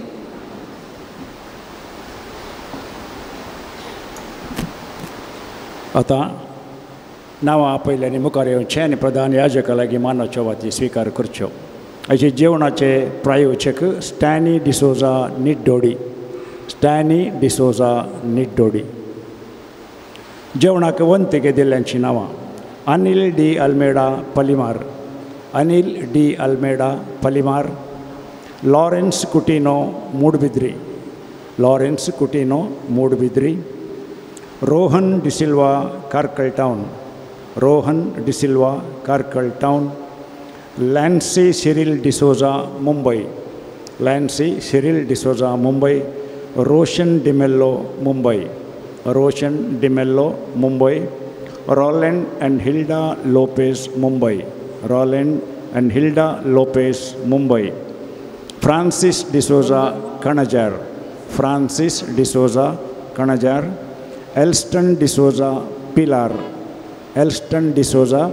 आतां नांवां आपयल्यानी मुखार येवचें आनी प्रधान याजका लागीं मानाच्यो वाती स्विकार करच्यो. हाचे जेवणाचे प्रायोजक स्टॅनी डिसोजा निड्डोडी. स्टॅनी डिसोजा निड्डोडी. जेवणाक वंतिके दिल्ल्यांची नांवां Anil D'Almeida Palimar, Anil D'Almeida Palimar, Lawrence Coutinho Moodbidri, Lawrence Coutinho Moodbidri, Rohan D'Silva Karkala town, Rohan D'Silva Karkala town, Lancy Cyril D'Souza Mumbai, Lancy Cyril D'Souza Mumbai, Roshan D'Mello Mumbai, Roshan D'Mello Mumbai, Roland and Hilda Lopes Mumbai, Roland and Hilda Lopes Mumbai, Francis D'Souza Kanajar, Francis D'Souza Kanajar, Elston D'Souza Pilar, Elston D'Souza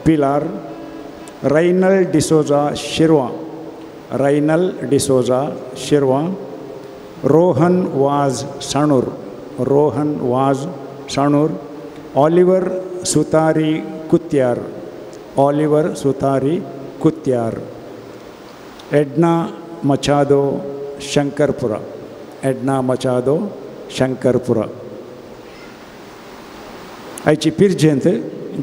Pilar, Raynal D'Souza Shirva, Raynal D'Souza Shirva, Rohan Vaz साणूर, Rohan Vaz Sanoor, Oliver Sutari Kutyar, Oliver Sutari Kutyar, Edna Machado Shankarpura, Edna Machado Shankarpura. आयची पिरजेंत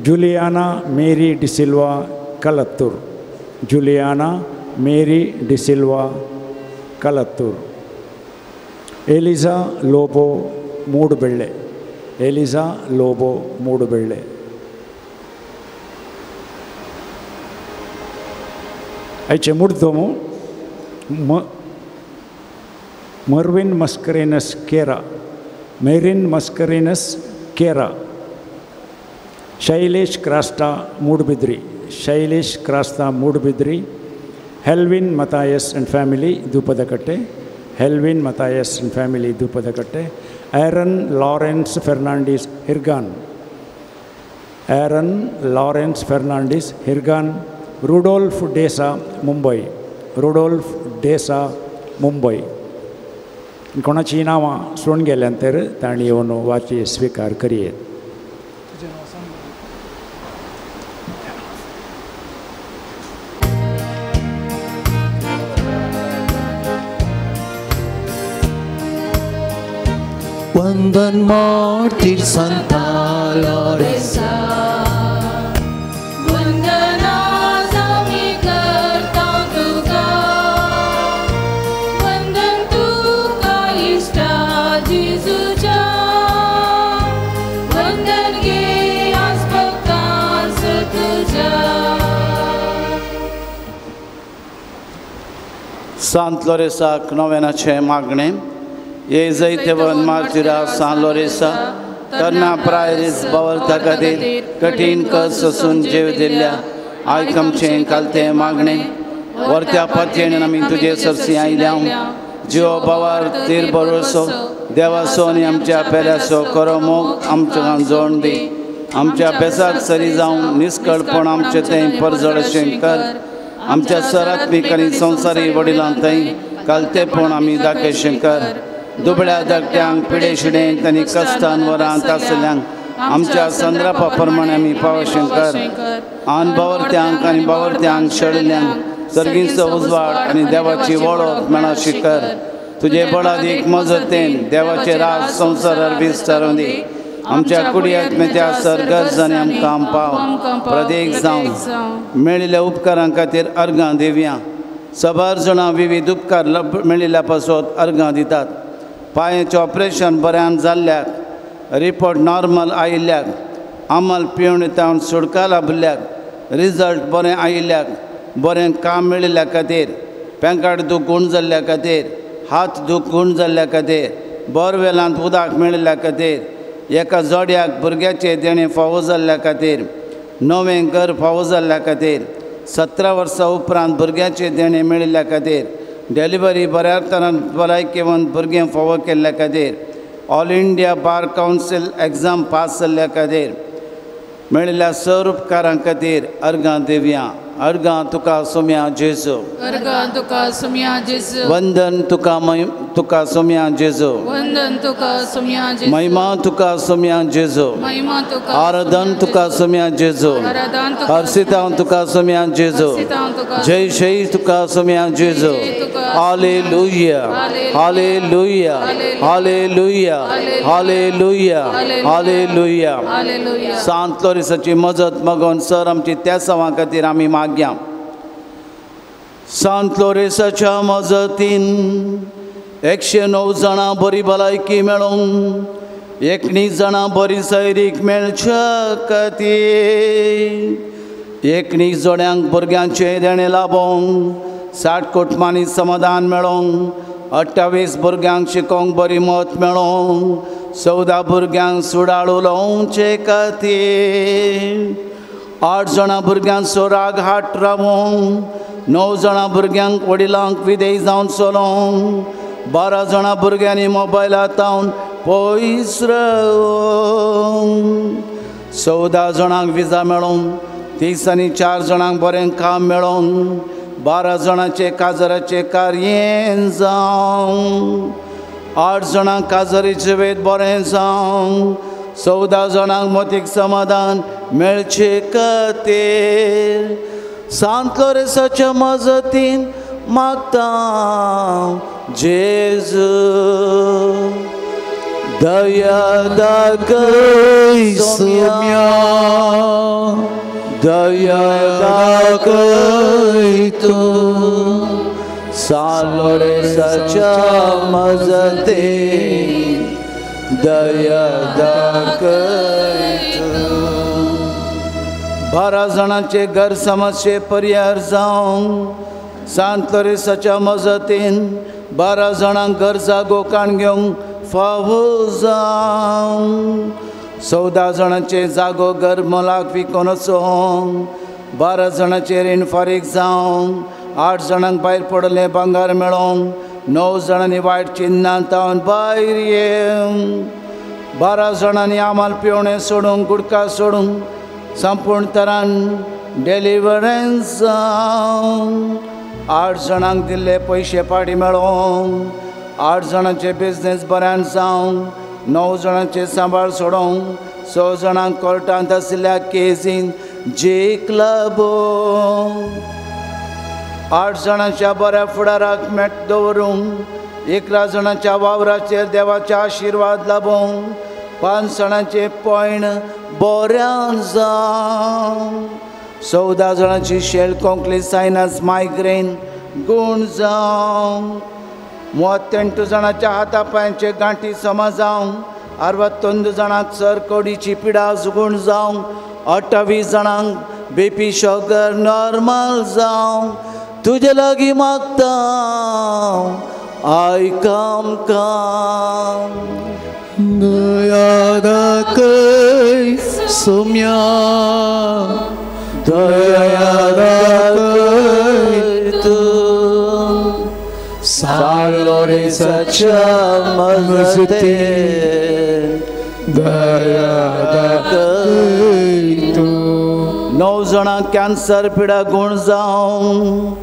जुलियाना मेरी डिसिल्वा कलत्तूर, जुलियाना मेरी डिसिल्वा कलत्तूर, एलिजा लोबो मूडबेळे, एलिजा लोबो मूडबेळे. आयचे मुर्दोमू Mervin Mascarenhas Kera, Merin Mascarenhas Kera, Shailesh Crasta Moodbidri, Shailesh Crasta Moodbidri, Helwin Mathias and family Dupadkatte, Helwin Mathias and family Dupadkatte, Aaron Lawrence Fernandes Hirgan, Aaron Lawrence Fernandes Hirgan, Rudolf D'Sa Mumbai, Rudolf D'Sa Mumbai. कोणाची नांवां सोडून गेल्यानंतर तांणी येवन वाची स्विकार करियेत. Wandon martir Santa Loresa, वंदनास आमी करता तुका, वंदन तुका इष्टा जेजूच्या, वंदन गे आस्पकां सांत लोरेसाक नोवेनाचें मागणें ये जैतवन मार्तिरा सांत लोरेसा तरना प्रायरीस बावरता खातीर कठीण कस सोसून जीव दिल्ल्या आयकमचें कालतें मागणें वर्त्या पत्येन आमी तुजे सरसी आयल्या जिओ बावार तीर भरोसो देवासो आनी आमच्या पेल्यासो करो मोग आमच्या जोड दी आमच्या बेसाक सरी जावन निश्कळपण आमचें तें परजळ अशें कर आमच्या सरात्मीक आनी संवसारी वडिलां थंय कालतेपण आमी दाखयशें कर दुबळ्या धाकट्यांक पिडे शिडेंत आनी कश्टान वरांत आसल्यांक आमच्या संद्रापा प्रमाणे आमी पावशें कर आन बावरत्यांक आनी बावरत्यांक शेळिल्ल्यांक सर्गीचो उजवाड आनी देवाची वळख मेळाशी कर तुजे बळादीक मजतेन देवाचे राज संवसारार विस्तारून दी आमच्या कुडयात मेत्या सरगर्ज आनी आमकां पाव प्रदेक जावन मेळिल्ल्या उपकारां खातीर अर्गां दिवया सबार जाणां विविध उपकार मेळिल्ल्या पासत अर्गां दितात पांयाचें ऑपरेशन बऱ्यान जाल्ल्याक रिपोर्ट नॉर्मल आयिल्ल्याक आमल पिवणेतावन सुडका लाभिल्ल्याक रिजल्ट बरें आयिल्ल्याक बरें काम मेळिल्ल्या खातीर पॅनकार्ड दूख गूण जाल्ल्या खातीर हात दूख गूण जाल्ल्या खातीर बोरवेलांत उदक मेळिल्ल्या खातीर एका जोड्याक भुरग्याचे देणे फावो जाल्ल्या खातीर नवें घर फावो जाल्ल्या खातीर 17 वर्सां उपरांत भुरग्याचे देणे मेळिल्ल्या खातीर डेलिव्हरी बऱ्या तरान भलायकेवन भुरगें फावो केल्ल्या खातीर ऑल इंडिया बार कावन्सील एग्जाम पास जाल्ल्या खातीर मेळिल्ल्या सर उपकारां खातीर अर्गां दिवया अर्गां तुका सोम्या जेजू अर्गां तुका सोम्या जेजू वंदन तुका सोम्या जेजू वंदन तुका सोम्या जेजू महिमा तुका सोम्या जेजू महिमा तुका आराधन तुका सोम्या जेजू आराधन तुका हर्षितां तुका सोम्या जेजू जय जय तुका सोम्या जेजू hallelujah hallelujah hallelujah hallelujah hallelujah सांत लोरेसाची मजत मागून सर आमची त्या सवां खातीर आमी मागया सांत लोरेसाच्या मजतीन 109 जाणां बरी भलायकी मेळोवन 19 जाणां बरी सैरीक मेळच्या खातीर 19 जोड्यांक भुरग्यांचे देणे लाभोंक 60 कुटुंबांनी समाधान मेळोंक 28 भुरग्यांक शिकोवंक बरी मत मेळोंक 14 भुरग्यांक सुडाळू लावचे खातीर 8 जाणां भुरग्यांक सोराग हाट रावोंक 9 जाणां भुरग्यांक वडिलांक विदेय जावन चलोवंक 12 जाणां भुरग्यांनी मोबायलांतावन पयस रावोंक 14 जाणांक विजा मेळोंक 30 आनी 4 जाणांक बरें काम मेळोंक 12 जाणांचे काजराचे कार्य जावं 8 जाणांक काजरीचे वेद बरें जावं 14 जाणांक मतीक समाधान मेळचे खातीर सांत लोरेसाच्या मजतीन मागता जेजू दया दाखय सोम्या दया दाखय तूं सांत लोरेसाच्या मजतीन दया दाखय तूं 12 जाणांचे घर समस्ये पर्याय जावं सांत लोरेसाच्या मजतीन 12 जाणांक घर जागो काण घेवंक फावो जावं 14 जाणांचे जागो घर मोलाक विकून वचोंक 12 जाणांचे रीण फारीक जावं 8 जाणांक भायर पडलें भांगार मेळोंक 9 जाणांनी वायट चिन्नांतावन भायर येवंक 12 जाणांनी आमाल पिवणें सोडूंक गुडका सोडूंक संपूर्ण तरान डेलिव्हरन्स जावंक 8 जाणांक दिल्ले पयशे पाटी मेळोंक 8 जाणांचे बिझनेस बऱ्यान जावंक 9 जाणांचे सांबाळ सोडोंक 6 जाणांक कोर्टांत आशिल्ल्या केसीन जिखला भोंग 8 जाणांच्या बऱ्या फुडाराक मेट दवरूंक 11 जाणांच्या वावराचेर देवाचे आशिर्वाद लाभोंक 5 जाणांचे पॉयण बऱ्यान जावं 14 जाणांची शेल कोंकली सायनस मायग्रेन गूण जावं 38 जाणांच्या हाता पांयांचे गांठी समा जावं 61 जाणांक सरकोडीची पिडा गूण जावं 28 जाणांक BP शुगर नॉर्मल जावं तुजे लागीं मागता आयका आमकां. दया दाखय सोम्या दया दाखय तूं सालोरेसाच्या मजतेन दया दाखय तूं. 9 जाणां कॅन्सर पिडा गुण जावं,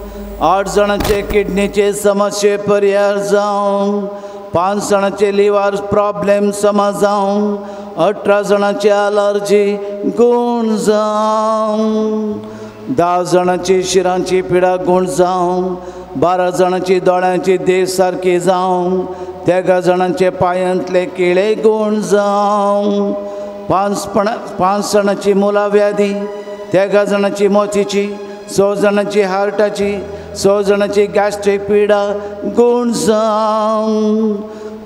8 जाणांचे किडनीचे समस्ये परिहार जावं, 5 जाणांचे लिव्हर प्रॉब्लेम समा जावं, 18 जाणांची अलर्जी गुण जावं, 10 जाणांची शिरांची पिडा गुण जावं, 12 जाणांची दोळ्यांची देह सारकी जावं, 13 जाणांचे पांयांतले किळे गुण जावं, 5 जाणांची मुला व्याधी, 13 जाणांची मोतीची, 6 जाणांची हार्टाची, 6 जाणांची गॅस्ट्रीक पिडा गुण जावं,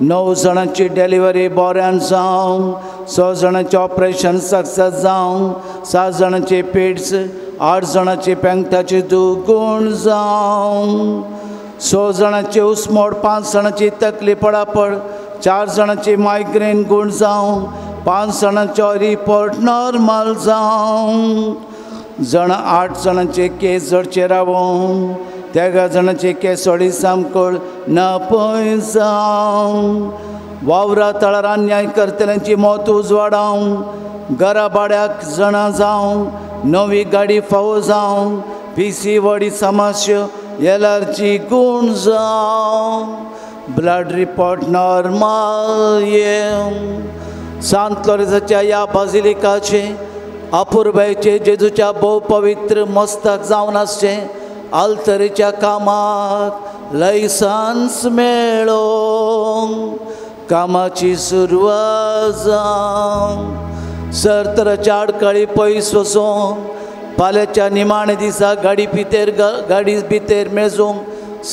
9 जाणांची डिलिव्हरी बऱ्यान जावं, 6 जाणांचे ऑपरेशन सक्सेस जावं, 7 जाणांची पिड्स, 8 जाणांची पेंगटाची दूख गुण जावं, 6 जाणांची उस्मोड, 5 जाणांची तकली पडापड, 4 जाणांची मायग्रेन गुण जावं, 5 जाणांचो रिपोर्ट नॉर्मल जावं, 8 जाणांचे केस जडचे रावं, 13 जाणांची केसोडी सामकोळ नपय जावं, वावरा तळार अन्याय करतल्यांची मोत उजवाडावं, घरा भाड्याक जाणां जावं, नवी गाडी फावो जावं, PCOD समस्या एलर्जी गुण जावं, ब्लड रिपोर्ट नॉर्मल येवं. सांत लोरेसाच्या ह्या बाजिलिकाचे अपुर्बायेचे जेजूच्या भोव पवित्र मस्तक जावन आसचे आल्तरेच्या कामाक लायसन्स मेळो, कामाची सुरवात जावं. सर्तराच्या आडकाळी पयस वचोंक, फाल्यांच्या निमाणे दिसा गाडी भितर मेजूंक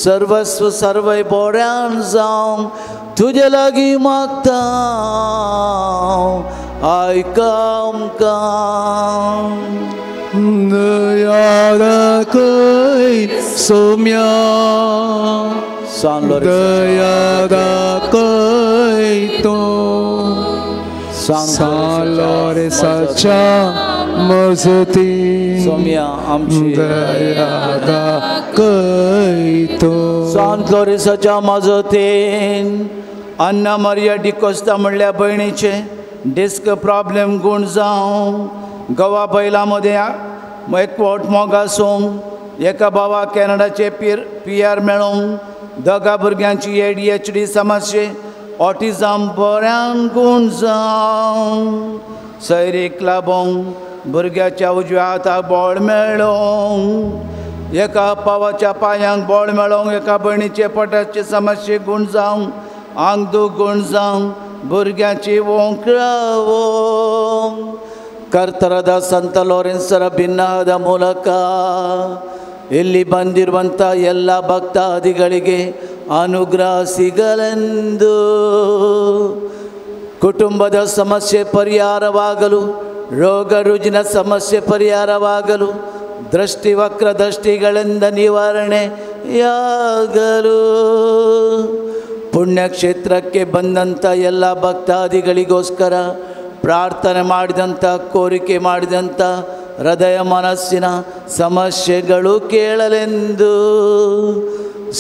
सर्वस्व सर्वय बोड्यान जावं. तुजे लागीं मागता आयका आमकां. दया दाखय सोम्या दया दाखय तूं. सांत लोरेसाच्या मजतीन सोम्या आमची दया दाखय तूं. सांत लोरेसाच्या मजतीन अन्ना मारिया डिकोस्ता म्हणल्या भयणीचे डिस्क प्रॉब्लेम गुण जावं, गोवा बैलामध्ये एकवट मोग आसूंक, एका भावाक कॅनडाचे PR मेळोंक, 2 भुरग्यांची ADHD समस्या ऑटिझम बऱ्यान गुण जावं, सैरीक लागूंक भुरग्याच्या उजव्या हाताक बोळ मेळोंक, एका पावाच्या पांयांक बोळ मेळोंक, एका भयणीचे पोटाचे समस्या गुण जावंक, आंग दूख गुण जावंक, भुरग्याची वोंक रावोंक. ಕರ್ತರದ ಸಂತ ಲೋರೆನ್ಸರ ಭಿನ್ನದ ಮೂಲಕ ಇಲ್ಲಿ ಬಂದಿರುವಂಥ ಎಲ್ಲ ಭಕ್ತಾದಿಗಳಿಗೆ ಅನುಗ್ರಹ ಸಿಗಲೆಂದು, ಕುಟುಂಬದ ಸಮಸ್ಯೆ ಪರಿಹಾರವಾಗಲು, ರೋಗ ರುಜಿನ ಸಮಸ್ಯೆ ಪರಿಹಾರವಾಗಲು, ದೃಷ್ಟಿವಕ್ರ ದೃಷ್ಟಿಗಳಿಂದ ನಿವಾರಣೆಯಾಗಲು, ಪುಣ್ಯಕ್ಷೇತ್ರಕ್ಕೆ ಬಂದಂಥ ಎಲ್ಲ ಭಕ್ತಾದಿಗಳಿಗೋಸ್ಕರ ಪ್ರಾರ್ಥನೆ ಮಾಡಿದಂಥ, ಕೋರಿಕೆ ಮಾಡಿದಂಥ ಹೃದಯ ಮನಸ್ಸಿನ ಸಮಸ್ಯೆಗಳು ಕೇಳಲೆಂದು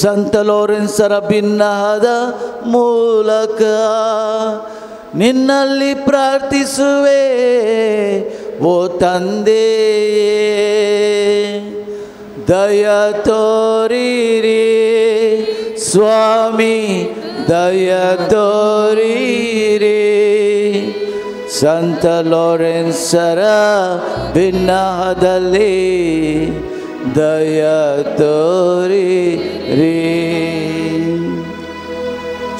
ಸಂತ ಲೋರೆನ್ಸರ ಭಿನ್ನದ ಮೂಲಕ ನಿನ್ನಲ್ಲಿ ಪ್ರಾರ್ಥಿಸುವೆ ಓ ತಂದೆಯೇ. ದಯ ತೋರಿರಿ ಸ್ವಾಮಿ, ದಯ ತೋರಿರಿ. ಸಂತ ಲೋರೆನ್ಸರ ಭಿನ್ನದಲ್ಲಿ ದಯ ತೋರಿರಿ.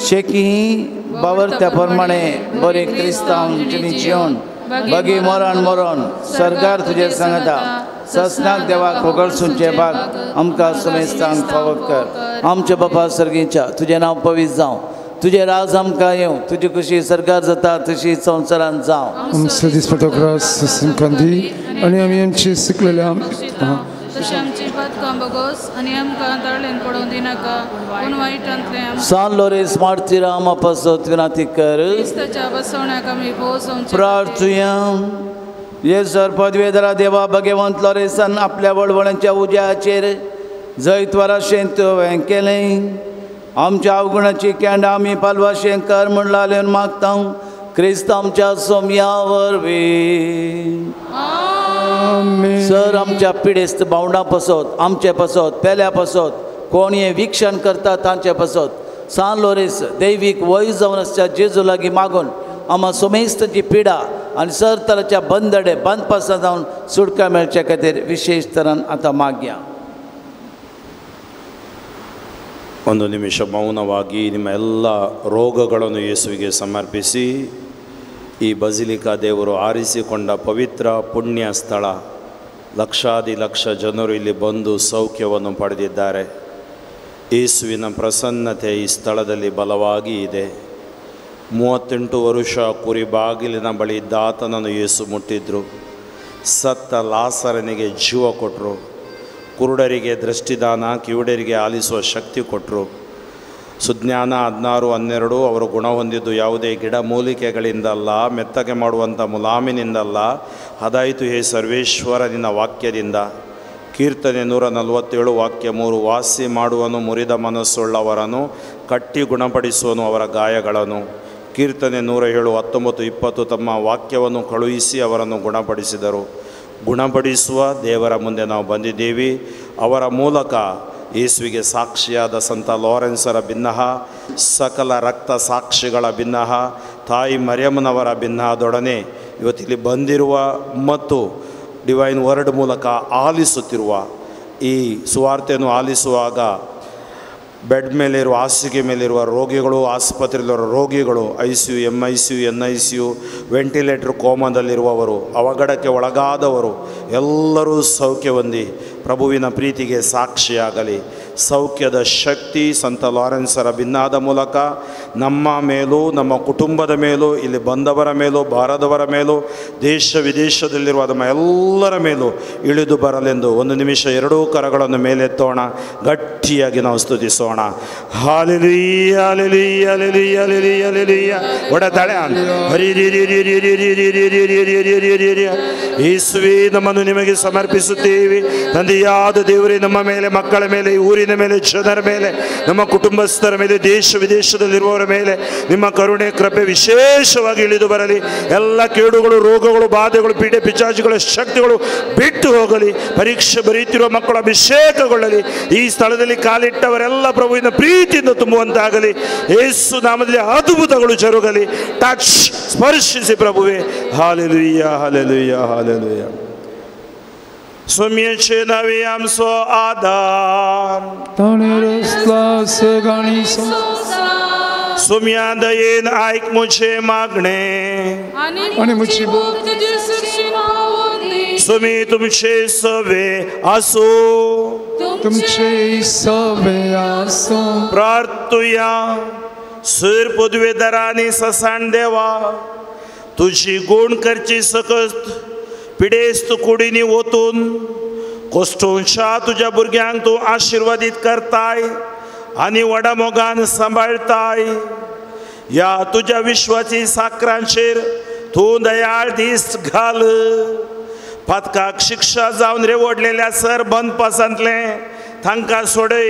शेकी बावर त्या प्रमाणे बरे क्रिस्तांव जिवन बगी मरण सरकार तुझे सांगता ससनाक देवाक वगळसूंचे भाग आमकां समेस्तांक फावो कर. आमचे बापा सर्गीच्या तुझे नांव पवित्र जावं, तुझे राज आमकां येवं, तुजी खुशी सरकार जाता तशी संवसारांत जावं. आमचो दिसपतो ग्रास आनी आमी आमची शिकलेल्या तशें आमची बदकां बगोस आनी आमकां तळ्यान पडोवन दिनाका पूण वायटांतले San Lorenz martiram apasot vinatikar. क्रिस्ताच्या बसवण्याक आमी पोवचोवचे प्रार्थुया. येसर पदवेदरा देवा भगवंत लॉरेन्सान आपल्या वळवळांच्या उज्याचेर जैतवाराशें तुवें केलें. आमच्या अवगुणाची कॅन्ड आमी पालवाशें कर म्हण लावन मागता क्रिस्त आमच्या सोम्या वरवीं. सर आमच्या पिडेस्त बावंडा पसत आमचे पसत पेल्या पसत कोण हे विक्षण करता तांचे पसत सान लोरेस दैवीक वय जावन आसच्या जेजू लागीं मागून आम्हा सोमेस्तची पिडा आनी सर तराच्या बंदडे बंद पासा जावन सुटका मेळचे खातीर विशेष तरान आतां मागया. ಒಂದು ನಿಮಿಷ ಮೌನವಾಗಿ ನಿಮ್ಮ ಎಲ್ಲ ರೋಗಗಳನ್ನು ಯೇಸುವಿಗೆ ಸಮರ್ಪಿಸಿ ಈ ಬಸಿಲಿಕಾ ದೇವರು ಆರಿಸಿಕೊಂಡ ಪವಿತ್ರ ಪುಣ್ಯ ಸ್ಥಳ. ಲಕ್ಷ ಜನರು ಇಲ್ಲಿ ಬಂದು ಸೌಖ್ಯವನ್ನು ಪಡೆದಿದ್ದಾರೆ. ಯೇಸುವಿನ ಪ್ರಸನ್ನತೆ ಈ ಸ್ಥಳದಲ್ಲಿ ಬಲವಾಗಿ ಇದೆ. 38 ವರುಷ ಕುರಿ ಬಾಗಿಲಿನ ಬಳಿ ದಾತನನ್ನು ಯೇಸು ಮುಟ್ಟಿದ್ರು. ಸತ್ತ ಲಾಸರನಿಗೆ ಜೀವ ಕೊಟ್ಟರು. ಕುರುಡರಿಗೆ ದೃಷ್ಟಿದಾನ, ಕಿವುಡರಿಗೆ ಆಲಿಸುವ ಶಕ್ತಿ ಕೊಟ್ಟರು. ಸುಜ್ಞಾನ 16:12 ಅವರು ಗುಣ ಹೊಂದಿದ್ದು ಯಾವುದೇ ಗಿಡ ಮೂಲಿಕೆಗಳಿಂದಲ್ಲ, ಮೆತ್ತಗೆ ಮಾಡುವಂಥ ಮುಲಾಮಿನಿಂದಲ್ಲ, ಅದಾಯಿತು ಹೇ ಸರ್ವೇಶ್ವರ ನಿನ್ನ ವಾಕ್ಯದಿಂದ. ಕೀರ್ತನೆ 147 ವಾಕ್ಯ 3 ವಾಸಿ ಮಾಡುವನು ಮುರಿದ ಮನಸ್ಸುಳ್ಳವರನ್ನು, ಕಟ್ಟಿ ಗುಣಪಡಿಸುವನು ಅವರ ಗಾಯಗಳನ್ನು. ಕೀರ್ತನೆ 107 19 20 ತಮ್ಮ ವಾಕ್ಯವನ್ನು ಕಳುಹಿಸಿ ಅವರನ್ನು ಗುಣಪಡಿಸಿದರು. ಗುಣಪಡಿಸುವ ದೇವರ ಮುಂದೆ ನಾವು ಬಂದಿದ್ದೀವಿ. ಅವರ ಮೂಲಕ ಯೇಸುವಿಗೆ ಸಾಕ್ಷಿಯಾದ ಸಂತ ಲಾರೆನ್ಸರ ಭಿನ್ನಹ, ಸಕಲ ರಕ್ತ ಸಾಕ್ಷಿಗಳ ಭಿನ್ನಹ, ತಾಯಿ ಮರಿಯಮ್ಮನವರ ಭಿನ್ನಹದೊಡನೆ ಇವತ್ತಿಲ್ಲಿ ಬಂದಿರುವ ಮತ್ತು ಡಿವೈನ್ ವರ್ಡ್ ಮೂಲಕ ಆಲಿಸುತ್ತಿರುವ ಈ ಸುವಾರ್ತೆಯನ್ನು ಆಲಿಸುವಾಗ ಬೆಡ್ ಮೇಲಿರುವ, ಹಾಸಿಗೆ ಮೇಲಿರುವ ರೋಗಿಗಳು, ಆಸ್ಪತ್ರೆಯಲ್ಲಿರುವ ರೋಗಿಗಳು, ICU, MICU, NICU, ವೆಂಟಿಲೇಟರ್ ಕೋಮಾದಲ್ಲಿರುವವರು, ಅವಘಡಕ್ಕೆ ಒಳಗಾದವರು ಎಲ್ಲರೂ ಸೌಖ್ಯ ಹೊಂದಿ ಪ್ರಭುವಿನ ಪ್ರೀತಿಗೆ ಸಾಕ್ಷಿಯಾಗಲಿ. ಸೌಖ್ಯದ ಶಕ್ತಿ ಸಂತ ಲಾರೆನ್ಸರ ಭಿನ್ನಾದ ಮೂಲಕ ನಮ್ಮ ಮೇಲೂ, ನಮ್ಮ ಕುಟುಂಬದ ಮೇಲೂ, ಇಲ್ಲಿ ಬಂದವರ ಮೇಲೂ, ಬಾರದವರ ಮೇಲೂ, ದೇಶ ವಿದೇಶದಲ್ಲಿರುವ ನಮ್ಮ ಎಲ್ಲರ ಮೇಲೂ ಇಳಿದು ಬರಲೆಂದು ಒಂದು ನಿಮಿಷ ಎರಡೂ ಕರಗಳನ್ನು ಮೇಲೆತ್ತೋಣ. ಗಟ್ಟಿಯಾಗಿ ನಾವು ಸ್ತುತಿಸೋಣ. Hallelujah hallelujah hallelujah hallelujah hallelujah. ಒಡತಾಳೆ ಯೇಸುವೇ ನಮ್ಮನ್ನು ನಿಮಗೆ ಸಮರ್ಪಿಸುತ್ತೇವೆ. ತಂದೆಯಾದ ದೇವರೇ, ನಮ್ಮ ಮೇಲೆ, ಮಕ್ಕಳ ಮೇಲೆ, ಊರಿನ ಮೇಲೆ, ಜನರ ಮೇಲೆ, ನಮ್ಮ ಕುಟುಂಬಸ್ಥರ ಮೇಲೆ, ದೇಶ ವಿದೇಶದಲ್ಲಿರುವವರ ಮೇಲೆ ನಿಮ್ಮ ಕರುಣೆ ಕೃಪೆ ವಿಶೇಷವಾಗಿ ಇಳಿದು ಬರಲಿ. ಎಲ್ಲ ಕೇಡುಗಳು, ರೋಗಗಳು, ಬಾಧೆಗಳು, ಪೀಡೆ ಪಿಚಾಚಿಗಳ ಶಕ್ತಿಗಳು ಬಿಟ್ಟು ಹೋಗಲಿ. ಪರೀಕ್ಷೆ ಬರೆಯುತ್ತಿರುವ ಮಕ್ಕಳು ಅಭಿಷೇಕಗೊಳ್ಳಲಿ. ಈ ಸ್ಥಳದಲ್ಲಿ ಕಾಲಿಟ್ಟವರೆಲ್ಲ ಪ್ರಭುವಿನ ಪ್ರೀತಿಯಿಂದ ತುಂಬುವಂತಾಗಲಿ. ಯೇಸು ನಾಮದಲ್ಲಿ ಅದ್ಭುತಗಳು ಜರುಗಲಿ. ಟಚ್, ಸ್ಪರ್ಶಿಸಿ ಪ್ರಭುವೇ. Hallelujah hallelujah hallelujah. सोम्याचे नावे आमचो आधार, सोम्या दयेन आयक मुझे मागणे आणि मुझी सोमी तुमचे सवे आसो, तुमचे सवे आसो. प्रार्थुया. सर पदवेदारांनी ससाण देवा, तुझी गुण करची सकत पिडेस्त कुडीनी वतून कोस्टोंच्या तुझ्या भुरग्यांक तूं आशिर्वादीत करताय आनी व्हडा मोगान सांबाळताय. या तुझ्या विश्वाची साकरांचेर तूं दयाळ दीस घाल. पातकाक शिक्षा जावन रेवडलेल्या सर बनपासांतले तांकां सोडय.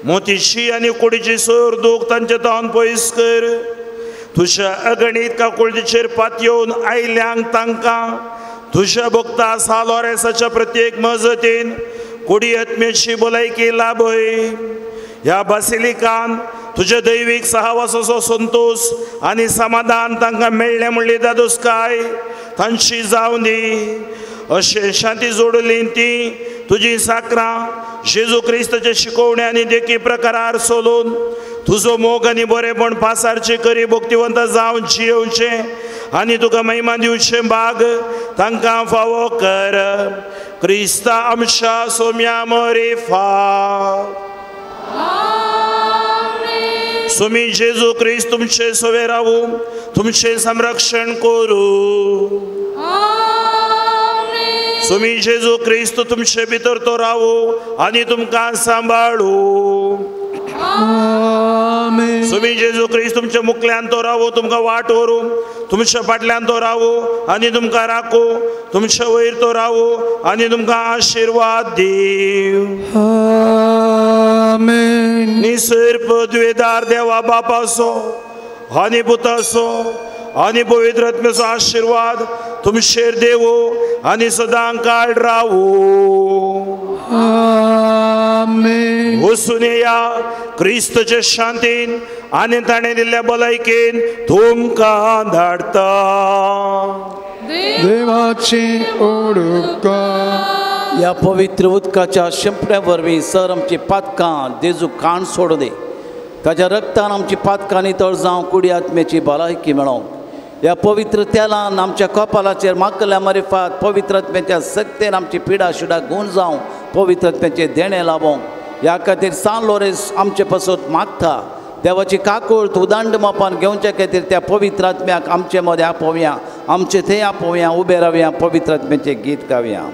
मोतीची आनी कुडीची सोर दूख तांचे तोंड पयस कर. तुझ्या अगणीत काकुळजेचेर पातयेवन आयल्यांक तांकां तुझ्या भक्ता सा लॉरेन्साच्या प्रत्येक मजतीन कुडी आत्म्याची भलायकी लाभय. ह्या बासिलिकान तुझे दैवीक सहवासाचो संतोष आनी समाधान तांकां मेळ्ळें म्हणली दादोसकाय तांची जावं दी. अशें शांती जोडली ती तुजी साकरां जेजू क्रिस्ताचे शिकवणे आनी देखी प्रकारार सोलून तुजो मोग आनी बरेपण पासारचे करी भक्तिवंत जावन जियेवचे आनी तुका महिमा दिवचे भाग तांकां फावो कर. क्रिस्ता आमच्या सोम्या मोरेफा. सोमी जेजू क्रिस्त तुमचे सोवे रावू, तुमचे संरक्षण करू. सुमी जेजू क्रिस्त तुमचे भितर तो रावो आनी तुमकां सांबाळू. सुमी जेजू क्रिस्त तुमच्या मुखल्यान तो रावो तुमकां वाट व्हरू, तुमच्या फाटल्यान तो रावो आनी तुमकां राखो, तुमच्या वयर तो रावो आनी तुमकां आशिर्वाद दिव. निसर्प द्वेदार देवा बापाचो आनी पुताचो आनी पवित्र आत्म्याचो आशिर्वाद तुमचेर देवो आनी सदां काळ रावो. वचून येया क्रिस्तचे शांतीन आनी ताणें दिल्ल्या भलायकेन तुमकां धाडटा. देवाची ओडुका या पवित्र उदकाच्या शिंपण्या वरवीं सर आमची पातकां जेजू काण सोडूं दी. ताच्या रक्तान आमची पातकां नितळ जावं कुडी आत्म्याची भलायकी मेळोवंक. या पवित्र तेलान आमच्या कपालाचेर माकल्या मारिफात पवित्र आत्म्याच्या सक्तेन आमची पिडा शिडा गुण जावं पवित्र आत्म्याचें देणें लाभोंक. ह्या खातीर सान लोरेस आमचे पासून मागता. देवाची काकूळ उदांड मोपान घेवच्या खातीर त्या पवित्र आत्म्याक आमचे मदें आपोवया, आमचे थंय आपोवया, उबे रावया, पवित्र आत्म्याचें गीत गावया.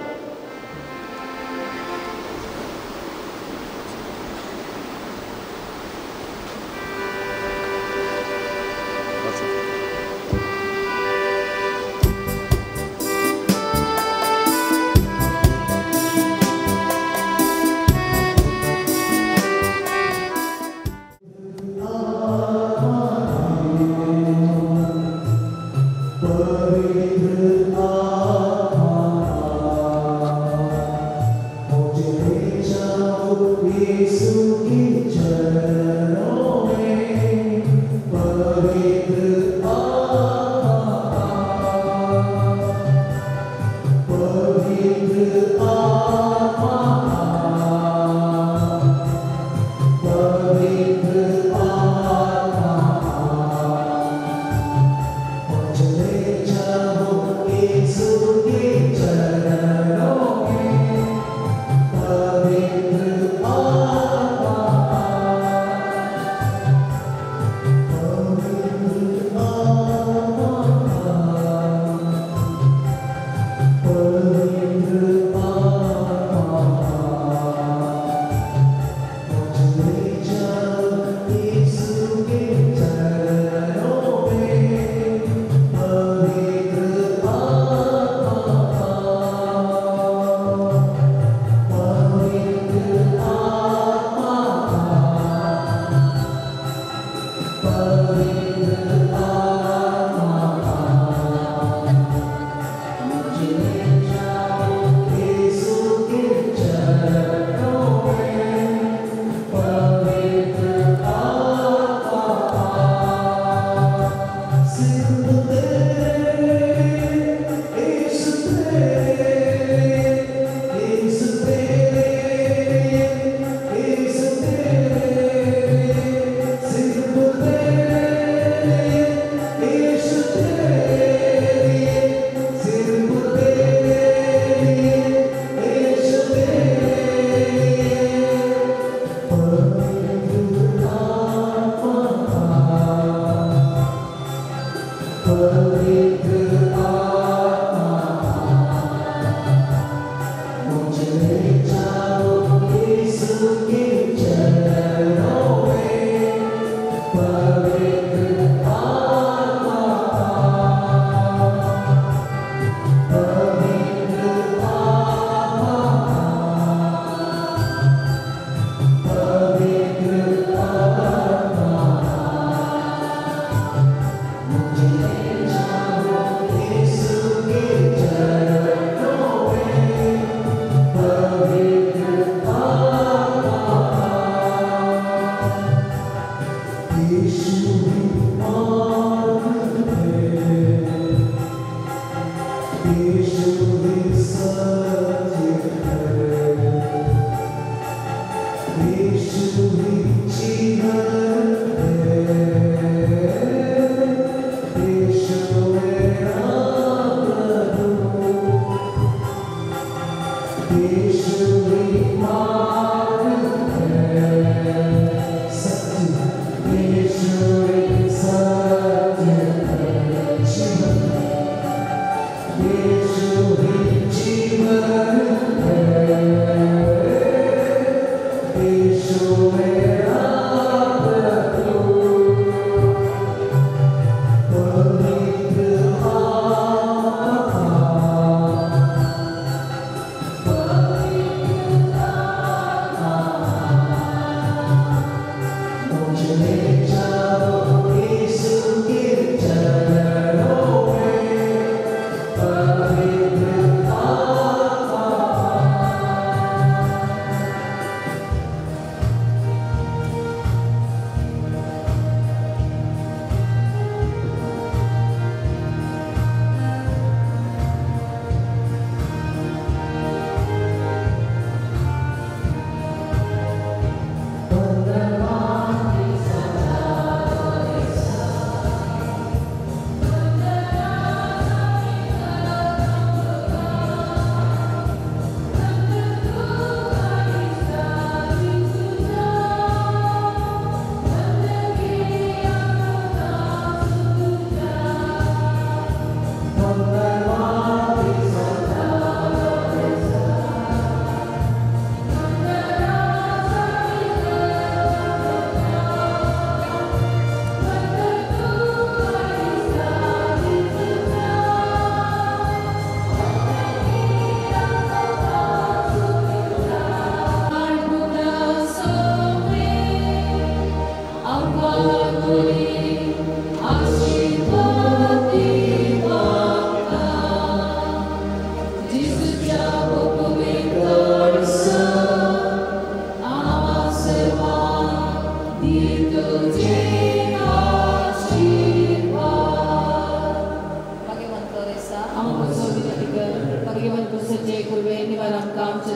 Yeshua,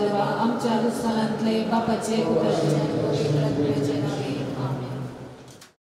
देवा आमच्या दुस्थानांतले बापाचे पुत्राचे पवित्र आत्म्याचे नाव